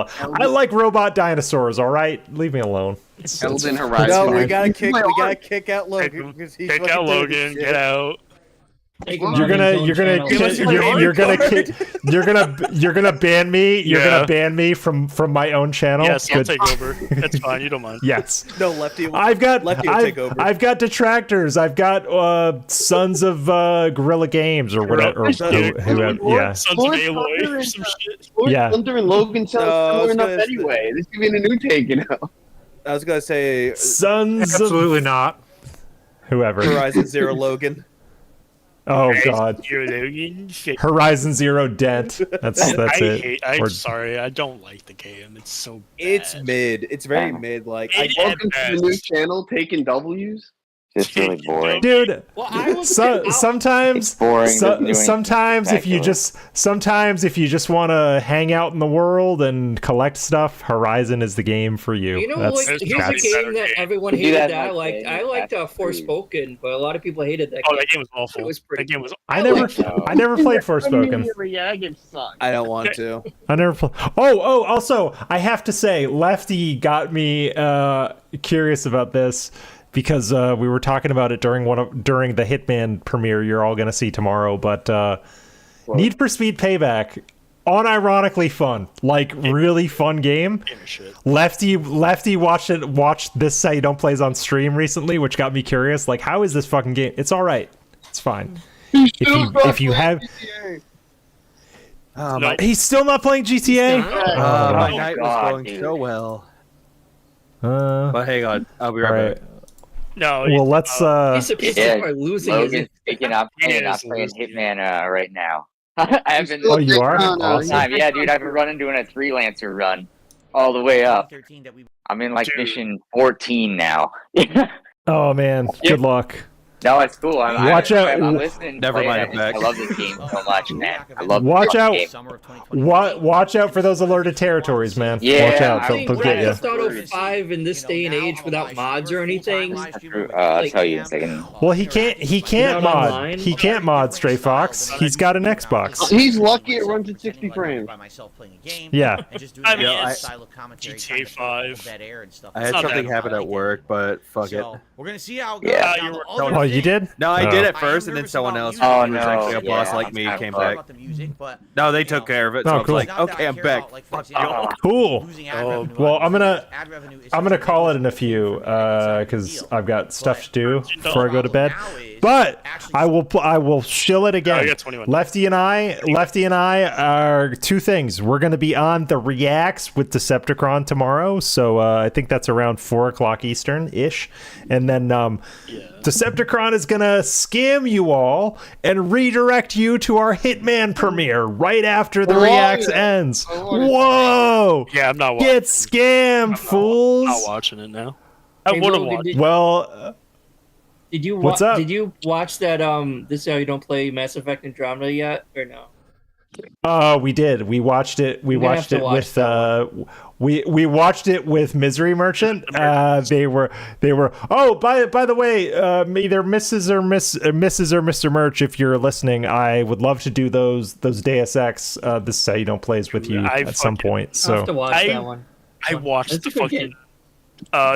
like robot dinosaurs. All right, leave me alone.
Elden Horizon.
No, we gotta kick out Logan.
Kick out Logan. Get out.
You're gonna ban me. You're gonna ban me from my own channel.
Yes, I'll take over. That's fine. You don't mind.
Yes.
No, Lefty.
I've got detractors. I've got Sons of Guerrilla Games or whatever. Yeah.
Sons of Aloy or some shit.
Yeah.
Thunder and Logan sounds similar enough anyway. This could be a new take,
I was gonna say
Sons.
Absolutely not.
Whoever.
Horizon Zero Logan.
Oh God! Horizon Zero Dent. That's it.
I'm sorry, I don't like the game. It's so bad.
It's mid. It's very mid. Like
welcome to the new channel, taking W's.
It's really boring,
dude. Sometimes if you just want to hang out in the world and collect stuff, Horizon is the game for you.
Here's a game that everyone hated that I liked. I liked Forspoken, but a lot of people hated that.
Oh, that game was awful. It was pretty. That game was.
I never played Forspoken.
Yeah, that game sucked. I don't want to.
I never played. Oh. Also, I have to say, Lefty got me curious about this. Because we were talking about it during the Hitman premiere you're all gonna see tomorrow, but Need for Speed Payback, unironically fun, like really fun game. Lefty watched this Say You Don't Plays on stream recently, which got me curious. Like, how is this fucking game? It's all right, it's fine. If you have. He's still not playing GTA.
My night was going so well. But hang on, I'll be right back.
No.
Well, let's.
Logan's picking up and I'm playing Hitman right now. I haven't.
Oh, you are?
All the time. Yeah, dude. I've been doing a freelancer run. all the way up. I'm in like mission 14 now.
Oh man, good luck.
No, it's cool.
Watch out.
I'm listening.
Never mind.
I love this game so much, man. I love
Watch
this
out.
game.
Watch out for those alerted territories, man.
Yeah,
watch out.
I think
They'll get you.
Grand Theft Auto 5 in this day and age without mods or anything.
I'll tell you in a second.
Well, he can't mod.
online?
He can't mod Stray Fox. He's got an Xbox.
He's lucky it runs at 60 frames.
Yeah.
I mean,
Yeah,
GTA 5.
I had something happen at work, but fuck it.
We're gonna see how.
Yeah.
Oh, you did?
No, I did at first, and then someone else who
Oh,
was
no.
actually a boss
Yeah,
like me
that's
came
kinda
back. No, they took care of it. So
Oh,
I was
cool.
like, okay, I'm back.
Cool. Well, I'm gonna call it in a few because I've got stuff to do before I go to bed. But I will shill it again.
Oh, you got 21.
Lefty and I are two things. We're gonna be on the Reacts with Decepticon tomorrow, so I think that's around 4:00 Eastern ish, and then Decepticon is gonna scam you all and redirect you to our Hitman premiere right after the Reacts ends. Whoa!
Yeah, I'm not watching.
Get scammed, fools!
I'm not watching it now.
Hey,
I would have
Logan,
watched.
Well,
Did you
What's up?
Did you watch that? This is how you don't play Mass Effect Andromeda yet, or no?
we did. We watched it. We
You're gonna
watched
have
it
to watch
with we watched it with Misery Merchant. They were. Oh, by the way, either Mrs. or Mr. Merch, if you're listening, I would love to do those Deus Ex. This is how you don't plays with you at some point. So
I'll have to watch that one.
I watched
That's
the
a good
fucking
game.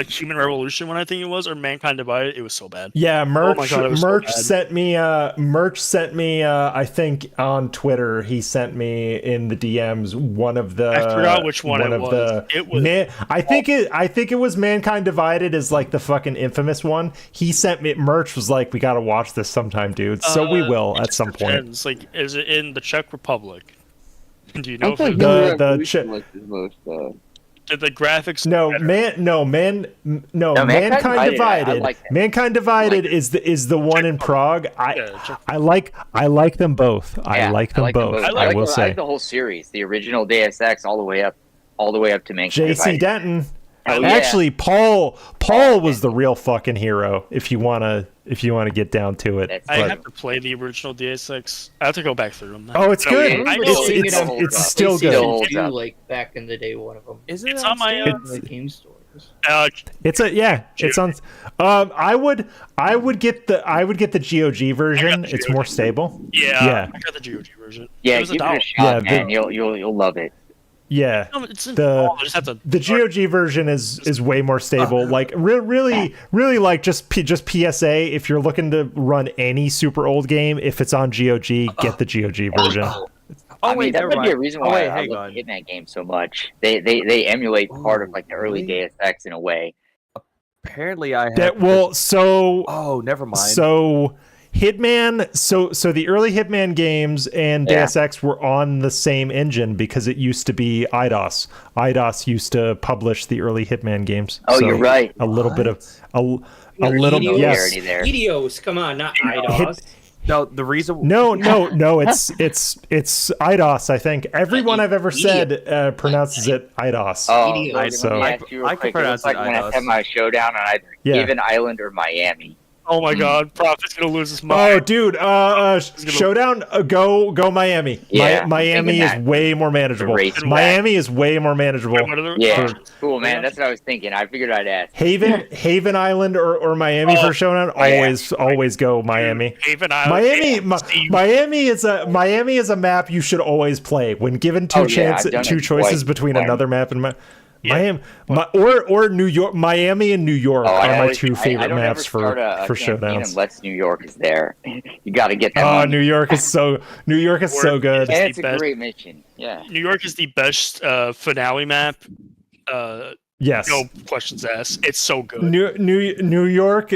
Human Revolution one, I think it was, or Mankind Divided. It was so bad.
yeah, Merch.
Oh my God, it was so
Merch
bad.
sent me. Merch sent me. I think on Twitter, he sent me in the DMs one of the.
I forgot which one it was. It was.
I think it was Mankind Divided is like the fucking infamous one. He sent me. Merch was like, we gotta watch this sometime, dude. So we will at some point.
Depends. Like, is it in the Czech Republic? Do you know if
Like
it, did the graphics?
Mankind Divided.
like it.
Mankind Divided is the one in Prague. I like them both. I like them both. I will
I
say.
like the whole series, the original Deus Ex, all the way up to Mankind
JC
Divided.
Denton.
Oh, yeah.
Actually, Paul was the real fucking hero. If you wanna get down to it.
I have to play the original Deus Ex. I have to go back through them.
Oh, it's good.
I know
It's still good.
Like back in the day, one of them.
Isn't
It's
it
on my
Like game stores.
It's on. I would get the GOG version. It's more stable.
Yeah. I got the GOG version.
Yeah,
It was
give it
$1.
a shot, man. You'll love it.
Yeah,
No, it's in-
the
I just have to-
the GOG version is way more stable. Like really like just PSA. If you're looking to run any super old game, if it's on GOG, get the GOG version.
I mean, that might be a reason why I
hang
love
on.
Hitman games so much. They emulate part of like the early Deus Ex in a way.
Apparently, I have.
Oh,
never mind.
So Hitman, so the early Hitman games and Deus Ex were on the same engine because it used to be IDOS. IDOS used to publish the early Hitman games.
Oh,
So
you're right.
A little bit of a little yes.
Eidos, come on, not IDOS.
No, the reason.
No, it's IDOS. I think everyone I've ever said pronounces it IDOS.
Oh,
so
I can pronounce it. When I have my showdown on either Haven Island or Miami.
Oh my God, Prophet's gonna lose his mind.
Oh, dude, Showdown, go Miami.
Yeah,
Miami is way more manageable. Miami is way more manageable.
Yeah, cool, man. That's what I was thinking. I figured I'd ask.
Haven Island or Miami for Showdown. Always go Miami.
Haven Island.
Miami is a map you should always play when given two choices between another map and Miami, or New York. Miami and New York are my two favorite maps for showdowns.
Unless New York is there, you got to get that.
Oh, New York is so good.
And it's a great mission. Yeah,
New York is the best finale map.
Yes,
no questions asked. It's so good.
New York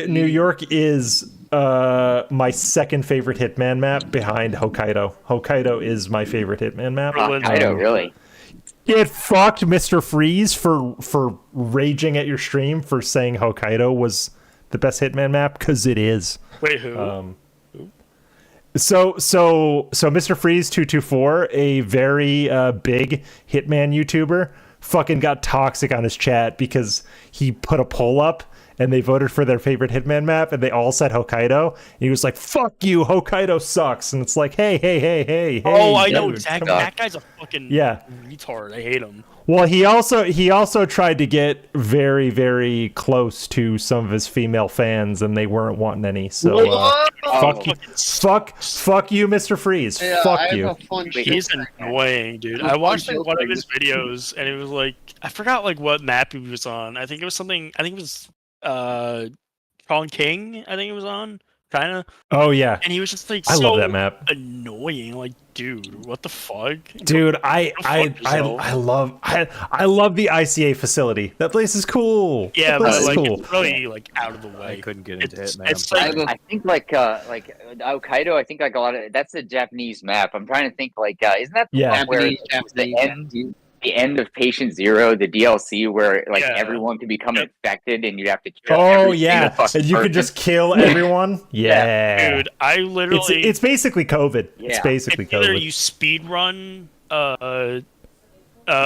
is my second favorite Hitman map behind Hokkaido. Hokkaido is my favorite Hitman map.
Hokkaido, really?
Get fucked, Mr. Freeze, for raging at your stream for saying Hokkaido was the best Hitman map, because it is.
Wait, who?
So Mr. Freeze 224, a very big Hitman YouTuber, fucking got toxic on his chat because he put a poll up and they voted for their favorite Hitman map and they all said Hokkaido. And he was like, fuck you, Hokkaido sucks. And it's like, hey.
Oh, I know exactly. That guy's a fucking retard. I hate him.
Well, he also tried to get very, very close to some of his female fans, and they weren't wanting any. So fuck you, Mr. Freeze.
Yeah,
fuck you.
He's annoying, dude. I watched one of his videos, and it was like I forgot like what map he was on. I think it was something. I think it was Kong King. I think it was on. Kinda.
Oh yeah.
And he was just like,
I love that map.
Annoying. Like, dude, what the fuck?
Dude, I love the ICA facility. That place is cool.
Yeah, but like
cool.
it's really like out of the way.
I couldn't get into it, man.
It's like,
I think like Hokkaido. I think like a lot of that's a Japanese map. I'm trying to think like isn't that the one where it's the end of Patient Zero, the DLC where like everyone can become infected and you have to kill every single fucking
and you can just kill everyone. Yeah,
dude, I literally
it's basically COVID. It's basically COVID.
Either you speed run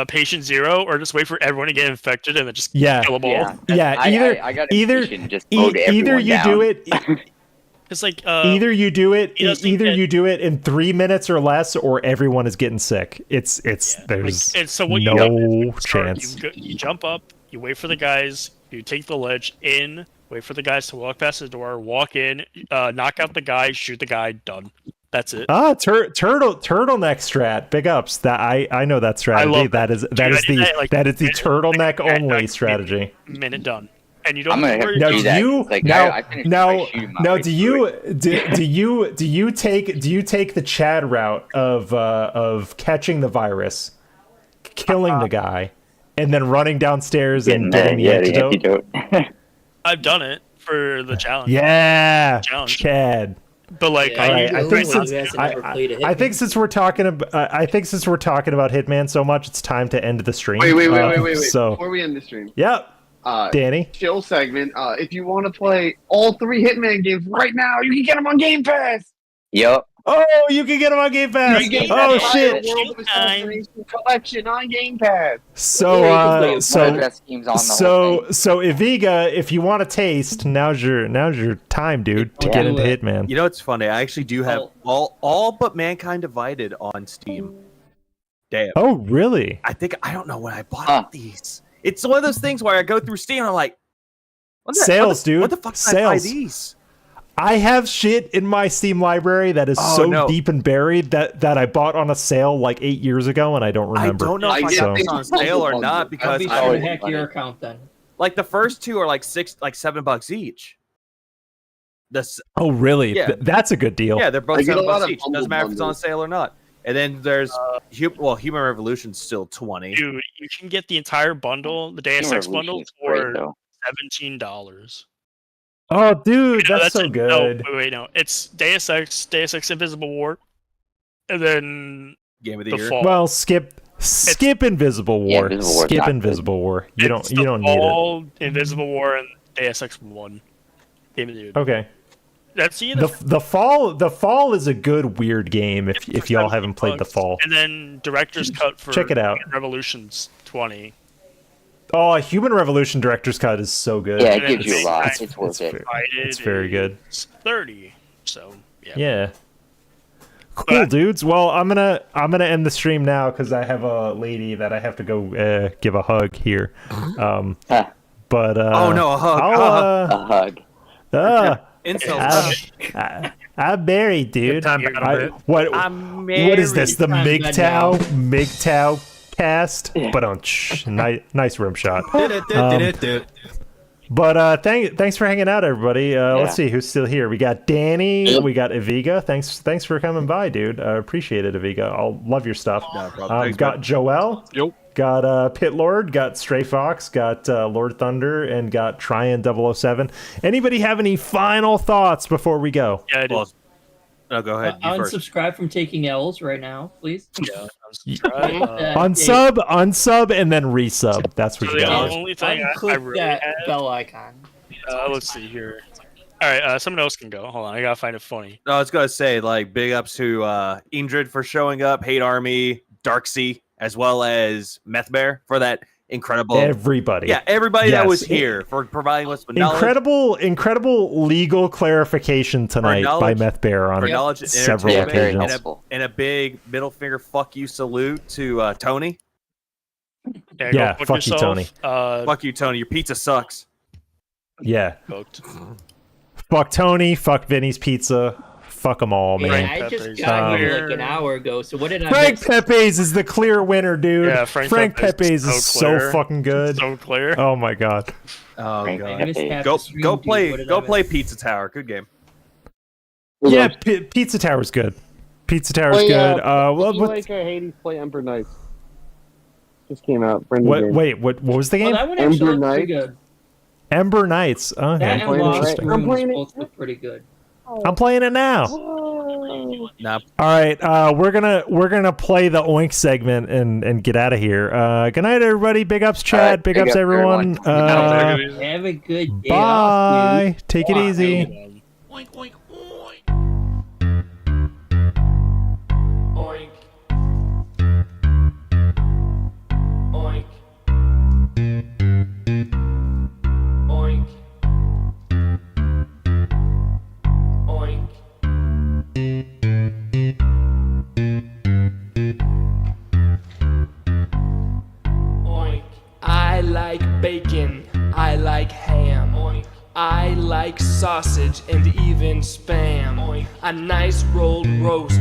Patient Zero or just wait for everyone to get infected and then just kill them all.
Either you do it.
It's like
either you do it in 3 minutes or less, or everyone is getting sick. There's
and so what
no chance.
You jump up, you wait for the guys, you take the ledge in, wait for the guys to walk past the door, walk in, knock out the guy, shoot the guy, done. That's it.
Turtleneck strat. Big ups. That I know that strategy. That is the turtleneck only strategy.
Minute done. And you don't.
I'm gonna have to do that.
Do you take the Chad route of catching the virus, killing the guy, and then running downstairs and getting the antidote?
I've done it for the challenge.
Yeah, Chad.
But like,
I think since we're talking about Hitman so much, it's time to end the stream.
Wait.
So
before we end the stream,
Danny,
chill segment. If you want to play all 3 Hitman games right now, you can get them on Game Pass.
Yep.
Oh, you can get them on Game Pass. Oh shit!
World of Assassination Collection on Game Pass.
So Iviga, if you want to taste, now's your time, dude, to get into Hitman.
You know what's funny? I actually do have all but Mankind Divided on Steam. Damn.
Oh really?
I don't know when I bought these. It's one of those things where I go through Steam and I'm like,
dude.
What the fuck did I buy these?
I have shit in my Steam library that is deep and buried that I bought on a sale like 8 years ago and I don't remember.
I don't know if I got these on sale or not because
be sure to hack your account then.
Like the first 2 are like $7 each.
Oh really?
Yeah.
That's a good deal.
Yeah, they're both $7 each. Doesn't matter if it's on sale or not. And then there's Human Revolution's still $20.
Dude, you can get the entire bundle, the Deus Ex bundle, for $17.
Oh, dude, that's so good.
No. It's Deus Ex Invisible War, and then
Game of the Year.
Fall.
Well, skip Invisible War. Skip Invisible War. You don't need it.
Invisible War and Deus Ex 1. Game of the Year.
Okay.
That's
the Fall is a good weird game if y'all haven't played The Fall.
And then Director's Cut for
check it out.
Revolution's $20.
Oh, Human Revolution Director's Cut is so good.
Yeah, it gives you a lot. It's worth it.
It's very good.
It's 30. So
yeah. Cool, dudes. Well, I'm gonna end the stream now because I have a lady that I have to go give a hug here. But
oh no, a hug.
A hug.
I'm married, dude. What is this? The MGTOW cast? But nice rim shot. But thanks for hanging out, everybody. Let's see who's still here. We got Danny. We got Iviga. Thanks for coming by, dude. I appreciate it, Iviga. I'll love your stuff. Got Joel.
Yep.
Got Pit Lord, got Stray Fox, got Lord Thunder, and got Tryon 007. Anybody have any final thoughts before we go?
Yeah, I do.
No, go ahead.
Unsubscribe from taking L's right now, please.
Yeah, unsubscribe.
Unsub, and then resub. That's what you got.
The only thing I really
that bell icon.
Let's see here. All right, someone else can go. Hold on, I gotta find it funny.
No, I was gonna say, like, big ups to Indrid for showing up, Hate Army, Darksea, as well as Meth Bear for that incredible.
Everybody.
Yeah, everybody that was here for providing us with knowledge.
Incredible legal clarification tonight by Meth Bear on several occasions.
And a big middle finger fuck you salute to Toni.
Yeah, fuck you, Toni.
Fuck you, Toni. Your pizza sucks.
Yeah. Fuck Toni. Fuck Vinny's Pizza. Fuck them all, man.
I just got here like an hour ago. So what did I?
Frank Pepe's is the clear winner, dude. Yeah, Frank Pepe's is so fucking good.
So clear.
Oh my god.
Oh god. Go play Pizza Tower. Good game.
Yeah, Pizza Tower's good. Pizza Tower's good.
Hades play Ember Knights. Just came out.
Wait, what was the game?
Ember Knights.
Ember Knights. Okay.
I'm playing it.
Both look pretty good.
I'm playing it now.
Nah.
All right, we're gonna play the oink segment and get out of here. Good night, everybody. Big ups, Chad. Big ups, everyone.
Have a good day.
Bye.
Off,
Take it easy.
Oink, oink, oink.
Oink. Oink. Oink. Oink. Oink. I like bacon. I like ham. Oink. I like sausage and even spam. Oink. A nice rolled roast